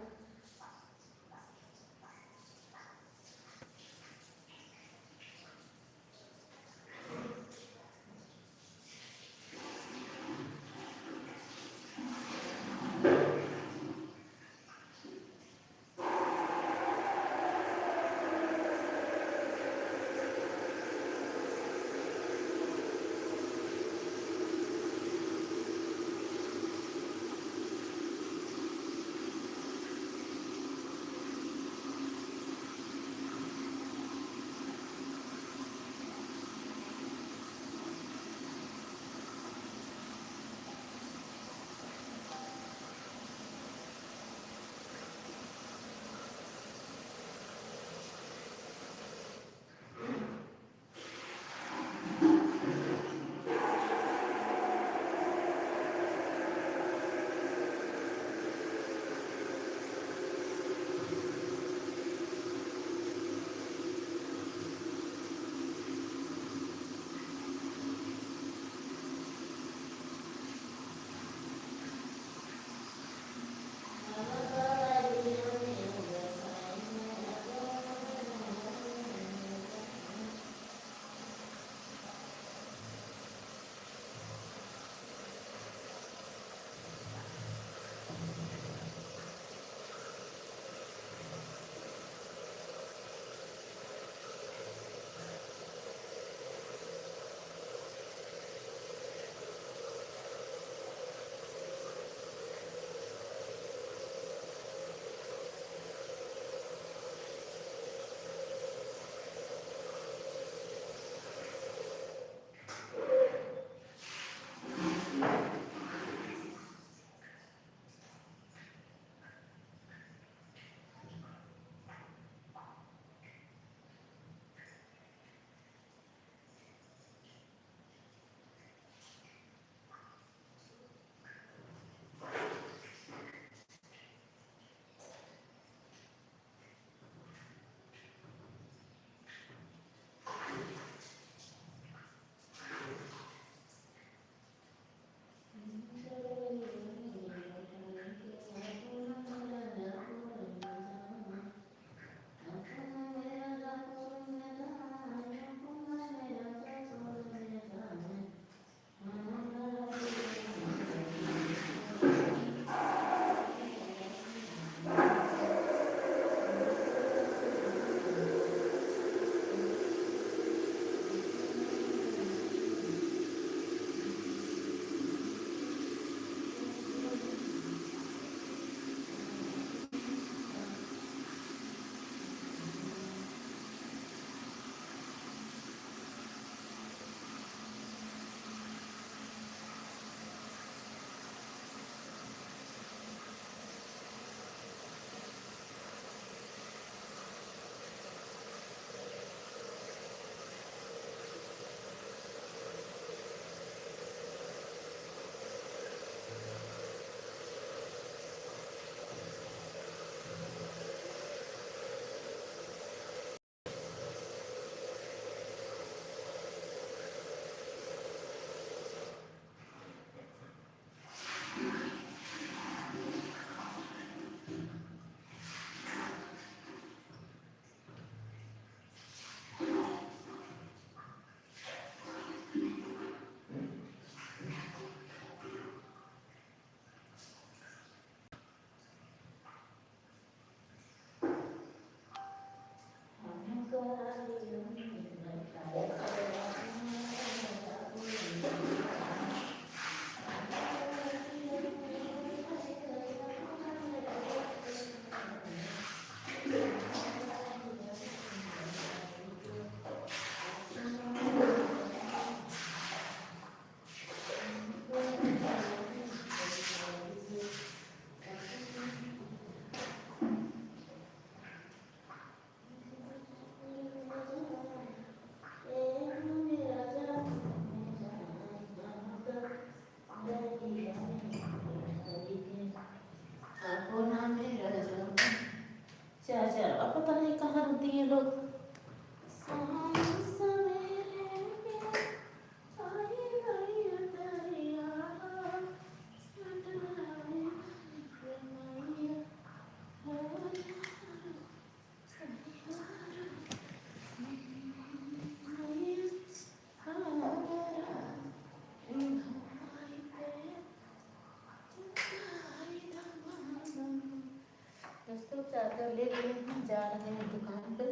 ले लिए हैं, जा रहे हैं दुकान पे,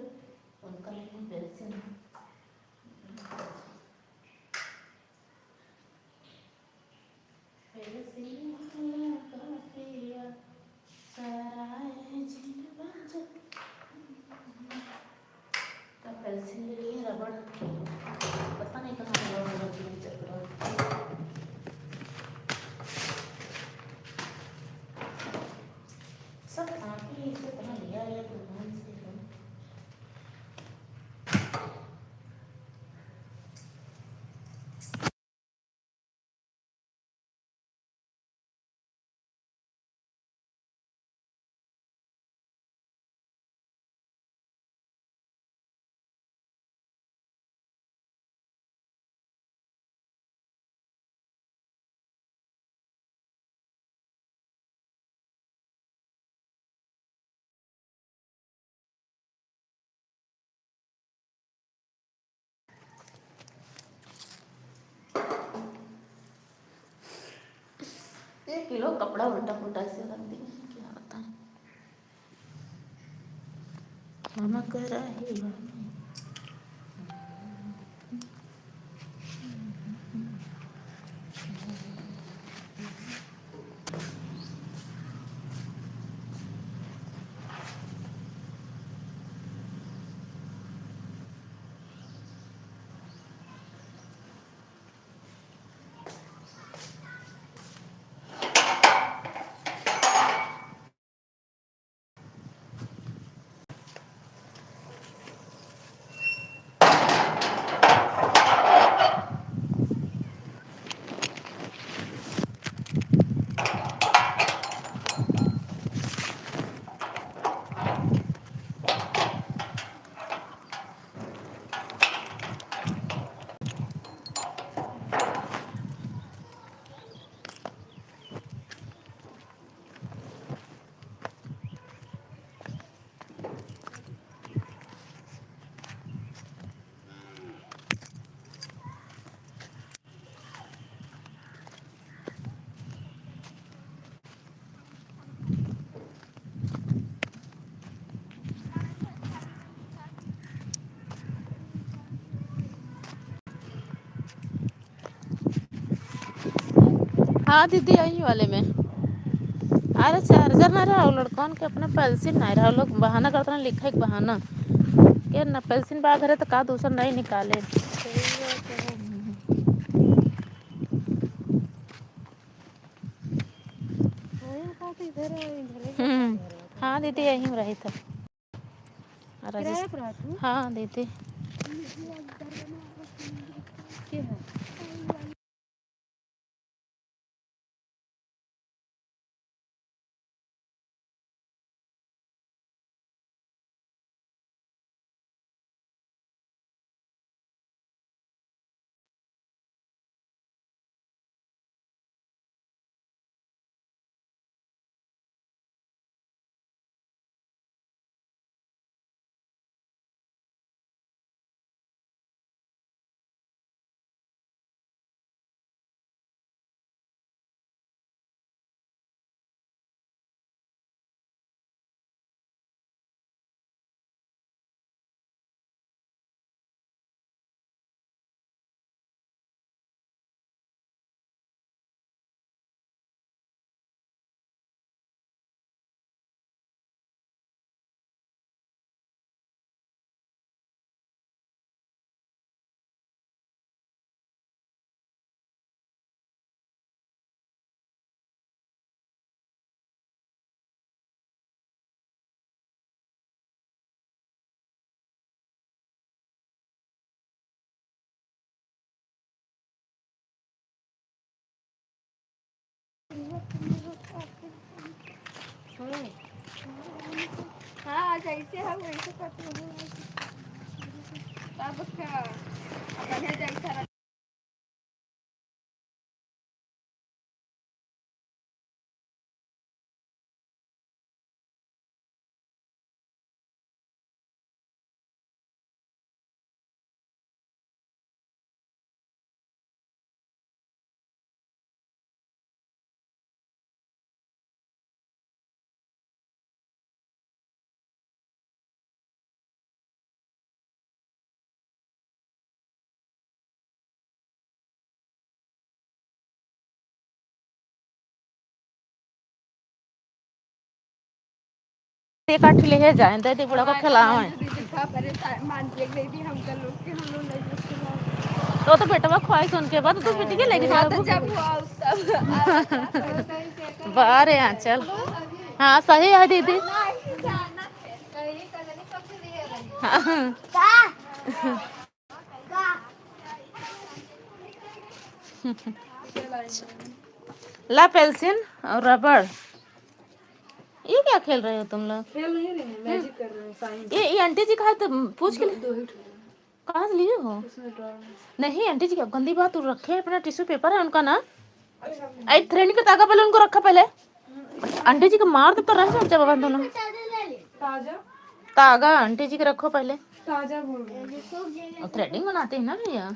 उनका लेकिन पेंसिल पेंसिल ले लिए, रबड़ पता नहीं कहाँ रबड़ रखी है, चल रहा सब काफी इसे कहाँ लिया है दुकान से। एक किलो कपड़ा उल्टा पुल्टा ऐसे रख दिए, क्या बताएं। मामा कह रहा है हाँ दीदी यही वाले में। अरे चार्जर ना रहा लड़कन के अपने पेंसिल नहीं रहा, लोग बहाना करते हैं, लिखा एक बहाना के ना पेंसिल बाग है तो का दूसरा नहीं निकाले। हाँ दीदी यहीं में रही था। हाँ दीदी। हाँ जैसे है वैसे करते हैं। तब क्या अपने जैसा एक आठ ले जाए दे बुढ़ा को खिलावे तो बेटवा ख्वाहिश उनके बाद तो बेटी के लेके बारे यहाँ चल हाँ सही है दीदी हाँ। ला पेंसिल और रबड़ ये क्या खेल रहे हो तुम लोग खेल नहीं रहे हैं मैजिक कर रहे हैं साइंस ये आंटी जी कहा तो पूछ के कहाँ से लिए हो नहीं आंटी जी क्या गंदी बात रखे अपना टिश्यू पेपर है उनका ना थ्रेडिंग का तागा पहले उनको रखा पहले आंटी जी को मार दे तो रह जाओ बाबा दोनों ताजा तागा आंटी जी के रखो पहले ताजा बोल रहे हैं थ्रेडिंग बनाते हैं ना भैया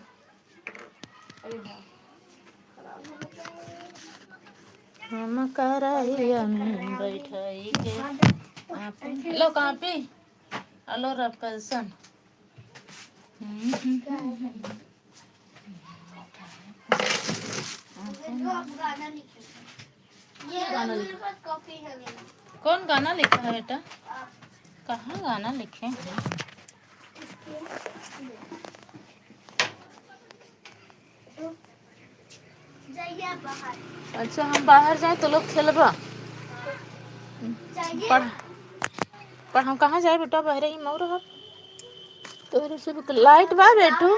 हम कराइया में बैठाई के लो कॉपी हेलो रपसन कौन गाना लिखा है बेटा कहाँ गाना लिखे हैं अच्छा हम बाहर जाए तो लोग खेलबा पर हम कहाँ जाए बेटा बहरे ही मोर है तो से लाइट बा बेटू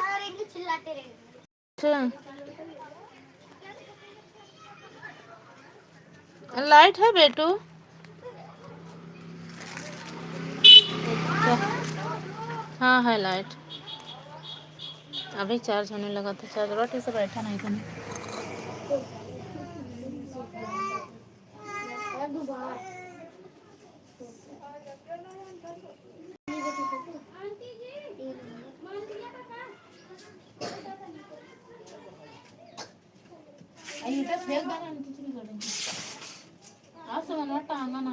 लाइट है बेटू हाँ है लाइट अभी चार्ज होने लगा था चार्ज रोटी से बैठा नहीं था टांगा ना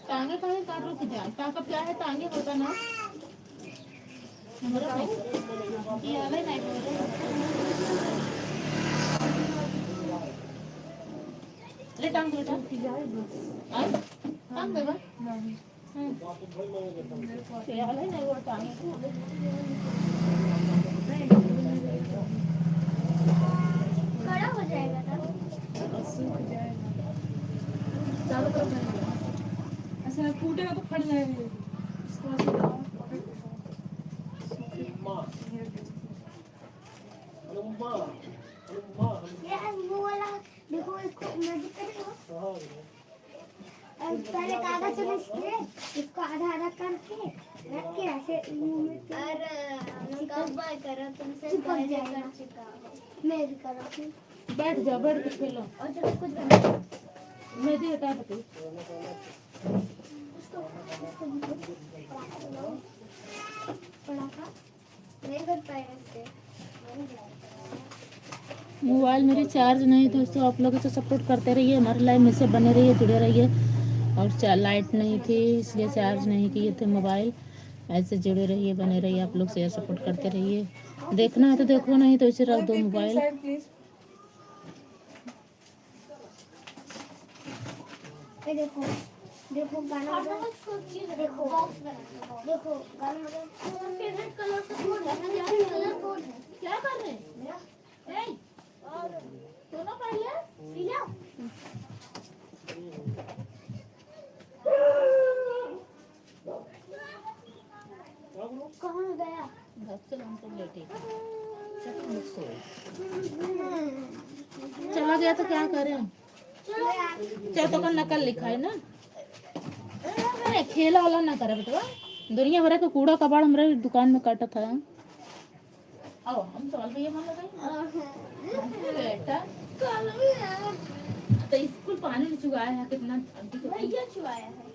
टांगे कहीं काट रुक जाए ताकत क्या है टांगे होता ना ले टांग बेटा टांग देगा नहीं वो टांगे खड़ा हो जाएगा ना ऐसा फूटेगा तो फट जाएगा वो वाला देखो इसको मैजिक करेगा पहले कागज में इसको आधा आधा करके रख के ऐसे और कब बाय करो तुमसे कर चुका मैं भी करूँ बैठ जाओ बैठ के खेलो और जब कुछ बना मेहंदी हटा दो नहीं कर पाएगा इससे मोबाइल मेरी चार्ज नहीं दोस्तों आप लोग इसे सपोर्ट करते रहिए हमारे लाइव में से बने रहिए जुड़े रहिए और लाइट नहीं थी इसलिए चार्ज नहीं किए थे मोबाइल ऐसे जुड़े रहिए बने रहिए आप लोग शेयर सपोर्ट करते रहिए देखना है तो देखो नहीं तो इसे रख दो मोबाइल देखो देखो गाना देखो देखो गाना फेवरेट कलर का कोड है कलर कोड है क्या कर रहे हैं दोनों पहले पी लो कहाँ गया घर से हमको लेटे चला गया तो क्या करें चाहे तो का नकल लिखा है ना अरे खेला वाला ना करे बेटा दुनिया भर का कूड़ा कबाड़ हमारे दुकान में काटा था आओ हम सवाल पे ये मान लगाए बेटा तो स्कूल पानी में चुगाया है कितना भैया चुआया है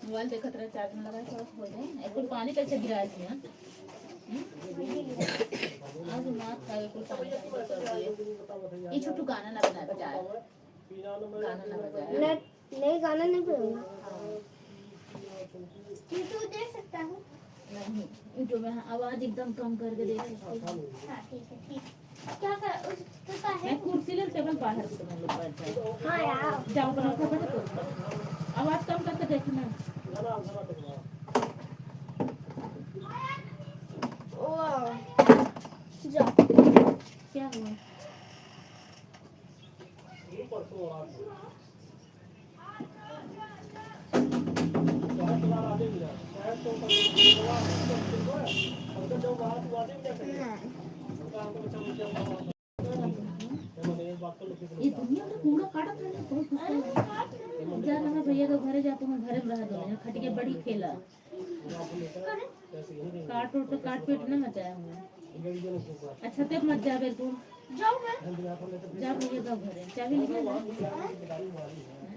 मोबाइल देखत रहे चार्ज में लगा थोड़ा हो जाए एक कुल पानी कैसे गिराया थी आज मार खा के कुल पानी कर दिए ये छोटू गाना ना बजाए गाना ना बजाए नहीं गाना नहीं बजाऊंगा यूट्यूब देख सकता हूँ? नहीं यूट्यूब में आवाज एकदम कम करके देख सकती हूँ। हाँ ठीक है ठीक। क्या कर उसका है? मैं कुर्सी ले टेबल बाहर से तुम लोग बैठ जाओ। हाँ यार। जाओ पंखा बंद करो, आवाज कम करके देखना। ओ जाओ। क्या हुआ? ये दुनिया में कूड़ा काटत है बहुत गुस्सा। जा ना भैया के घरे जाते हैं, घरे में रह दो खटिया बड़ी खेला काट पीट न मचाया हुआ। अच्छा ते मत जा बिल्कुल। जाओ मैं। जा भैया का घरे चाबी लेके जा।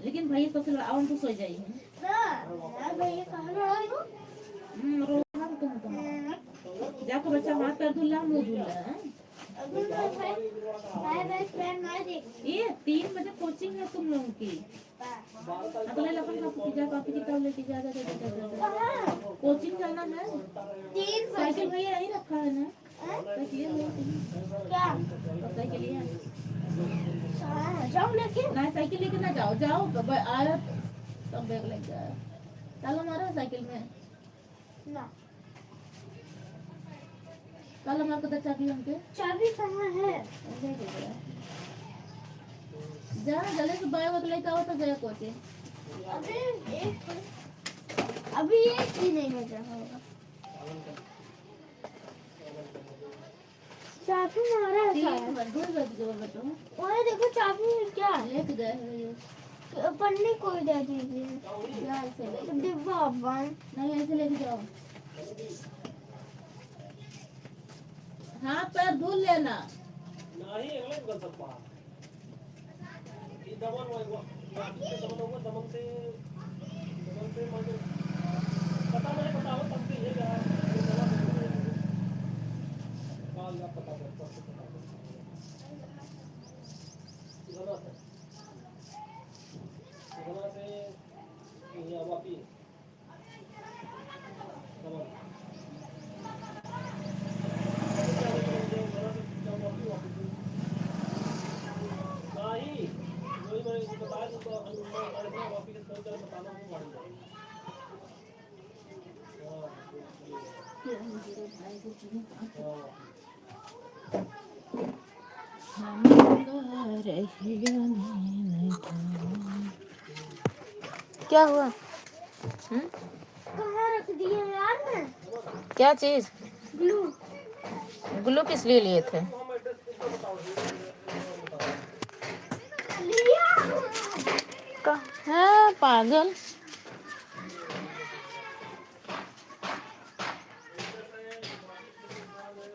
लेकिन भैया सबसे आवन तो सो जाइए। यार भैया कहाँ लड़ाई हो? रोना तो तुम जाकर बच्चा हाथ पैर धुला मुंह धुला। अभी मैं बेस्ट फ्रेंड मैं देख। ये 3 बजे कोचिंग है तुम लोगों की। अगले लगन का कॉपी किताब लेके जा कोचिंग जाना है। 3 साइकिल भैया यही रखा है ना? क्या? साइकिल है। जाओ लेके। ना साइकिल लेके ना जाओ, जाओ आया सब बैग लेके जाओ। ताला मारा साइकिल में ना ताला मार के चाबी हमके चाबी कहाँ है? जा जल्दी से बैग लेके आओ तो गया कोचिंग। अभी एक भी नहीं बजा होगा। चाबी मारा है शायद। ओए देखो चाबी क्या लेके गए हैं ये। पन्नी कोई दे दीजिए यार ऐसे डिब्बा बंद। नहीं ऐसे लेके जाओ। हाथ पैर धुल लेना। नहीं अगले कर सकता ये दमन दमन से मुझे पता नहीं बताओ तब से ये क्या काल आप पता कर पता गलत है गलत से ये वापी दमन क्या हुआ? कहाँ रख दिए यार मैं? क्या चीज? ग्लू। ग्लू किस लिए लिए थे? लिया है पागल।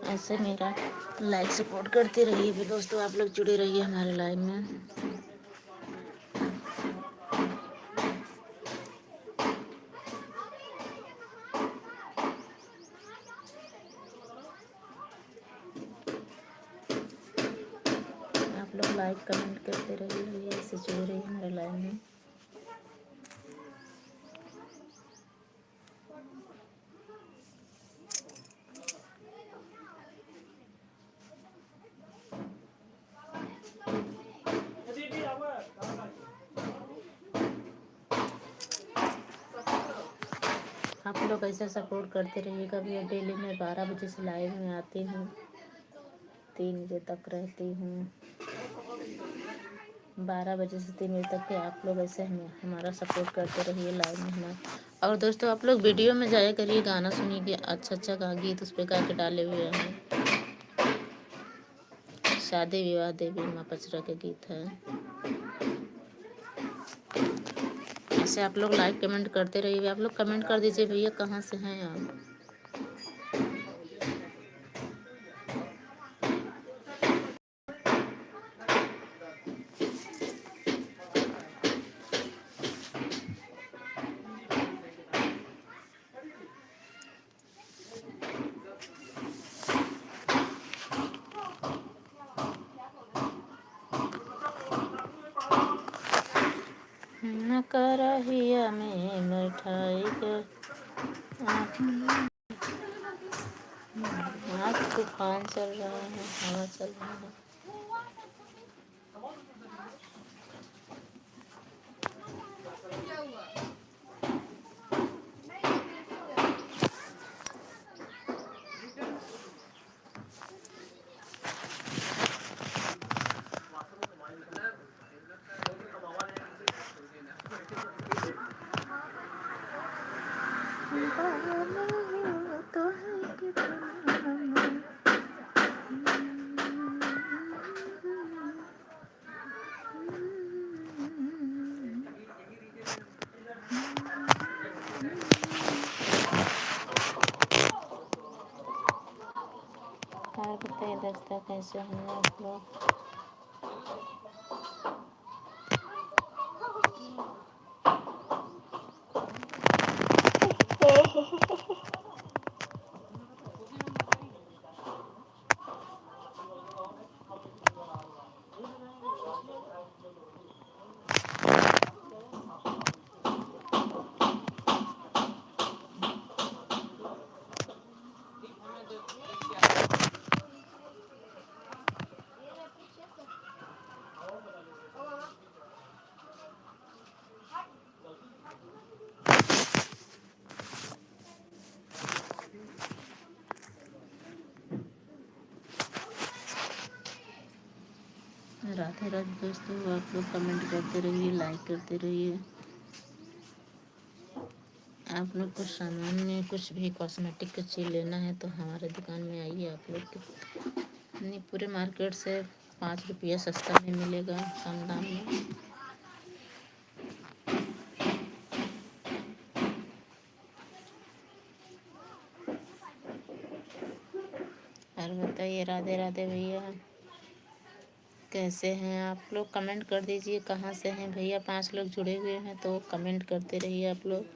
ऐसे मेरा लाइक सपोर्ट करते रहिए भी दोस्तों, आप लोग जुड़े रहिए हमारे लाइव में। आप लोग लाइक कमेंट करते रहिए, ऐसे जुड़े रहिए हमारे लाइव में। आप लोग ऐसा सपोर्ट करते रहिएगा भैया। डेली मैं 12 बजे से लाइव में आती हूँ, 3 बजे तक रहती हूँ। 12 बजे से 3 बजे तक के आप लोग ऐसे हमें हमारा सपोर्ट करते रहिए लाइव में हमारा। और दोस्तों आप लोग वीडियो में जाया करिए, गाना सुनिए, अच्छा गीत उस पर गा के डाले हुए हैं। शादी विवाह देवी माँ पचरा के गीत है। ऐसे आप लोग लाइक कमेंट करते रहिए। आप लोग कमेंट कर दीजिए भैया कहाँ से हैं आप। न कराहिया में मिठाई के फैन चल रहा है, हवा चल रहा है। और बताइए दोस्तों, कैसे हैं आप लोग? राधे राधे दोस्तों, आप लोग कमेंट करते रहिए, लाइक करते रहिए। आप लोग को सामान में कुछ भी कॉस्मेटिक का चीज़ लेना है तो हमारे दुकान में आइए। आप लोग के नहीं, पूरे मार्केट से 5 रुपया सस्ता में मिलेगा, कम दाम में। और बताइए राधे राधे भैया, कैसे हैं आप लोग? कमेंट कर दीजिए कहाँ से हैं भैया। 5 लोग जुड़े हुए हैं तो कमेंट करते रहिए आप लोग।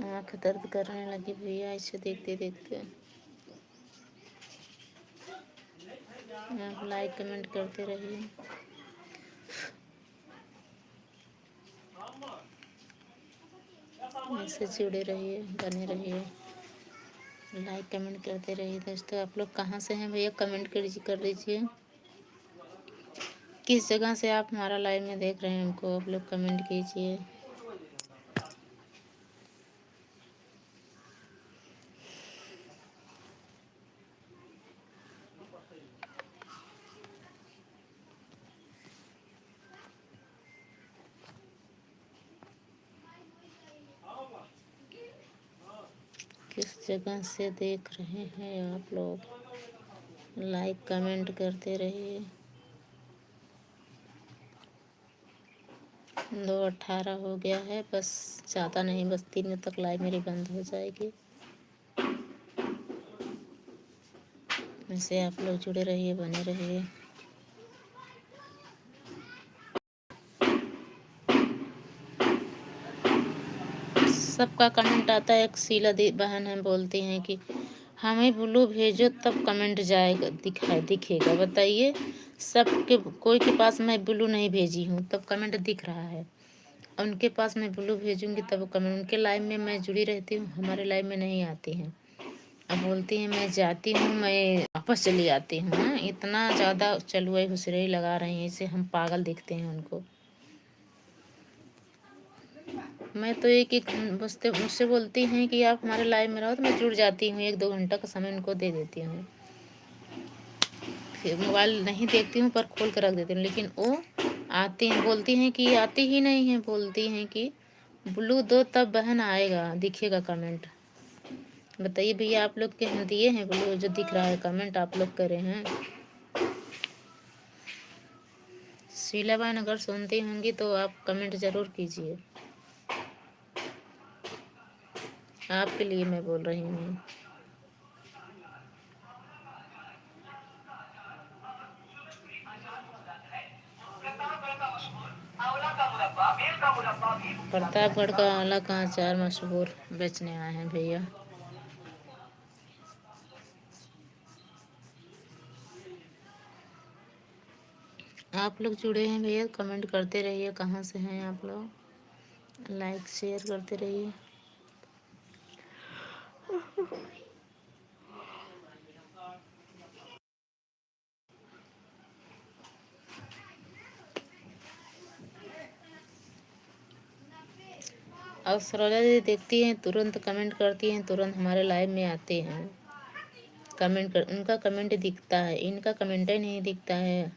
आँख दर्द करने लगी भैया इसे देखते देखते। आप लाइक कमेंट करते रहिए। ऐसे जुड़े रहिए, बने रहिए, लाइक कमेंट करते रहिए। दोस्तों आप लोग कहाँ से हैं भैया? कमेंट कर दीजिए। किस जगह से आप हमारा लाइव में देख रहे हैं हमको, आप लोग कमेंट कीजिए। किस जगह से देख रहे हैं आप लोग? लाइक कमेंट करते रहिए। 2:18 हो गया है, बस ज़्यादा नहीं, बस 3 मिनट तक लाइव मेरी बंद हो जाएगी। वैसे आप लोग जुड़े रहिए, बने रहिए। सबका कमेंट आता है। एक शीला दी बहन है, बोलती हैं कि हमें ब्लू भेजो तब कमेंट जाएगा, दिखेगा। बताइए, सबके कोई के पास मैं ब्लू नहीं भेजी हूँ तब कमेंट दिख रहा है। उनके पास मैं ब्लू भेजूंगी तब कमेंट। उनके लाइव में मैं जुड़ी रहती हूँ, हमारे लाइव में नहीं आती हैं। अब बोलती हैं मैं जाती हूँ, मैं वापस चली आती हूँ। हाँ, इतना ज़्यादा चलुए हुसरे लगा रही हैं, इससे हम पागल दिखते हैं उनको। मैं तो एक बसते मुझसे बोलती हैं कि आप हमारे लाइव में रहो तो मैं जुड़ जाती हूँ। 1-2 घंटा का समय उनको दे देती हूँ। फिर मोबाइल नहीं देखती हूँ पर खोल कर रख देती हूँ, लेकिन वो आती हैं, बोलती हैं कि आती ही नहीं हैं। बोलती हैं कि ब्लू दो तब बहन आएगा, दिखेगा कमेंट। बताइए भैया, आप लोग के हम दिए हैं ब्लू, जो दिख रहा है कमेंट आप लोग करे हैं। शीला बहन अगर सुनती होंगी तो आप कमेंट ज़रूर कीजिए। आपके लिए मैं बोल रही हूँ। प्रतापगढ़ का आंवला का अचार मशहूर बेचने आए हैं भैया। आप लोग जुड़े हैं भैया, कमेंट करते रहिए, कहाँ से हैं आप लोग, लाइक शेयर करते रहिए। और सरोजा दीदी देखती हैं, तुरंत कमेंट करती हैं, तुरंत हमारे लाइव में आते हैं, कमेंट कर, उनका कमेंट दिखता है, इनका कमेंट ही नहीं दिखता है।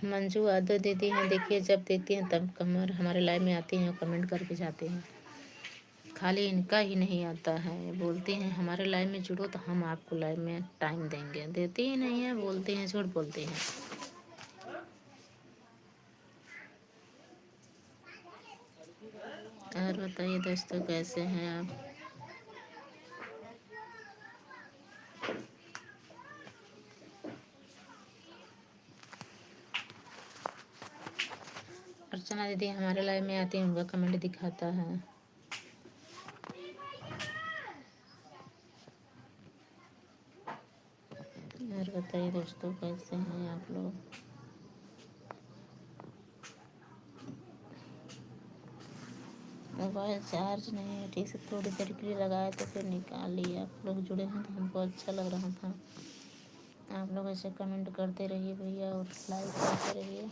मंजू यादव दीदी हैं, देखिए जब देखती हैं तब हमारे लाइव में आती हैं और कमेंट करके जाते हैं, खाली इनका ही नहीं आता है। बोलती हैं हमारे लाइव में जुड़ो तो हम आपको लाइव में टाइम देंगे, देती ही नहीं है, बोलती हैं, झूठ बोलती हैं। और बताइए दोस्तों, कैसे हैं आप? अर्चना दीदी हमारे लाइव में आती हैं, उनका कमेंट दिखाता है। और बताइए दोस्तों, कैसे हैं आप लोग? मोबाइल चार्ज नहीं है ठीक से, थोड़ी देर के लिए लगाया तो फिर निकाल लिया। आप लोग जुड़े हैं तो हमको अच्छा लग रहा था। आप लोग ऐसे कमेंट करते रहिए भैया और लाइक करते रहिए।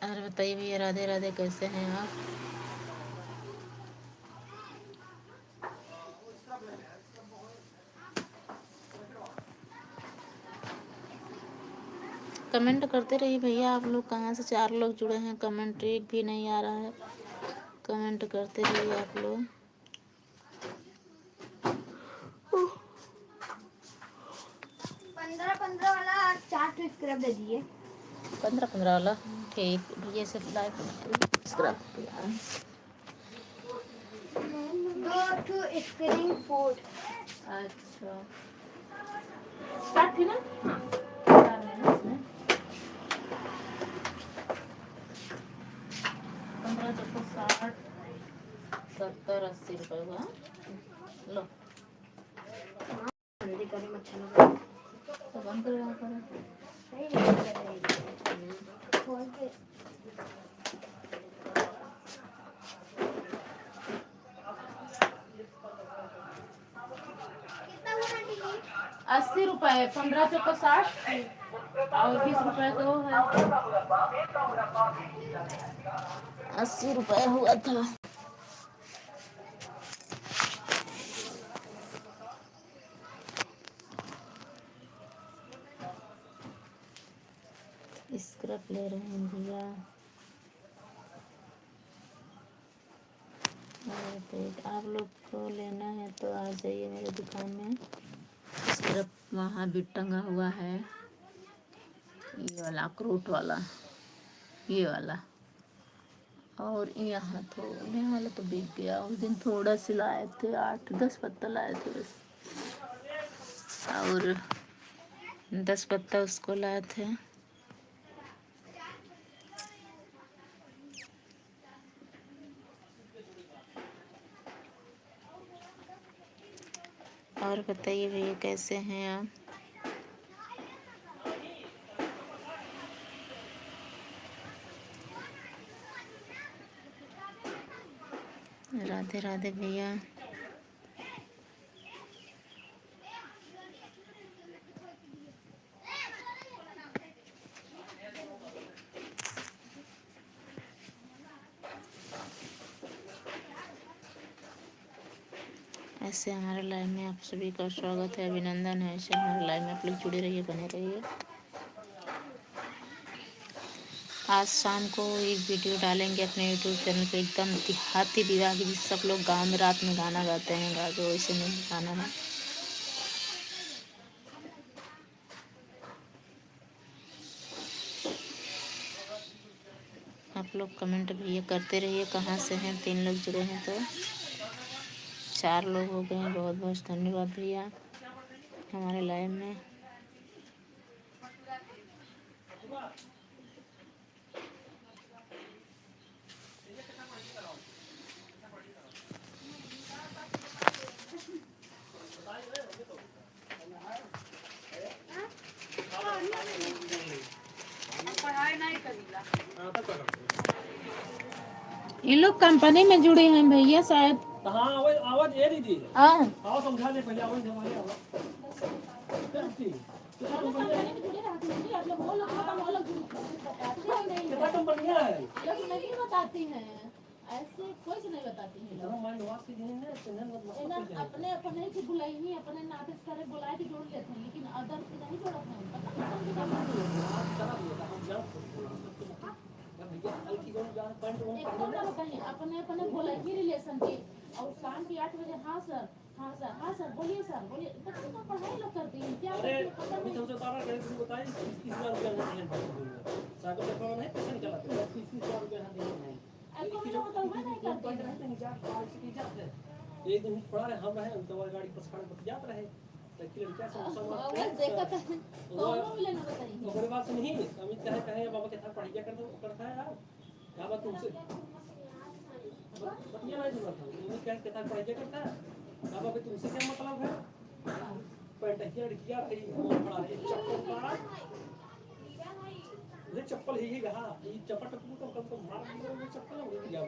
और बताइए भैया, राधे राधे, कैसे हैं आप? कमेंट करते रहिए भैया। आप लोग कहाँ से 4 लोग जुड़े हैं, कमेंट एक भी नहीं आ रहा है, कमेंट करते रहिए आप लोग। 15-15 वाला 4 तो स्क्रब दे दिए। 15-15 वाला ठीक भैया, से लाइव स्क्रब। 2 तो स्क्रीन फोर्ड। अच्छा स्टार्ट थी ना? हाँ, 4 है ना इसमें। 15 चौको 60, 70, 80 रुपये हुआ। लो जल्दी करें, अच्छा लगा। तो बंद कर रहा करो। सही है, खोल के। कितना हुआ आंटी जी? 80 रुपये, 15 चौको 60 और 20 रुपये का वो है। 80 रुपये हुआ था। स्क्रब ले रहे हैं भैया। तो आप लोग को लेना है तो आ जाइए मेरे दुकान में। स्क्रब वहाँ भी टंगा हुआ है, ये वाला अखरोट वाला, ये वाला। और यहाँ वाला तो बिक गया। उस दिन थोड़ा सी लाए थे, 8-10 पत्ता लाए थे बस, और 10 पत्ता उसको लाए थे। और बताइए भैया, कैसे हैं आप? राधे राधे भैया। ऐसे हमारे लाइव में आप सभी का स्वागत है, अभिनंदन है। ऐसे हमारे लाइव में आप लोग जुड़े रहिए, बने रहिए। आज शाम को एक वीडियो डालेंगे अपने यूट्यूब चैनल पे, एकदम देहाती विवाह की, सब लोग गांव में रात में गाना गाते हैं, गाजो वैसे नहीं गाना है। आप लोग कमेंट भैया करते रहिए, कहाँ से हैं। 3 लोग जुड़े हैं तो 4 लोग हो गए हैं। बहुत बहुत धन्यवाद भैया हमारे लाइव में। ये लोग कंपनी में जुड़े हैं भैया शायद। हाँ आवाज आवाज ये दीदी हाँ आओ समझा दे पहले आवाज हमारे आवाज कितना कंपनियां है नहीं बताती हैं, ऐसे कोई से नहीं बताती है। जरा माइंड वाश की दिन है चंदन मत मत अपने अपने की बुलाई ही अपने नाते करे बुलाए के जोड़ लेते हैं, लेकिन अदर से नहीं जोड़ते हैं। पता नहीं कौन सारा बोला हम जान भैया हल्की कौन जान पॉइंट वन एकदम ना बताइए, अपने अपने बोला ही रिलेशन की। और शाम के 8 बजे हाँ सर बोलिए सर बोलिए। बच्चों का पढ़ाई लोग करती हैं क्या अरे करती हैं, पता अभी नहीं। तुमसे तारा करे तुम बताइए 30,000 रुपया नहीं साइकिल पे कौन है पैसे निकालते 30,000 रुपया नहीं ऐसा भी लोग बताओ मैं नहीं करती हूँ। एक दिन थोड़ा रहे हम रहे तो गाड़ी पर खड़े पर जात रहे लेकिन क्या बस देखा था दोनों मिले ना बताइए। तो बड़ी बात नहीं अमित कहे बाबा के था पढ़ाई करता है यार क्या बात तुमसे बतिया नहीं जुड़ा था अमित कहे था पढ़ाई करता है बाबा के तुमसे क्या मतलब है पैंटिया लड़कियां रही वो पढ़ा रही चप्पल ही रहा ये चप्पल कम मार वो चप्पल हो गया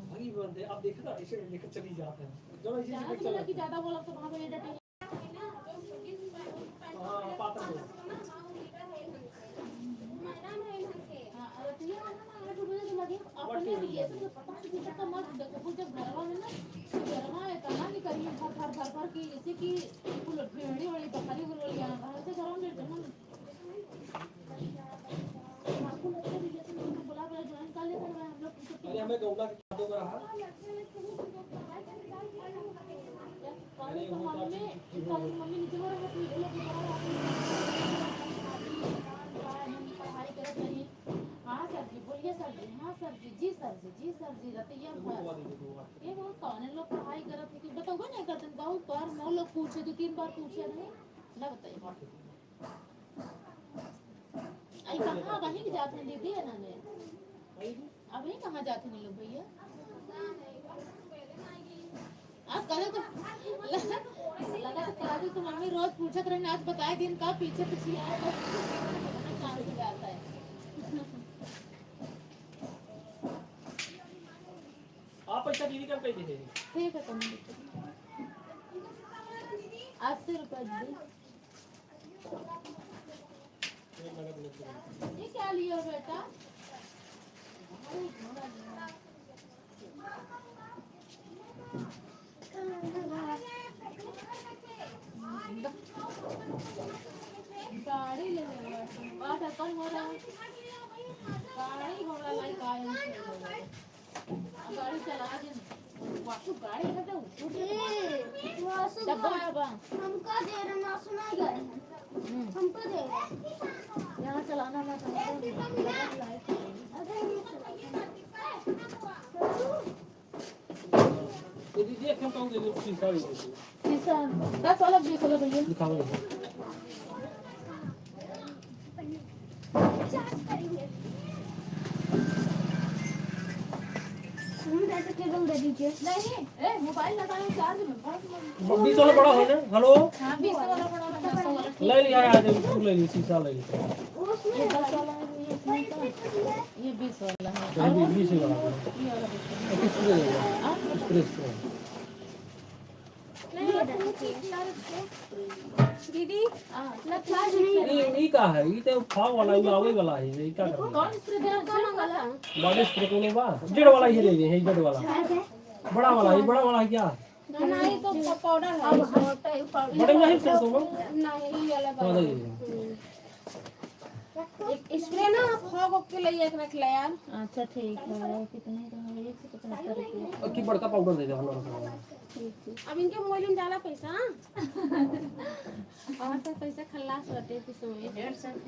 भागी बंदे आप देखा ऐसे लेकर चली जाते हैं जो ऐसे बोला कि ज्यादा बोला तो वहां पे ये डटे। हां पात्र हो अपने लिए से पता नहीं कितना मत देखो जब घरवा में ना घरवा है तना नहीं करिए भर की जैसे कि फुल भेड़ी वाली बकरी वाली यहां बाहर से घरों में जन्म आपको लगता है रिलेशन में बुला ज्वाइन कर लेते हैं हम लोग। अरे हमें गौला के दो रहा मम्मी नीचे वो रखती है लोग पढ़ाई करत रही। हाँ सर जी बोलिए सर जी, हाँ सर जी, जी सर जी रतिया भर ये वो कौन लोग पढ़ाई करत है कि बताओ नहीं करते बहुत बार नौ लोग पूछे 2-3 बार पूछे नहीं ना बताइए। आई कहाँ वहीं जाते हैं दीदी है ना ने अभी कहाँ जाते हैं लोग भैया। आज कल तो लगा तो कल तो मम्मी रोज पूछत रहे आज बताए दिन का पीछे आए बस कहाँ से जाता है। आप पैसा दीदी कब कह दे ठीक है तुम 80 रुपए दीदी। ये क्या लिया बेटा गाड़ी ले बात कौन हो रहा है गाड़ी घोड़ा लाइक आए गाड़ी चला दे वासु गाड़ी है तो डब्बा हमको दे रहे ना सुना गए हमको दे यहाँ चलाना ना दीदी देख हम कहूं दे दो शीशा भी शीशा 10 वाला 20 वाला भैया दिखाओ केबल दे दीजिए। नहीं ए मोबाइल लगाना चार्ज में 20 वाला बड़ा है ना हेलो हां 20 वाला बड़ा 10 वाला ले लिया यार ले ली शीशा ले ली ये 10 वाला है ये 20 वाला है और 20 वाला ये वाला एक्सप्रेस एक्सप्रेस दीदी ये का है ये तो फाव वाला ये आवे वाला है ये क्या कर कौन स्प्रे देना कौन वाला बॉडी स्प्रे को नहीं बा जेड वाला ही दे दे है जेड वाला बड़ा वाला है क्या नहीं तो पाउडर है बड़े नहीं से तो नहीं वाला एक स्प्रे ना फॉग के लिए एक रख ले यार। अच्छा ठीक है कितने का है 175 रुपए और की बड़का पाउडर दे दे हमारा अब इनके मोबाइल में डाला पैसा और तो पैसा खल्लास रटे की समय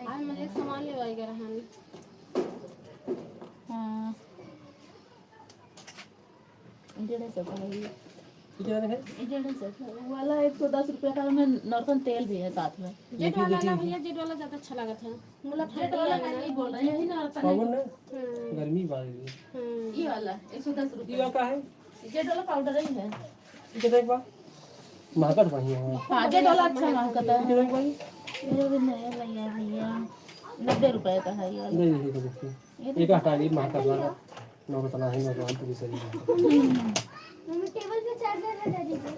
आज मैं एक सामान ले आई रहन हां 150 का है कितना है 150 वाला 110 रुपए का में नॉर्मल तेल भी है साथ में। जेट वाला ना भैया जेट वाला ज्यादा अच्छा लगा था मतलब जेट वाला नहीं बोल रहे हैं ना पाउडर ना गर्मी बात है ये वाला 110 रुपए ये का है जेट वाला पाउडर ही है कितना एक बार महंगा तो नहीं है हां जेट वाला अच्छा महंगा है कितना एक बार मेरे भी नया लिया भैया 90 रुपए का है ये वाला नहीं देखो एक हटा ली महंगा लगा ना बताना है ना तो सही है। मम्मी टेबल पे चार्जर लगा दीजिए।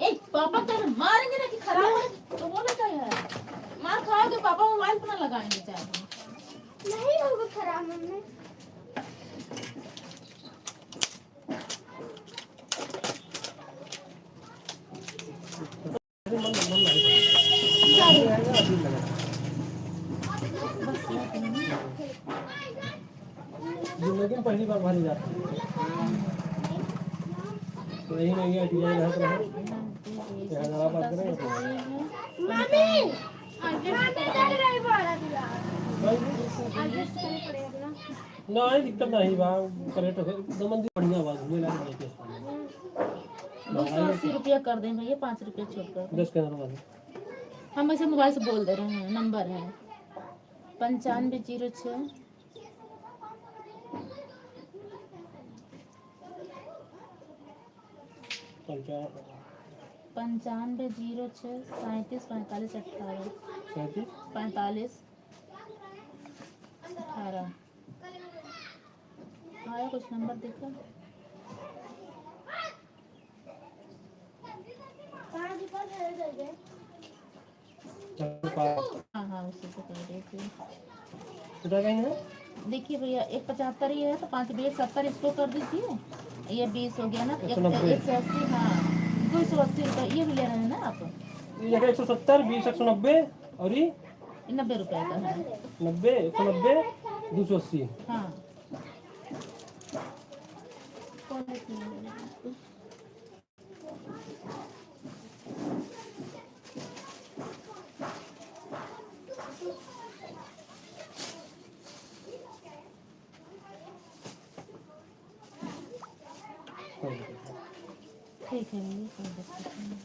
ए पापा तो मारेंगे ना कि खराब है तो बोले क्या है, मार खाओगे पापा मोबाइल पर ना लगाएंगे चाहे। नहीं होगा खराब मम्मी। जिंदगी में पहली बार बाहर जाता है तो यही नहीं है डिजाइन रहत रहे यहाँ जरा बात करें मम्मी कर रही बड़ा दिया। एडजस्ट करना पड़ेगा ना। नहीं दिक्कत नहीं बा करेक्ट है एकदम मंदी बढ़िया आवाज में लग रही है। 280 रुपया कर दें भैया, 5 रुपया छूट कर दें। 10 के अंदर हम ऐसे मोबाइल से बोल दे रहे हैं, नंबर है 9506 9506 37 45 18 45 18 आया कुछ नंबर देखा। 5 रुपया दे दे। हाँ हाँ उसी से कर रही थी। कितना कहेंगे देखिए भैया 175 ही है तो 5 20 70 इसको कर दीजिए, ये 20 हो गया ना, 180 हाँ 280 रुपये ये भी ले रहे हैं ना आप। ये 170 20 190 और ये 90 रुपये का है। 90 190 280 हाँ ठीक है भैया कोई दिक्कत नहीं।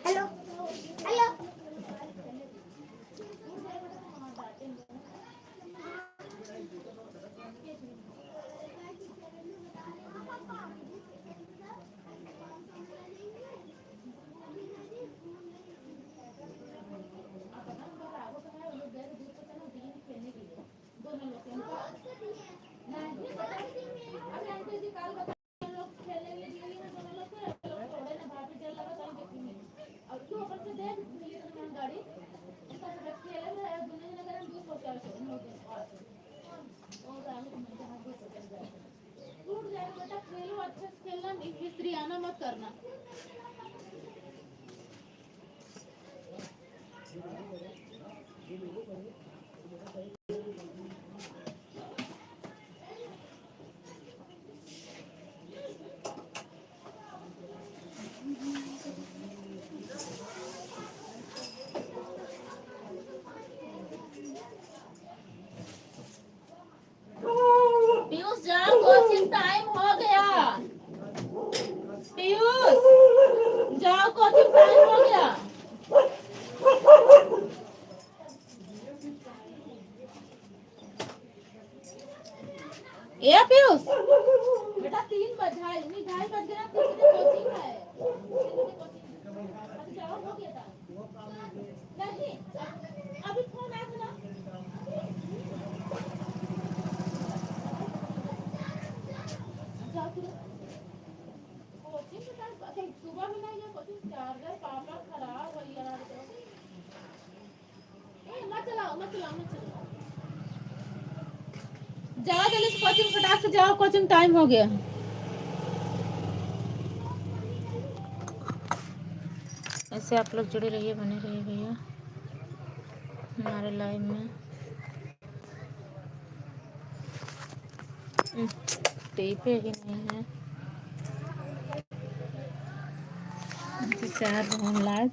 Hello hello. मिस्त्री आना मत करना। ए पीयूष बेटा 3 बज ढाई नहीं 2:30 बज गया, 3 बजे कोचिंग है, 3 बजे कोचिंग है। अब जाओ हो गया था नहीं अभी फोन आया था ना। जाओ फिर कोचिंग के टाइम सुबह में नहीं गया कोचिंग, चार्जर पापा खराब हो यार। ए मत चलाओ मत चलाओ मत चलाओ, जाओ जल्दी से कोचिंग फटाक से जाओ, कोचिंग टाइम हो गया। ऐसे आप लोग जुड़े रहिए, बने रहिए भैया हमारे लाइव में। टीपे ही नहीं है चार लाइव।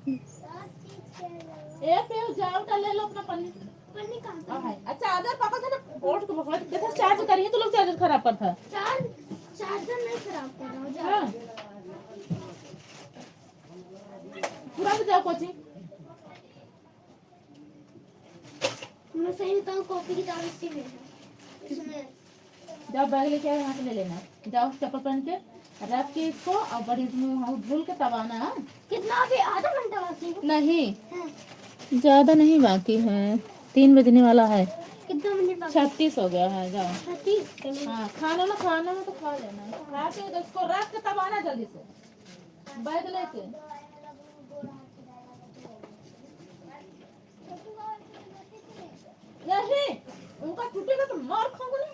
ए पे जाओ तो ले लो अपना पन्नी, पन्नी कहाँ पे? अच्छा आदर पापा था ना ओट को भगवा देखो चार्ज करिए तो लोग चार्जर खराब पर था। चार्जर नहीं खराब कर रहा हूँ, हाँ पूरा से जाओ कोचिंग। मैं सही बताऊँ कॉपी की चाबी इसी में है, इसमें। जाओ बैग लेके आओ, यहाँ से ले लेना। जाओ चप्पल पहन के रख के इसको और बड़ी इसमें वहाँ धुल के तब आना। कितना अभी आधा घंटा बाकी है? नहीं हाँ। ज्यादा नहीं बाकी है, 3 बजने वाला है। कितना मिनट बाकी? 36 हो गया है। जाओ 36। हाँ खाना में तो खा लेना, खा के इसको रख के तब आना जल्दी से बैग लेके। नहीं उनका टूटेगा तो मार खाओगे ना।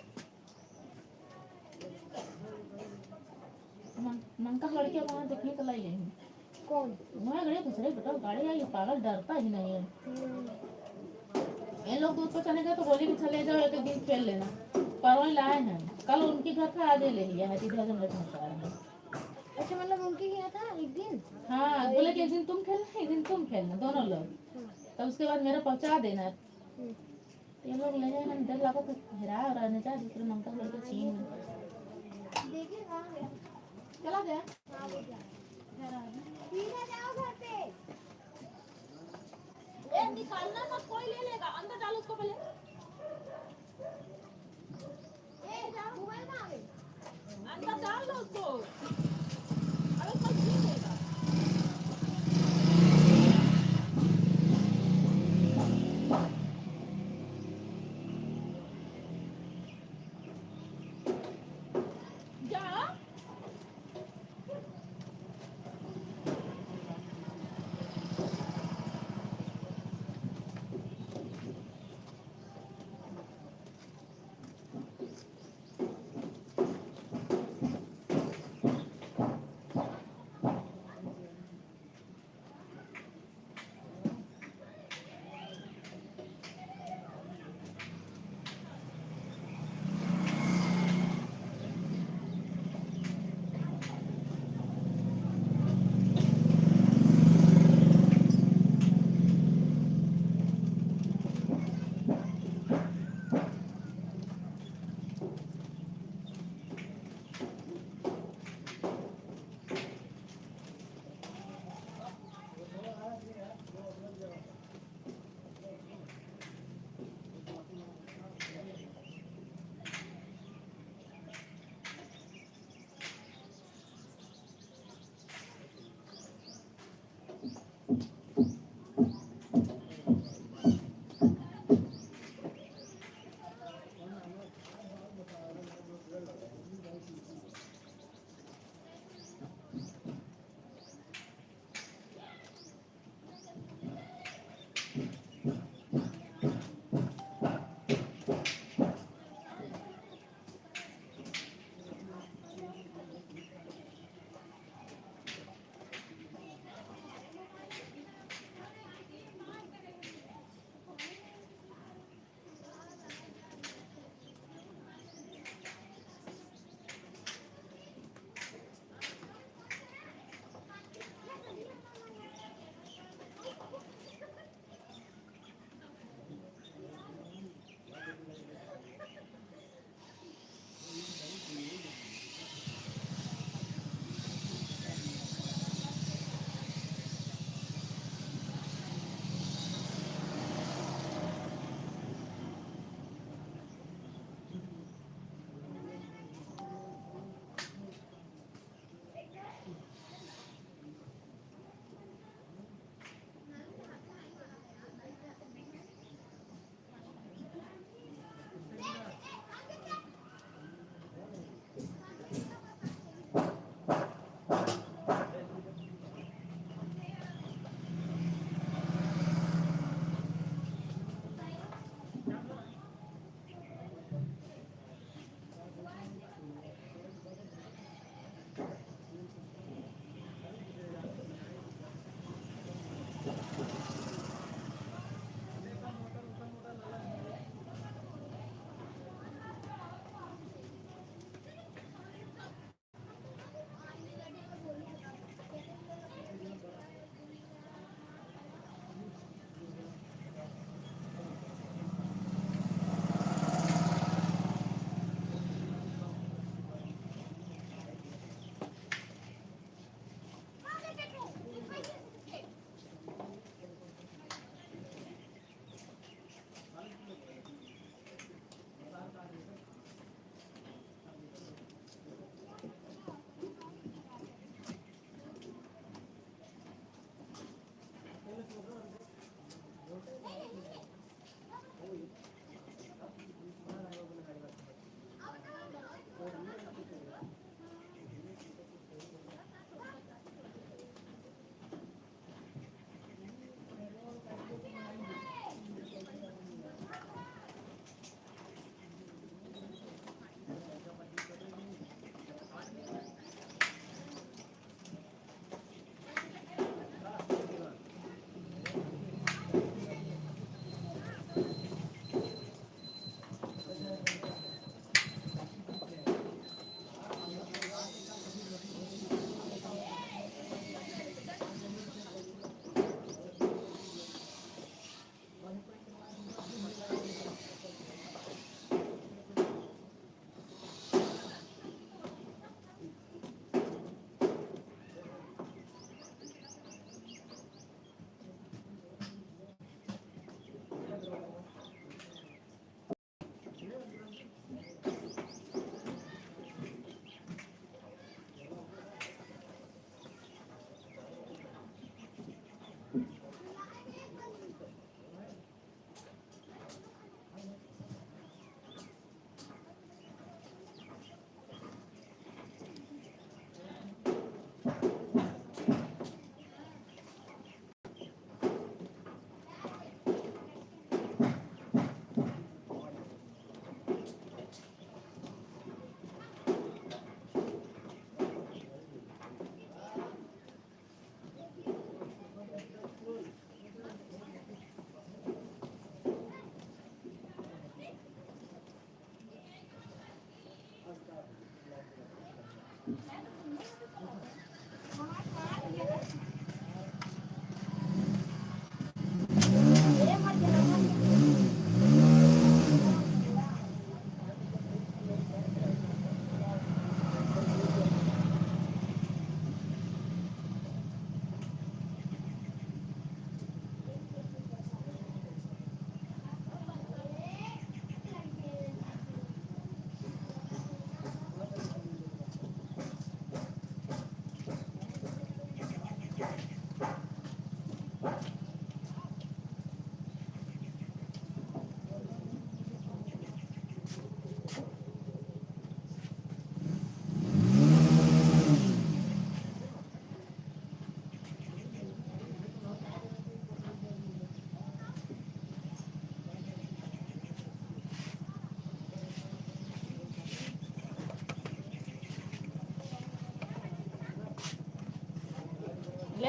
मन का लड़के वहाँ देखने को लाई गई कौन? वहाँ गए दूसरे बेटा गाड़ी आई, पागल डरता ही नहीं है। ये लोग दूध को चले गए तो बोली भी चले जाओ एक दिन खेल लेना, पर वही लाए हैं कल उनके घर पे आज ले लिया है सीधा जन रखना। अच्छा मतलब उनके यहाँ था एक दिन? हाँ बोले कि एक दिन तुम खेलना एक दिन तुम खेलना दोनों लोग, तब उसके बाद मेरा पहुँचा देना। ये लोग ले जाए हम डर लगा तो हिरा और रहने जा दूसरे ममता लड़के छीन देखिए कहाँ गया? चला गया। सीधा जाओ घर पे। ए निकालना मत, कोई ले लेगा, अंदर डालो उसको पहले। ए जाओ, मोबाइल कहाँ गई? अंदर डाल लो उसको, अरे कोई छीन लेगा। जा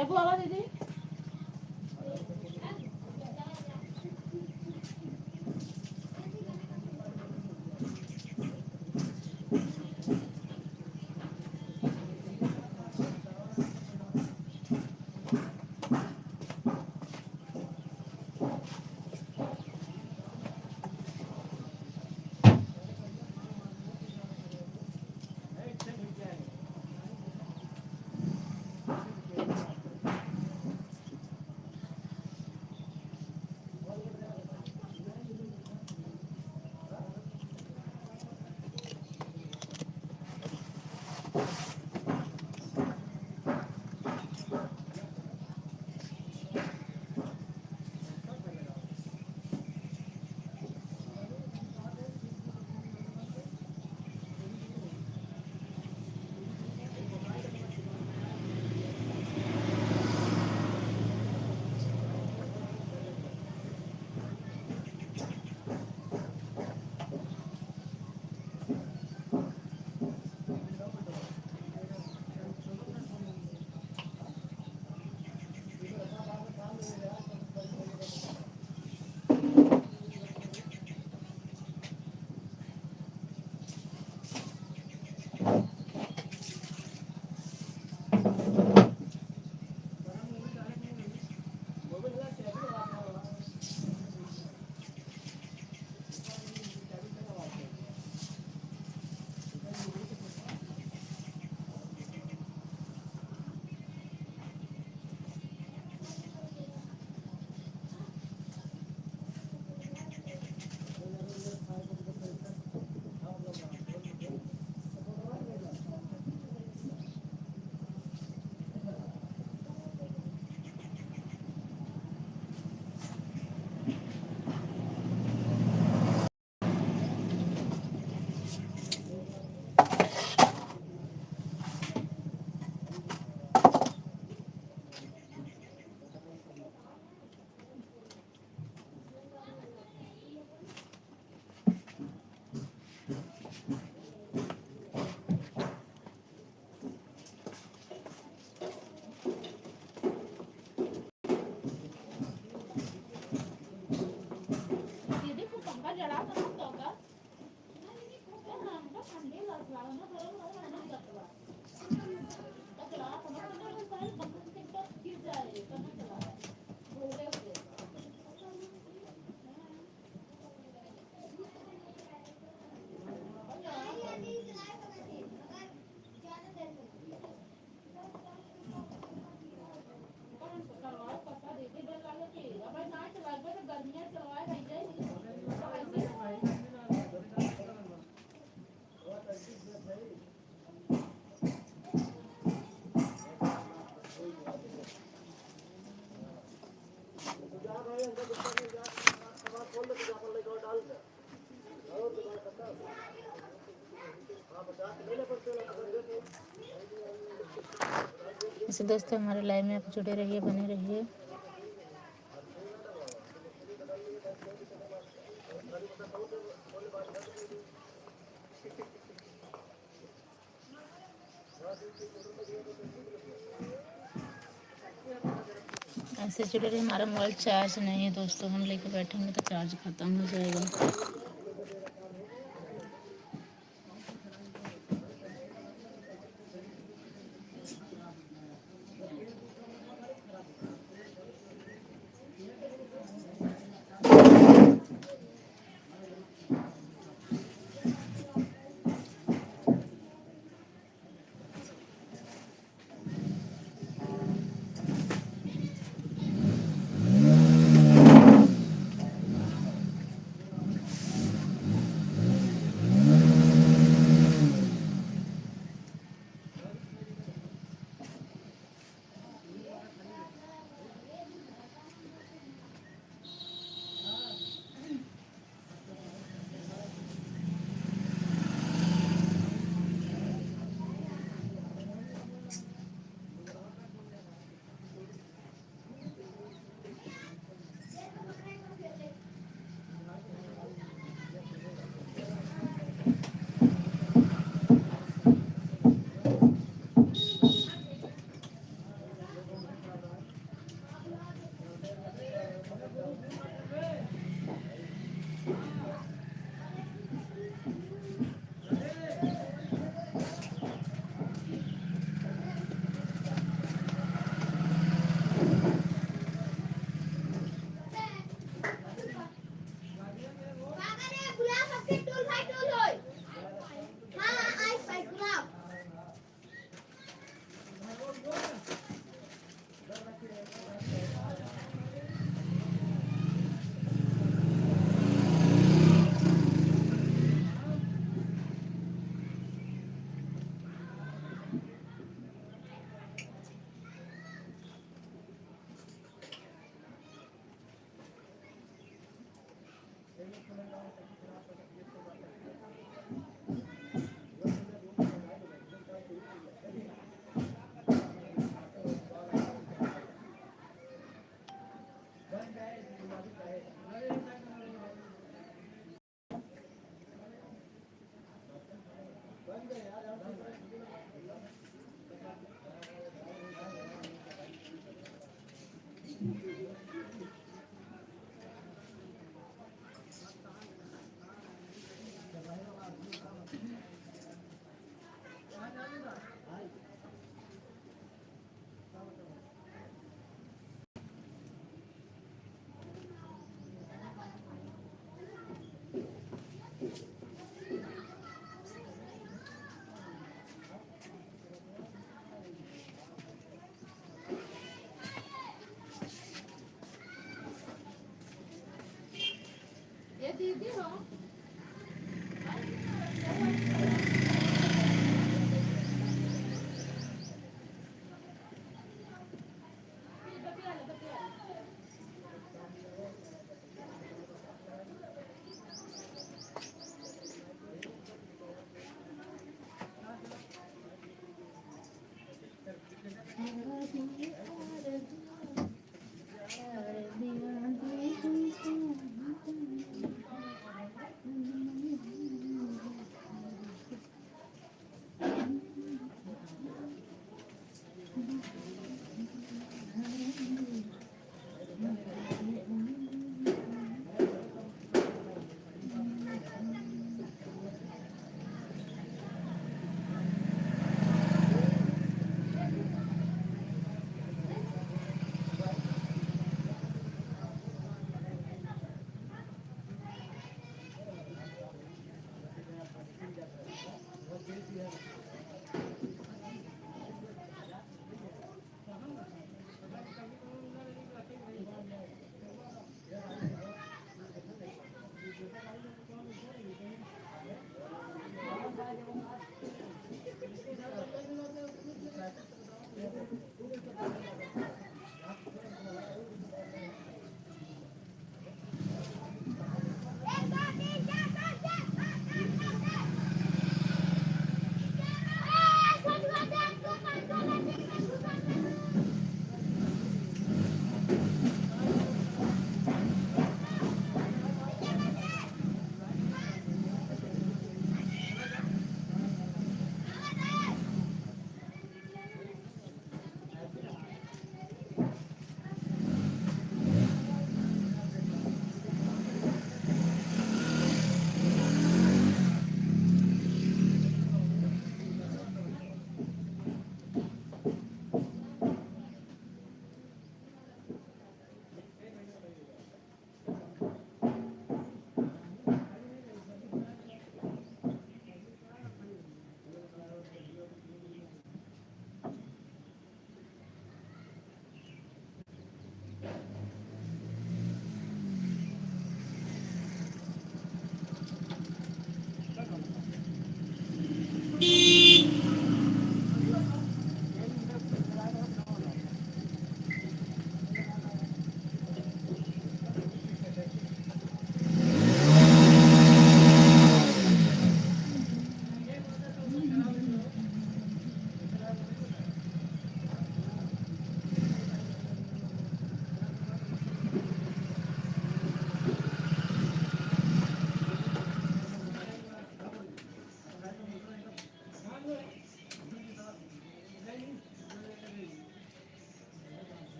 टेबू आवा दीदी। दीदी को पंखा जला तो मत होगा। हमको ठंडी लग रहा है ना, गरम नहीं लगता। तो चला तो मत चला, सारे पंखा से तो गिर जाए, तो ना चला। बोले उसे। ऐसे दोस्तों हमारे लाइव में आप जुड़े रहिए, बने रहिए। ऐसे जुड़े रहिए। हमारा मोबाइल चार्ज नहीं है दोस्तों, हम लेके बैठेंगे तो चार्ज खत्म हो जाएगा।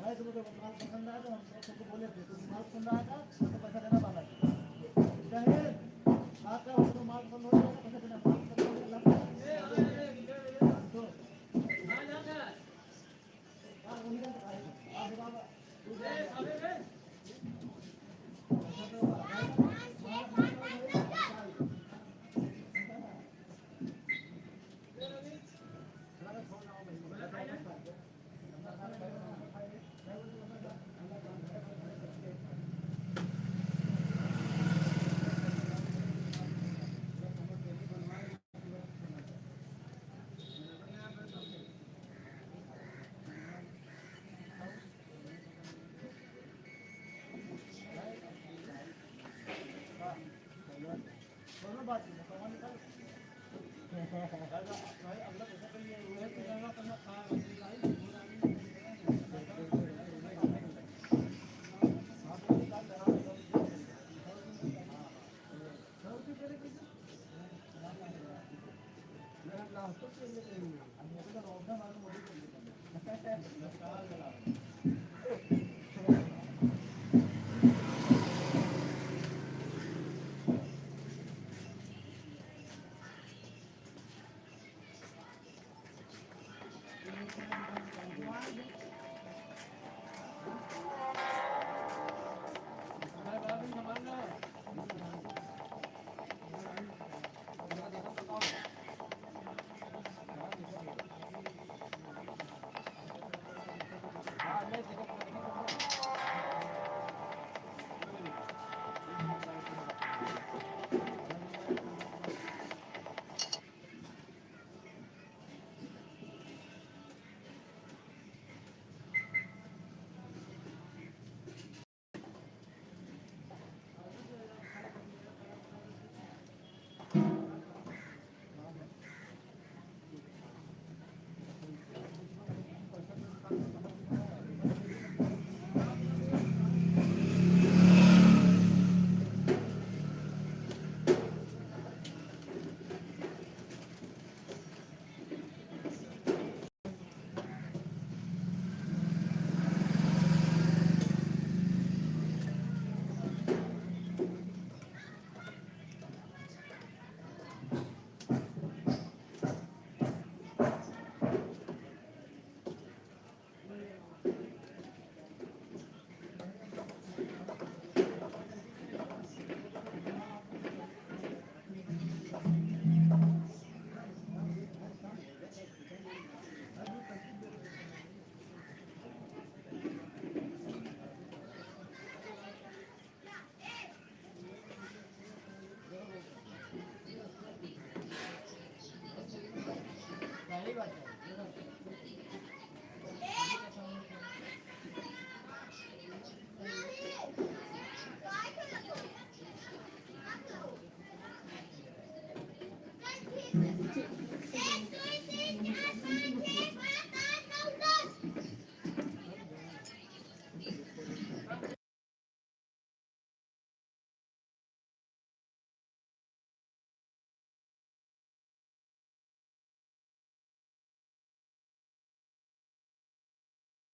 Gracias.